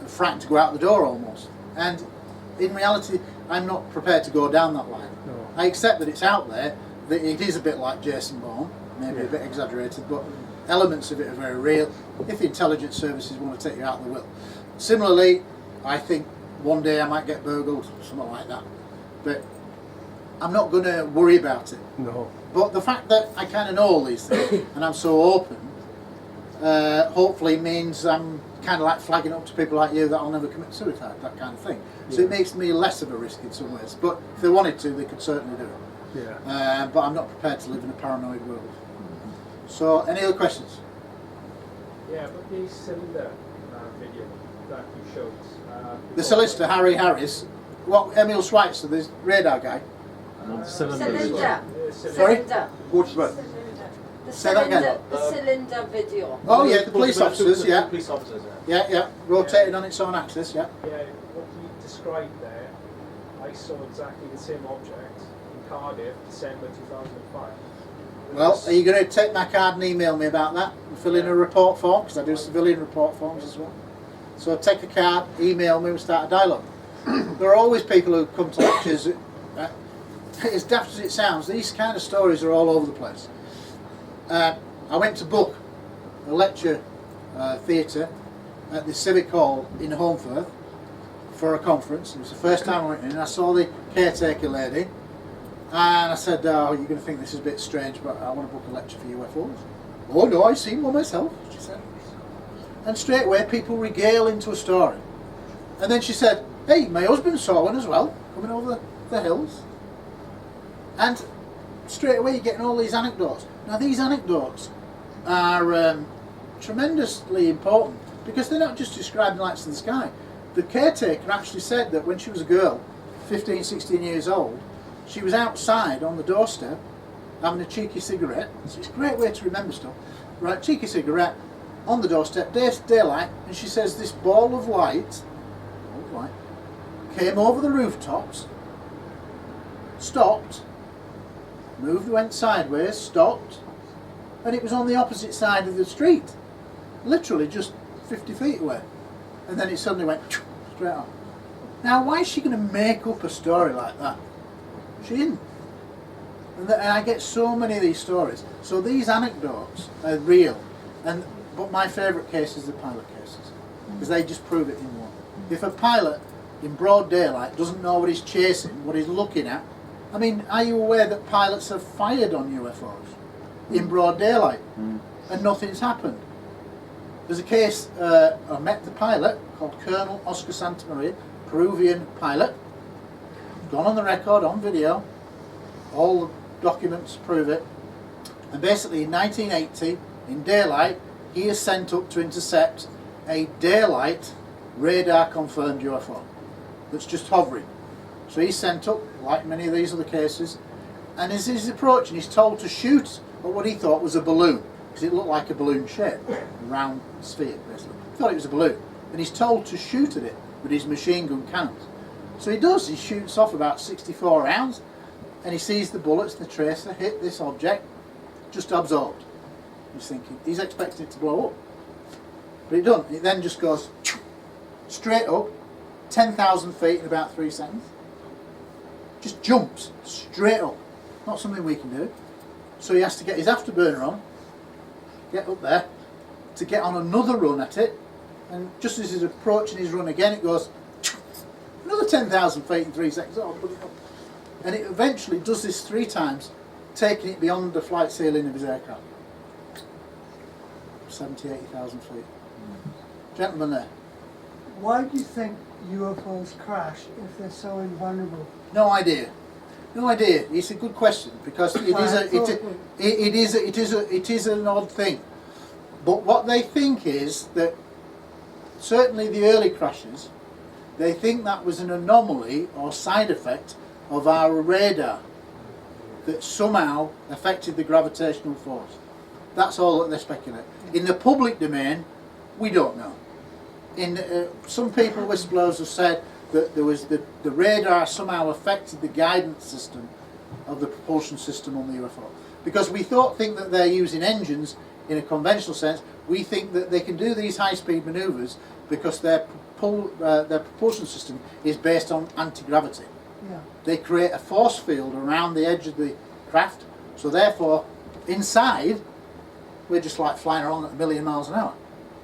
frightened to go out the door almost. And in reality, I'm not prepared to go down that line. No. I accept that it's out there, that it is a bit like Jason Bourne, maybe a bit exaggerated, but elements of it are very real. If the intelligence services want to take you out, they will. Similarly, I think one day I might get burgled, something like that. But I'm not going to worry about it. No. But the fact that I kind of know all these things and I'm so open, hopefully means I'm kind of like flagging up to people like you that I'll never commit suicide, that kind of thing. So it makes me less of a risk in some ways. But if they wanted to, they could certainly do it. Yeah. But I'm not prepared to live in a paranoid world. So, any other questions? Yeah, but the cylinder video that you showed. The solicitor, Harry Harris, Emil Schweitzer, the radar guy. Cylinder. Sorry? Cylinder. Watersbrook. The Say that again. cylinder. The cylinder video. Oh yeah, the police officers, yeah. Police officers, yeah. Yeah, rotating on its own axis, yeah. Yeah, what you described there, I saw exactly the same object in Cardiff, December 2005. Well, are you going to take my card and email me about that and fill in a report form? Because I do civilian report forms as well. So I'd take a card, email me, we start a dialogue. There are always people who come to lectures. As daft as it sounds, these kind of stories are all over the place. I went to book a lecture theatre at the Civic Hall in Holmfirth for a conference. It was the first time I went in, and I saw the caretaker lady, and I said, "Oh, you're going to think this is a bit strange, but I want to book a lecture for UFOs." "Oh no, I've seen one myself," she said. And straight away people regale into a story. And then she said, "Hey, my husband saw one as well, coming over the hills." And straight away you're getting all these anecdotes. Now these anecdotes are tremendously important, because they're not just describing lights in the sky. The caretaker actually said that when she was a girl, 15, 16 years old, she was outside on the doorstep having a cheeky cigarette. So it's a great way to remember stuff. Right, cheeky cigarette on the doorstep, daylight, and she says this ball of light came over the rooftops, stopped, moved, went sideways, stopped, and it was on the opposite side of the street, literally just 50 feet away, and then it suddenly went straight on. Now why is she going to make up a story like that? She didn't. And I get so many of these stories. So these anecdotes are real, but my favourite case is the pilot cases, because they just prove it in one. If a pilot in broad daylight doesn't know what he's chasing, what he's looking at, I mean, are you aware that pilots have fired on UFOs in broad daylight and nothing's happened? There's a case, I met the pilot called Colonel Oscar Santamaria, Peruvian pilot, gone on the record, on video, all the documents prove it, and basically in 1980, in daylight, he is sent up to intercept a daylight radar confirmed UFO that's just hovering. So he's sent up, like many of these other cases, and as he's approaching, he's told to shoot at what he thought was a balloon, because it looked like a balloon shape, a round sphere basically. He thought it was a balloon, and he's told to shoot at it with his machine gun cannons. So he does, he shoots off about 64 rounds, and he sees the bullets, the tracer, hit this object, just absorbed. He's thinking, he's expecting it to blow up. But it doesn't, it then just goes straight up, 10,000 feet in about 3 seconds. Just jumps straight up. Not something we can do. So he has to get his afterburner on, get up there, to get on another run at it, and just as he's approaching his run again, it goes another 10,000 feet in 3 seconds. Oh, bloody hell. And it eventually does this 3 times, taking it beyond the flight ceiling of his aircraft. 70, 80,000 feet. Gentleman there. Why do you think UFOs crash if they're so invulnerable? No idea. No idea. It's a good question, because it is an odd thing. But what they think is that certainly the early crashes, they think that was an anomaly or side effect of our radar that somehow affected the gravitational force. That's all that they speculate. In the public domain, we don't know. Some people, whistleblowers, have said that there was the radar somehow affected the guidance system of the propulsion system on the UFO. Because we think that they're using engines in a conventional sense. We think that they can do these high-speed manoeuvres because their propulsion system is based on anti-gravity. Yeah. They create a force field around the edge of the craft, so therefore inside we're just like flying around at 1,000,000 miles an hour,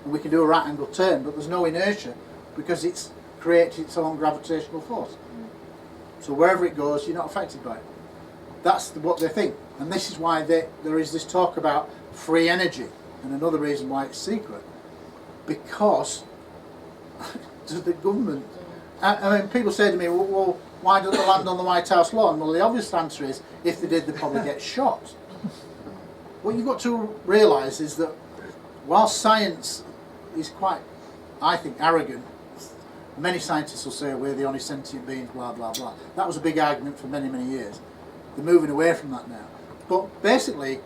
and we can do a right angle turn, but there's no inertia because it's created its own gravitational force. So wherever it goes, you're not affected by it. That's what they think, and this is why there is this talk about free energy, and another reason why it's secret, because the government. I mean, people say to me, well, why don't they land on the White House lawn? Well, the obvious answer is, if they did, they'd probably get shot. What you've got to realise is that while science is quite, I think, arrogant, many scientists will say we're the only sentient beings, blah, blah, blah. That was a big argument for many, many years. They're moving away from that now. But basically,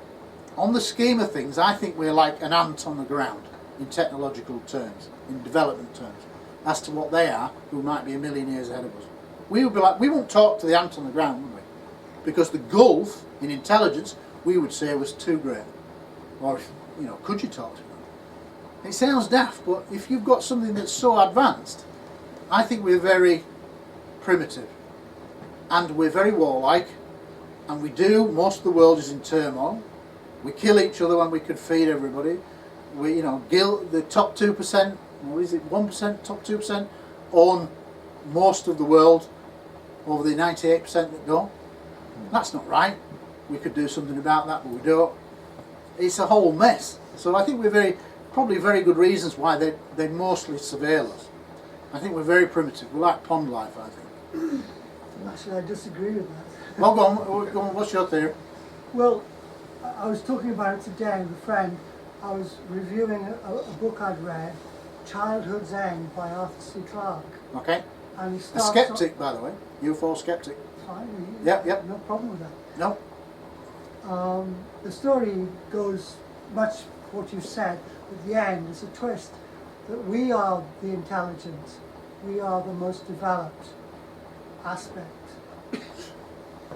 on the scheme of things, I think we're like an ant on the ground in technological terms, in development terms, as to what they are, who might be 1,000,000 years ahead of us. We would be like, we won't talk to the ant on the ground, would we? Because the gulf in intelligence, we would say, was too great. Or, could you talk to them? It sounds daft, but if you've got something that's so advanced, I think we're very primitive. And we're very warlike. And most of the world is in turmoil. We kill each other when we could feed everybody. We, the top 2%, or is it 1%, top 2%, own most of the world over the 98% that don't. That's not right. We could do something about that, but we don't. It's a whole mess. So I think we're probably very good reasons why they mostly surveil us. I think we're very primitive. We like pond life, I think. Actually, I disagree with that. Well, go on. What's your theory? Well, I was talking about it today with a friend. I was reviewing a book I'd read, Childhood's End by Arthur C. Clarke. Okay. And he A starts skeptic, by the way. UFO skeptic. Fine, Yep. no problem with that. No? The story goes much what you said. At the end, it's a twist that we are the intelligence. We are the most developed aspect.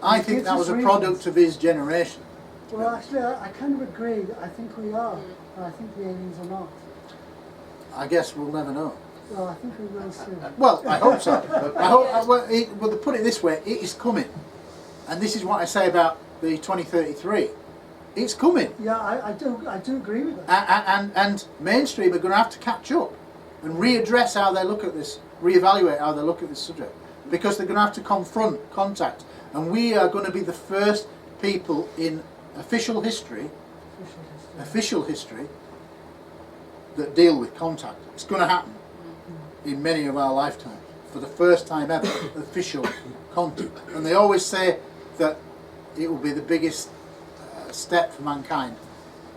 I think that was a product of his generation. Well, actually, I kind of agree. I think we are, and I think the aliens are not. I guess we'll never know. Well, I think we will soon. Well, I hope so. Well, to put it this way, it is coming. And this is what I say about the 2033. It's coming. Yeah, I do agree with that. And mainstream are going to have to catch up and readdress how they look at this, reevaluate how they look at this subject. Because they're going to have to confront contact. And we are going to be the first people in official history that deal with contact. It's going to happen in many of our lifetimes. For the first time ever, official contact. And they always say that it will be the biggest step for mankind,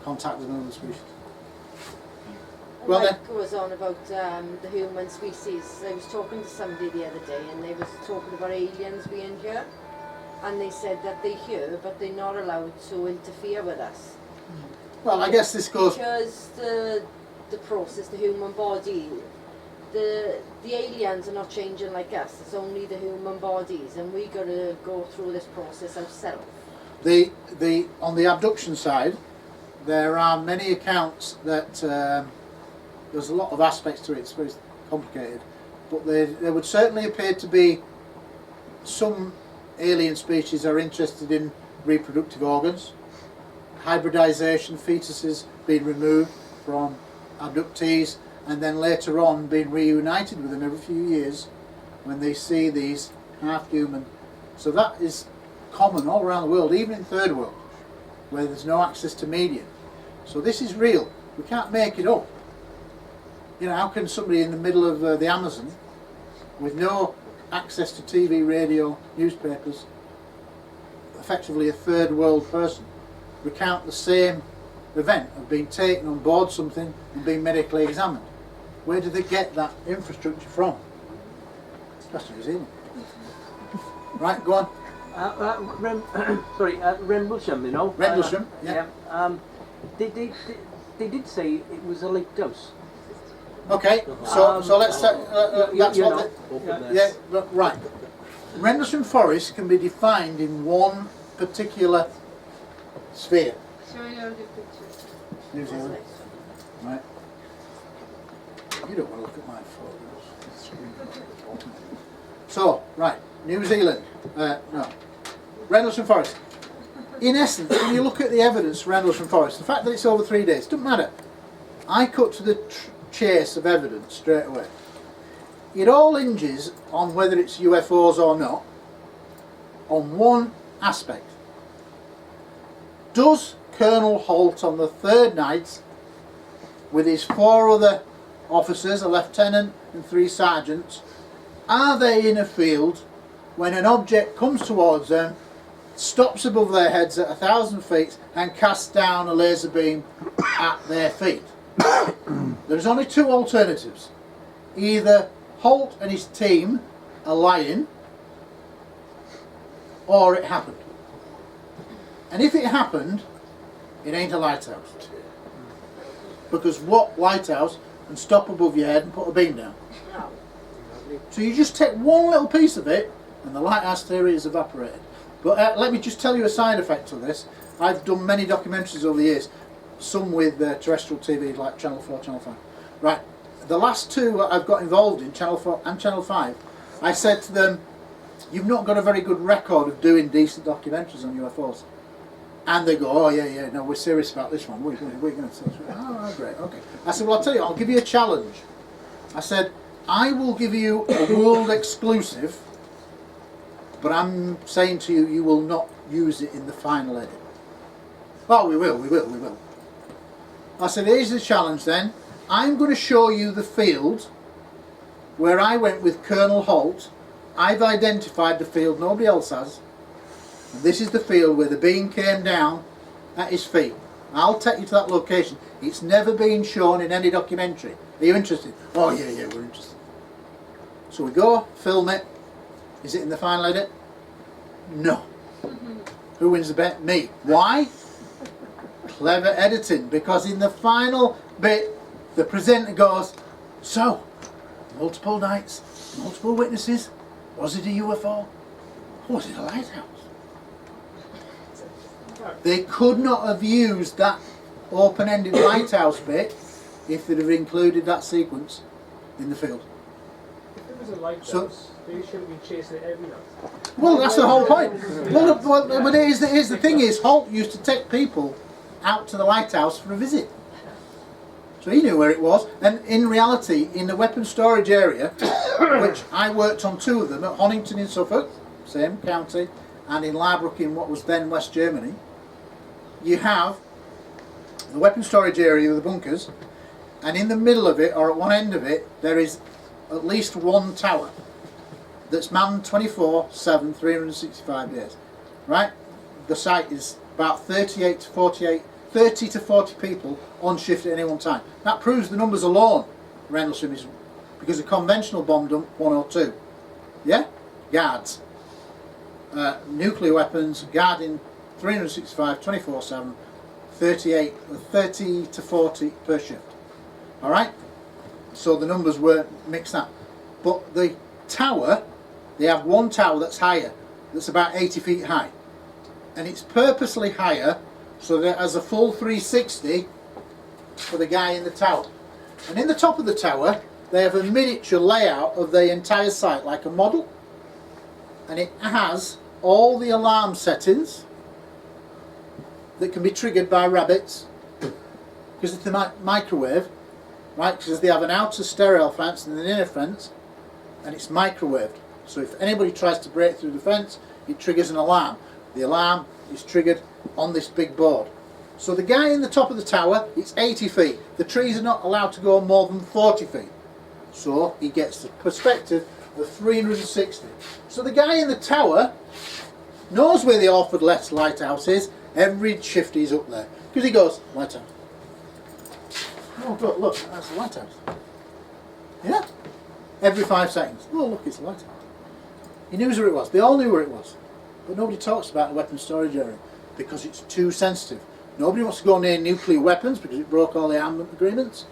contact with another species. Well, Mike goes on about the human species. I was talking to somebody the other day and they was talking about aliens being here, and they said that they're here but they're not allowed to interfere with us. Well, I guess this goes... Because the process, the human body, the aliens are not changing like us. It's only the human bodies, and we got to go through this process ourselves. On the abduction side, there are many accounts that there's a lot of aspects to it. It's very complicated, but there would certainly appear to be some alien species are interested in reproductive organs, hybridization, fetuses being removed from abductees, and then later on being reunited with them every few years when they see these half-human. So that is common all around the world, even in third world, where there's no access to media. So this is real. We can't make it up. How can somebody in the middle of the Amazon, with no access to TV, radio, newspapers, effectively a third world person, recount the same event of being taken on board something and being medically examined? Where do they get that infrastructure from? That's New Zealand. Right, go on. Rendlesham, Rendlesham, yeah. They did say it was a lake dose. Okay, so let's that's what right. Rendlesham Forest can be defined in one particular sphere. Show you the pictures. New Zealand. Right. You don't want to look at my photos. So, right, New Zealand. No. Rendlesham Forest. In essence, when you look at the evidence for Rendlesham Forest, the fact that it's over 3 days, doesn't matter. I cut to the chase of evidence straight away. It all hinges on whether it's UFOs or not, on one aspect. Does Colonel Holt on the third night, with his 4 other officers, a lieutenant and 3 sergeants, are they in a field when an object comes towards them, stops above their heads at 1,000 feet and casts down a laser beam at their feet? There's only 2 alternatives. Either Holt and his team are lying, or it happened. And if it happened, it ain't a lighthouse. Because what lighthouse can stop above your head and put a beam down? No. So you just take one little piece of it and the lighthouse theory is evaporated. But let me just tell you a side effect of this. I've done many documentaries over the years. some with terrestrial TV like Channel 4, Channel 5. Right, the last two that I've got involved in, Channel 4 and Channel 5, I said to them, you've not got a very good record of doing decent documentaries on UFOs. And they go, oh yeah, no, we're serious about this one. We're going to. Oh, great, okay. I said, well, I'll tell you, I'll give you a challenge. I said, I will give you a world exclusive, but I'm saying to you, you will not use it in the final edit. Oh, we will. I said, here's the challenge then. I'm going to show you the field where I went with Colonel Holt. I've identified the field, nobody else has. And this is the field where the being came down at his feet. I'll take you to that location. It's never been shown in any documentary. Are you interested? Oh yeah, we're interested. So we go, film it. Is it in the final edit? No. Who wins the bet? Me. Why? Clever editing. Because in the final bit, the presenter goes, so, multiple nights, multiple witnesses. Was it a UFO? Or was it a lighthouse? They could not have used that open-ended lighthouse bit if they'd have included that sequence in the field. If it was a lighthouse, So- they should have been chasing it every night. Well, that's the whole point. Well, but here's the thing is, Holt used to take people out to the lighthouse for a visit. So he knew where it was. And in reality, in the weapons storage area, which I worked on two of them, at Honington in Suffolk, same county, and in Labrook in what was then West Germany, you have the weapons storage area with the bunkers, and in the middle of it, or at one end of it, there is at least one tower that's manned 24/7, 365 days. Right? The site is about 30 to 40 people on shift at any one time. That proves the numbers alone, Rendlesham is, because a conventional bomb dump, 1 or 2. Yeah? Guards. Nuclear weapons, guarding 365, 24/7, 30 to 40 per shift. Alright? So the numbers were mixed up. But the tower, they have one tower that's higher, that's about 80 feet high. And it's purposely higher so that it has a full 360 for the guy in the tower. And in the top of the tower, they have a miniature layout of the entire site, like a model. And it has all the alarm settings that can be triggered by rabbits, because it's a microwave, right? Because they have an outer stereo fence and an inner fence, and it's microwaved. So if anybody tries to break through the fence, it triggers an alarm. The alarm is triggered on this big board. So the guy in the top of the tower, it's 80 feet. The trees are not allowed to go more than 40 feet. So he gets the perspective of 360. So the guy in the tower knows where the Orford Lighthouse is. Every shift he's up there. Because he goes, lighthouse. Oh, look, that's the lighthouse. Yeah? Every 5 seconds. Oh, look, it's the lighthouse. He knew where it was. They all knew where it was. But nobody talks about the weapons storage area because it's too sensitive. Nobody wants to go near nuclear weapons because it broke all the armament agreements.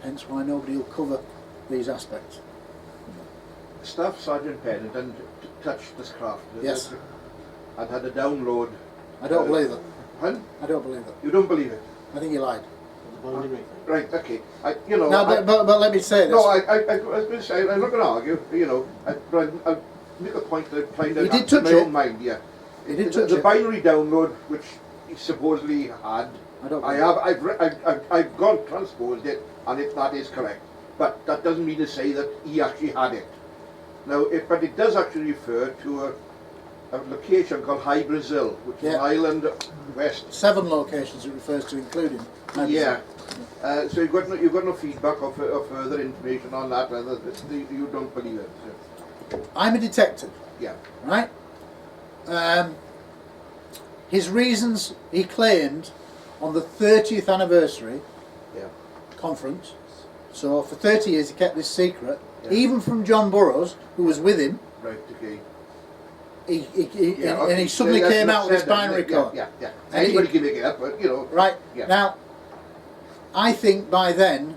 Hence why nobody will cover these aspects. Staff Sergeant Penn didn't touch this craft. Yes. And had a download. I don't believe it. Hun? I don't believe it. You don't believe it? I think he lied. Right, okay. No, but let me say this. No, I was going to say, I'm not going to argue, but I'll make a point that I find He did out touch in my it. own mind, yeah. He did The touch it. binary download, which he supposedly had, I don't I've gone transposed it, and that is correct. But that doesn't mean to say that he actually had it. Now, but it does actually refer to a location called High Brazil, which is an island west. 7 locations it refers to, including. Yeah. So you've got no feedback or further information on that, whether you don't believe it. So. I'm a detective. Yeah. Right? His reasons, he claimed, on the 30th anniversary conference, so for 30 years he kept this secret, even from John Burroughs, who was with him. Right, okay. And he suddenly came out with this binary code. Yeah. Anybody can make it up, but Right. Yeah. Now, I think by then,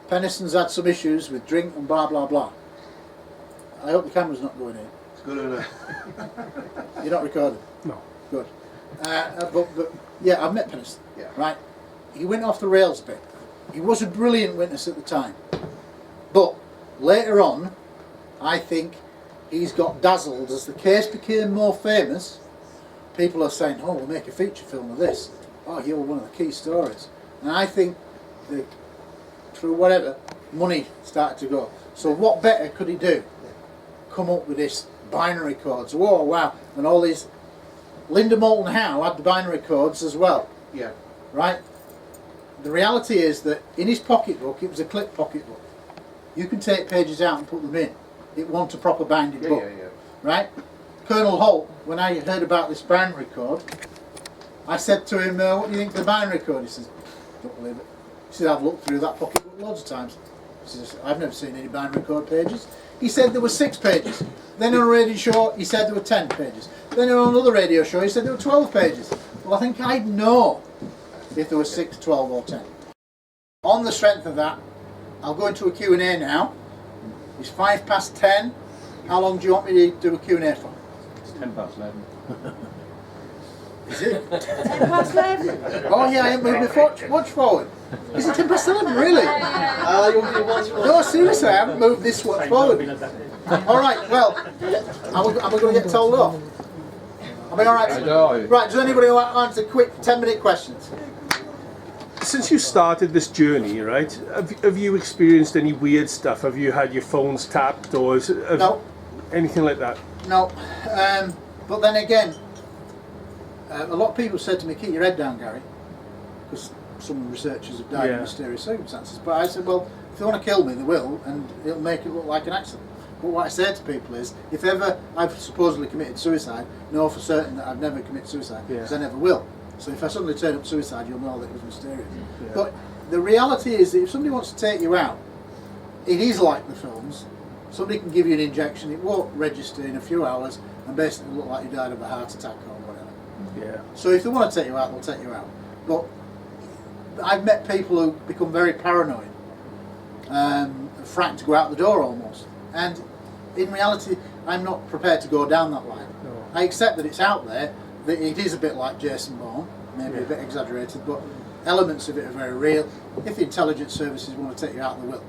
Penniston's had some issues with drink and blah blah blah. I hope the camera's not going in. It's good enough. You're not recording? No. Good. But yeah, I've met Penniston. Yeah. Right? He went off the rails a bit. He was a brilliant witness at the time. But later on, I think he's got dazzled as the case became more famous. People are saying, oh, we'll make a feature film of this. Oh, you're one of the key stories. And I think that through whatever, money started to go. So what better could he do? Come up with this binary codes. Whoa, wow. And all these. Linda Moulton Howe had the binary codes as well. Yeah. Right? The reality is that in his pocketbook, it was a clip pocketbook. You can take pages out and put them in. It wasn't a proper binding book. Yeah. Right? Colonel Holt, when I heard about this binary code, I said to him, what do you think of the binary code? He says, don't believe it. He said, I've looked through that pocketbook loads of times. He says, I've never seen any binary code pages. He said there were 6 pages. Then on a radio show, he said there were 10 pages. Then on another radio show, he said there were 12 pages. Well, I think I'd know if there were 6, 12 or 10. On the strength of that, I'll go into a Q&A now. It's 10:05. How long do you want me to do a Q&A for? It's 11:10. Is it? 11:10. Oh yeah, I haven't moved my watch forward. Is it 11:10, really? No, seriously, I haven't moved this watch forward. Alright, well, am I going to get told off? Am I alright? Right, does anybody want to answer quick 10-minute questions? Since you started this journey, right, have you experienced any weird stuff? Have you had your phones tapped or No. anything like that? No. But then again, a lot of people said to me, keep your head down, Gary, because some researchers have died in mysterious circumstances. But I said, well, if they want to kill me, they will, and it'll make it look like an accident. But what I say to people is, if ever I've supposedly committed suicide, know for certain that I've never committed suicide, because I never will. So if I suddenly turn up suicide, you'll know that it was mysterious. Yeah. But the reality is that if somebody wants to take you out, it is like the films. Somebody can give you an injection, it won't register in a few hours, and basically look like you died of a heart attack or whatever. Yeah. So if they want to take you out, they'll take you out. But I've met people who become very paranoid, frightened to go out the door almost. And in reality, I'm not prepared to go down that line. No. I accept that it's out there, that it is a bit like Jason Bourne, maybe a bit exaggerated, but elements of it are very real. If the intelligence services want to take you out, they will.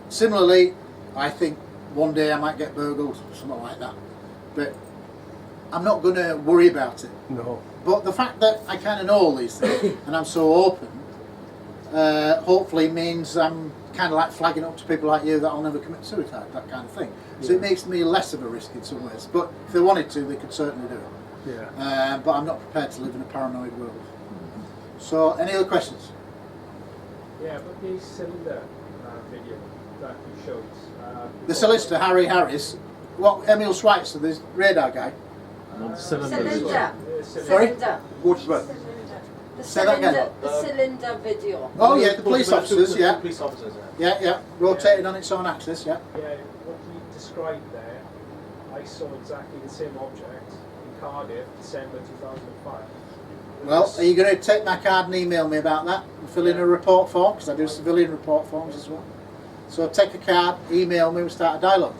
Similarly, I think one day I might get burgled, something like that. But I'm not going to worry about it. No. But the fact that I kind of know all these things and I'm so open, hopefully means I'm kind of like flagging up to people like you that I'll never commit suicide, that kind of thing. So it makes me less of a risk in some ways. But if they wanted to, they could certainly do it. Yeah. But I'm not prepared to live in a paranoid world. So, any other questions? Yeah, but the cylinder video that you showed. The solicitor, Harry Harris, Emil Schweitzer, the radar guy. Cylinder. Sorry? Cylinder. What's that? The Say that again. cylinder, the cylinder video. Oh yeah, the police officers, yeah. Police officers, Yeah, rotating on its own axis, yeah. Yeah, what you described there, I saw exactly the same object in Cardiff, December 2005. Well, are you going to take my card and email me about that and fill in a report form? Because I do civilian report forms as well. So take a card, email me, we start a dialogue.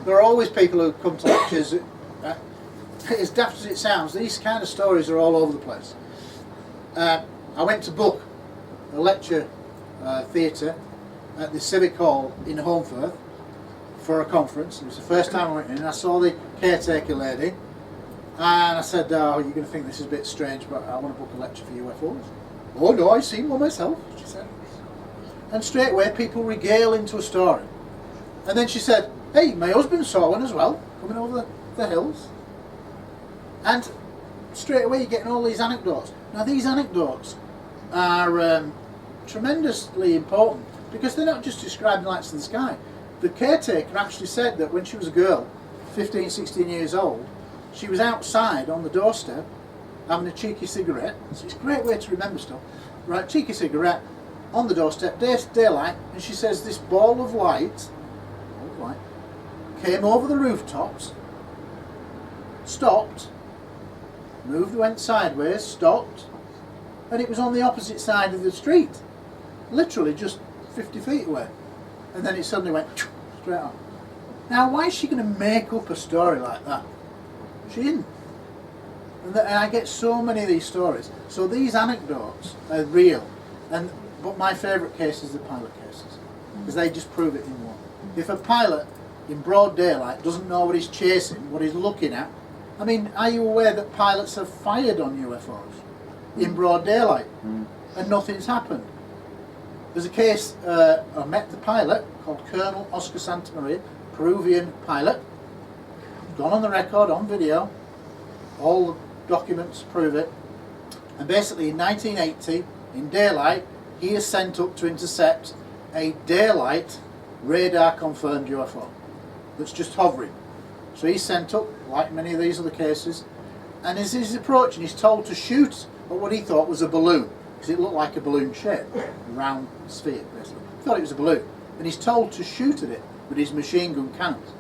There are always people who come to lectures. As daft as it sounds, these kind of stories are all over the place. I went to book a lecture theatre at the Civic Hall in Holmfirth for a conference. It was the first time I went in. I saw the caretaker lady, and I said, "Oh, you're going to think this is a bit strange, but I want to book a lecture for UFOs." "Oh no, I've seen one myself," she said. And straight away, people regale into a story. And then she said, "Hey, my husband saw one as well, coming over the hills." And straight away, you're getting all these anecdotes. Now, these anecdotes are tremendously important because they're not just describing lights in the sky. The caretaker actually said that when she was a girl, 15, 16 years old, she was outside on the doorstep having a cheeky cigarette. So it's a great way to remember stuff. Right, cheeky cigarette on the doorstep, daylight, and she says this ball of light came over the rooftops, stopped, moved, went sideways, stopped, and it was on the opposite side of the street, literally just 50 feet away, and then it suddenly went straight on. Now, why is she going to make up a story like that? She didn't. And I get so many of these stories. So these anecdotes are real. But my favourite case is the pilot cases, because they just prove it in one. If a pilot in broad daylight doesn't know what he's chasing, what he's looking at, I mean, are you aware that pilots have fired on UFOs in broad daylight and nothing's happened? There's a case, I met the pilot called Colonel Oscar Santamaria, Peruvian pilot, gone on the record, on video, all the documents prove it, and basically in 1980, in daylight, he is sent up to intercept a daylight radar confirmed UFO that's just hovering. So he's sent up, like many of these other cases, and as he's approaching, he's told to shoot at what he thought was a balloon, because it looked like a balloon shape, a round sphere basically. He thought it was a balloon, and he's told to shoot at it with his machine gun cannons.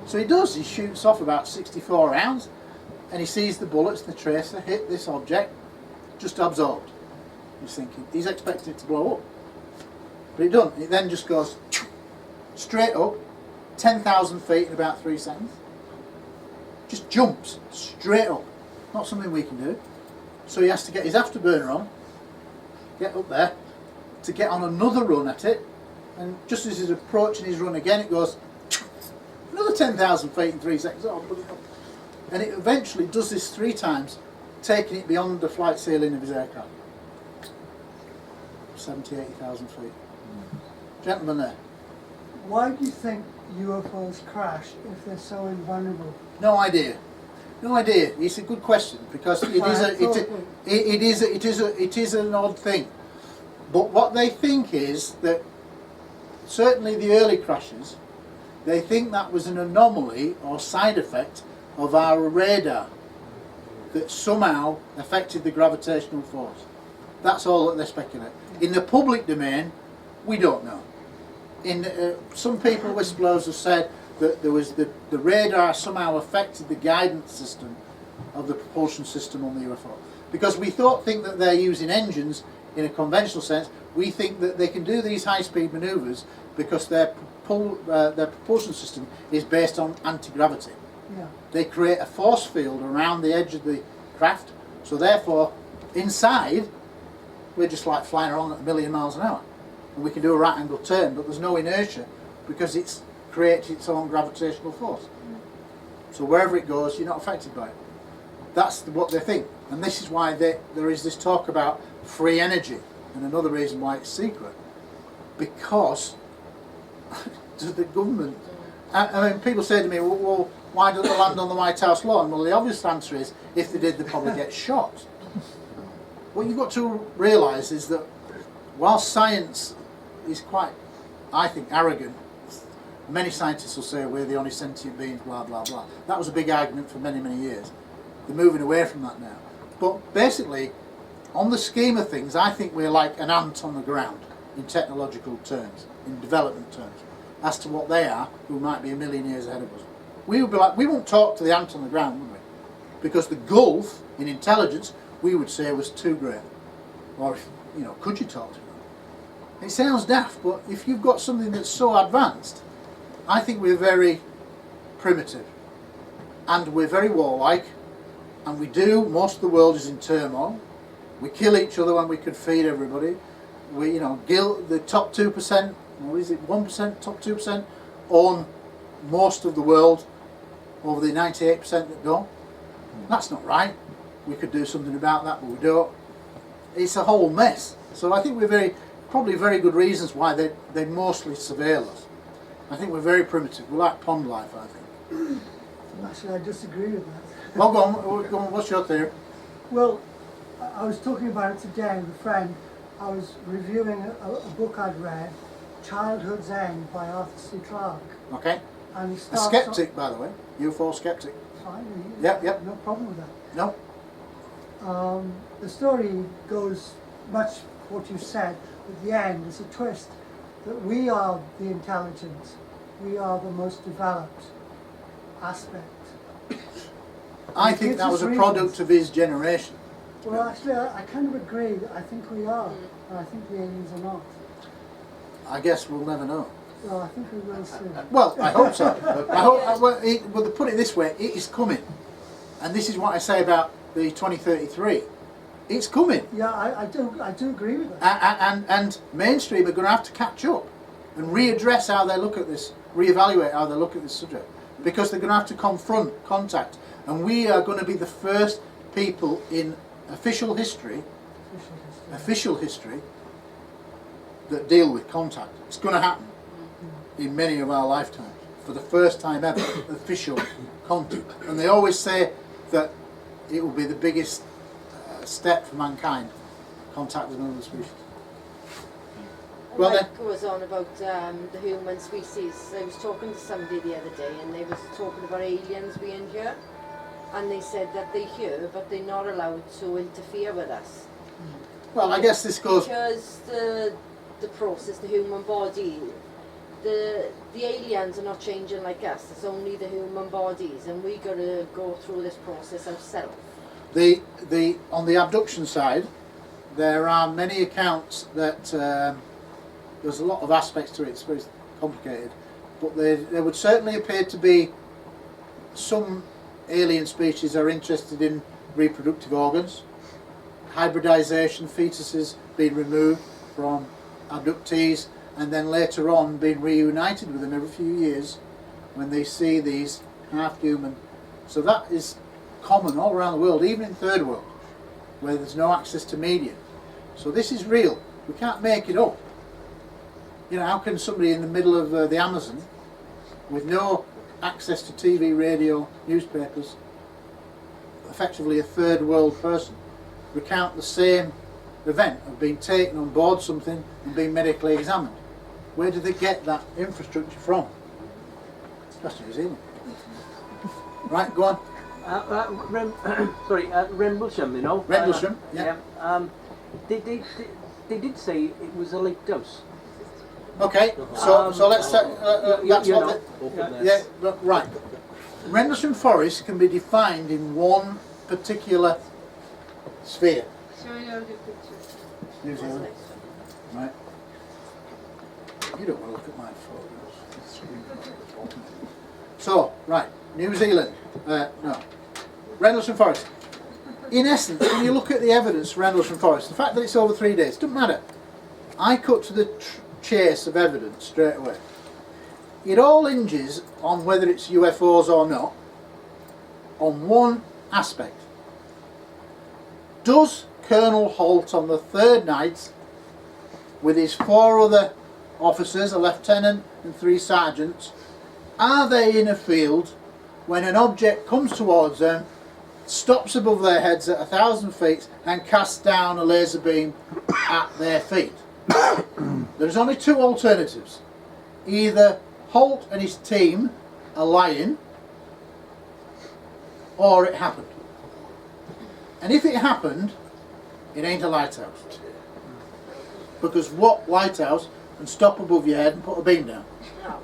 So he does, he shoots off about 64 rounds, and he sees the bullets, the tracer, hit this object, just absorbed. He's thinking, he's expecting it to blow up. But it doesn't, it then just goes straight up, 10,000 feet in about 3 seconds. Just jumps straight up. Not something we can do. So he has to get his afterburner on, get up there, to get on another run at it, and just as he's approaching his run again, it goes another 10,000 feet in 3 seconds. Oh, and it eventually does this 3 times, taking it beyond the flight ceiling of his aircraft. 70, 80,000 feet. Gentleman there. Why do you think UFOs crash if they're so invulnerable? No idea. No idea. It's a good question, because it is an odd thing. But what they think is that certainly the early crashes, they think that was an anomaly or side effect of our radar that somehow affected the gravitational force. That's all that they speculate. In the public domain, we don't know. Some people, whistleblowers, have said that there was the radar somehow affected the guidance system of the propulsion system on the UFO. Because we think that they're using engines in a conventional sense. We think that they can do these high-speed manoeuvres because their propulsion system is based on anti-gravity. Yeah. They create a force field around the edge of the craft, so therefore inside we're just like flying around at 1,000,000 miles an hour, and we can do a right angle turn, but there's no inertia because it's creates its own gravitational force. So wherever it goes, you're not affected by it. That's what they think, and this is why there is this talk about free energy, and another reason why it's secret, because the government. I mean, people say to me, well, why don't they land on the White House lawn? Well, the obvious answer is, if they did, they'd probably get shot. What you've got to realise is that while science is quite, I think, arrogant, many scientists will say we're the only sentient beings, blah, blah, blah. That was a big argument for many, many years. They're moving away from that now. But basically, on the scheme of things, I think we're like an ant on the ground in technological terms, in development terms, as to what they are, who might be 1,000,000 years ahead of us. We would be like, we won't talk to the ant on the ground, would we? Because the gulf in intelligence, we would say, was too great. Or, could you talk to them? It sounds daft, but if you've got something that's so advanced, I think we're very primitive. And we're very warlike. And most of the world is in turmoil. We kill each other when we could feed everybody. We, the top 2%, or is it 1%, top 2%, own most of the world over the 98% that don't. That's not right. We could do something about that, but we don't. It's a whole mess. So I think we're probably very good reasons why they mostly surveil us. I think we're very primitive. We're like pond life, I think. Actually, I disagree with that. Well, go on. What's your theory? Well, I was talking about it today with a friend. I was reviewing a book I'd read, Childhood's End by Arthur C. Clarke. Okay. And he A starts skeptic, by the way. UFO skeptic. Fine. Yep. No problem with that. No? The story goes much what you said. At the end, there's a twist that we are the intelligence. We are the most developed aspect. I think that was a product of his generation. Well, actually, I kind of agree. I think we are, and I think the aliens are not. I guess we'll never know. Well, I think we will soon. Well, I hope so. Well, to put it this way, it is coming. And this is what I say about the 2033. It's coming. Yeah, I do agree with that. And mainstream are going to have to catch up and readdress how they look at this, reevaluate how they look at this subject, because they're going to have to confront contact, and we are going to be the first people in official history that deal with contact. It's going to happen in many of our lifetimes for the first time ever. Official contact, and they always say that it will be the biggest step for mankind, contact with another species. Well, Mike goes on about the human species. I was talking to somebody the other day and they was talking about aliens being here, and they said that they're here but they're not allowed to interfere with us. well, I guess this goes. Because the process, the human body, the aliens are not changing like us. It's only the human bodies, and we got to go through this process ourselves. On the abduction side, there are many accounts that there's a lot of aspects to it. It's very complicated, but there would certainly appear to be some alien species are interested in reproductive organs, hybridization, fetuses being removed from abductees, and then later on being reunited with them every few years when they see these half-human. So that is common all around the world, even in third world, where there's no access to media. So this is real. We can't make it up. You know, how can somebody in the middle of the Amazon, with no access to TV, radio, newspapers, effectively a third world person, recount the same event of being taken on board something and being medically examined? Where do they get that infrastructure from? That's New Zealand. Right, go on. Rendlesham, you know. Rendlesham, yeah. They did say it was a lake dose. Okay, so let's that's you what right. Rendlesham Forest can be defined in one particular sphere. Show you the picture. New Zealand. Right. You don't want to look at my photos. So, right, New Zealand. No. Rendlesham Forest. In essence, when you look at the evidence for Rendlesham Forest, the fact that it's over 3 days, doesn't matter. I cut to the chase of evidence straight away. It all hinges on whether it's UFOs or not, on one aspect. Does Colonel Holt on the third night, with his 4 other officers, a lieutenant and 3 sergeants, are they in a field when an object comes towards them, stops above their heads at 1,000 feet and casts down a laser beam at their feet? There's only 2 alternatives. Either Holt and his team are lying, or it happened. And if it happened, it ain't a lighthouse. Because what lighthouse can stop above your head and put a beam down? No.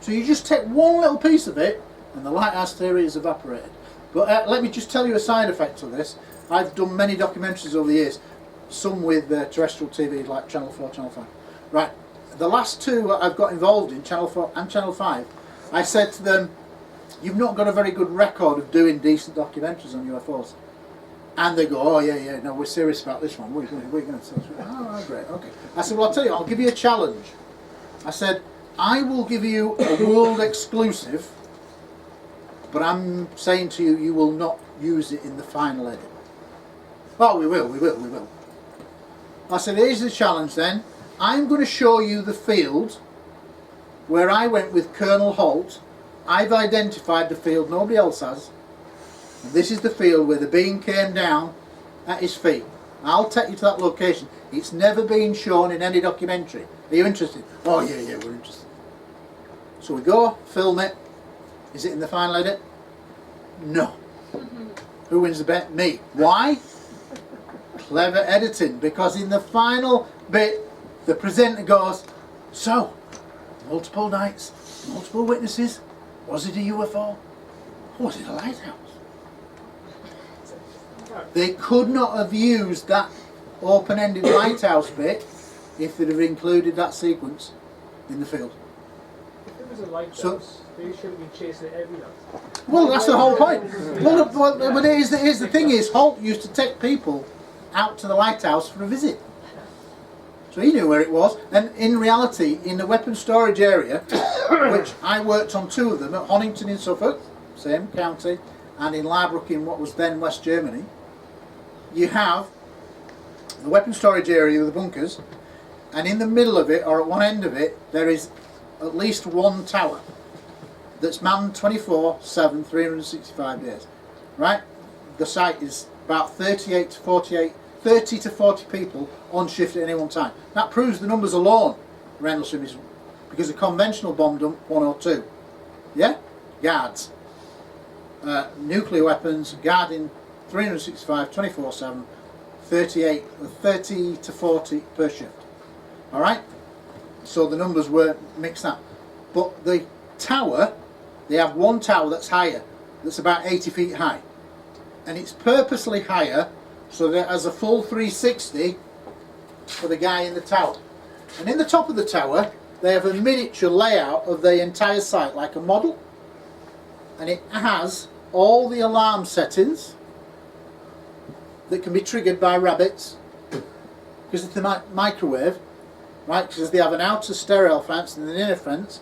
So you just take one little piece of it and the lighthouse theory is evaporated. But let me just tell you a side effect of this. I've done many documentaries over the years, some with terrestrial TV like Channel 4, Channel 5. Right, the last 2 I've got involved in, Channel 4 and Channel 5, I said to them, you've not got a very good record of doing decent documentaries on UFOs. And they go, oh yeah, no, we're serious about this one. We're going to tell us. Oh, great, okay. I said, well, I'll tell you, I'll give you a challenge. I said, I will give you a world exclusive, but I'm saying to you, you will not use it in the final edit. Oh, we will. I said, here's the challenge then. I'm going to show you the field where I went with Colonel Holt. I've identified the field, nobody else has. And this is the field where the beam came down at his feet. I'll take you to that location. It's never been shown in any documentary. Are you interested? Oh yeah, we're interested. So we go, film it. Is it in the final edit? No. Who wins the bet? Me. Why? Clever editing. Because in the final bit, the presenter goes, so, multiple nights, multiple witnesses. Was it a UFO? Or was it a lighthouse? They could not have used that open-ended lighthouse bit if they'd have included that sequence in the field. If it was was a lighthouse, So- they should have been chasing it every night. Well, that's the whole point. Well, but here's the thing is, Holt used to take people out to the lighthouse for a visit. So he knew where it was. And in reality, in the weapons storage area, which I worked on 2 of them, at Honington in Suffolk, same county, and in Labrook in what was then West Germany, you have the weapons storage area with the bunkers, and in the middle of it, or at one end of it, there is at least one tower that's manned 24/7, 365 days. Right? The site is about 30 to 40 people on shift at any one time. That proves the numbers alone, Rendlesham is, because a conventional bomb dump, 1 or 2. Yeah? Guards. Nuclear weapons, guarding 365, 24/7, 30 to 40 per shift. Alright? So the numbers were mixed up. But the tower, they have one tower that's higher, that's about 80 feet high. And it's purposely higher so that it has a full 360 for the guy in the tower. And in the top of the tower, they have a miniature layout of the entire site, like a model. And it has all the alarm settings that can be triggered by rabbits, because it's the microwave, right? Because they have an outer sterile fence and an inner fence,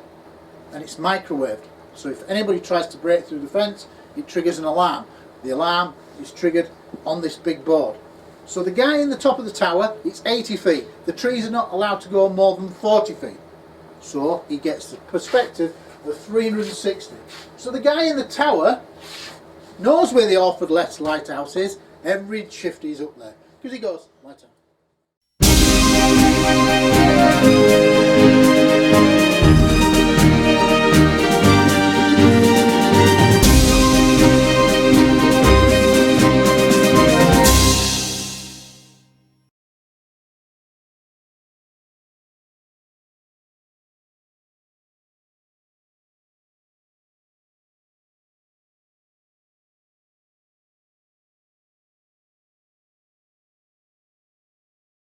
and it's microwaved. So if anybody tries to break through the fence, it triggers an alarm. The alarm is triggered on this big board. So the guy in the top of the tower, it's 80 feet. The trees are not allowed to go more than 40 feet. So he gets the perspective of 360. So the guy in the tower knows where the Orford Lighthouse is. Every shift he's up there. Because he goes,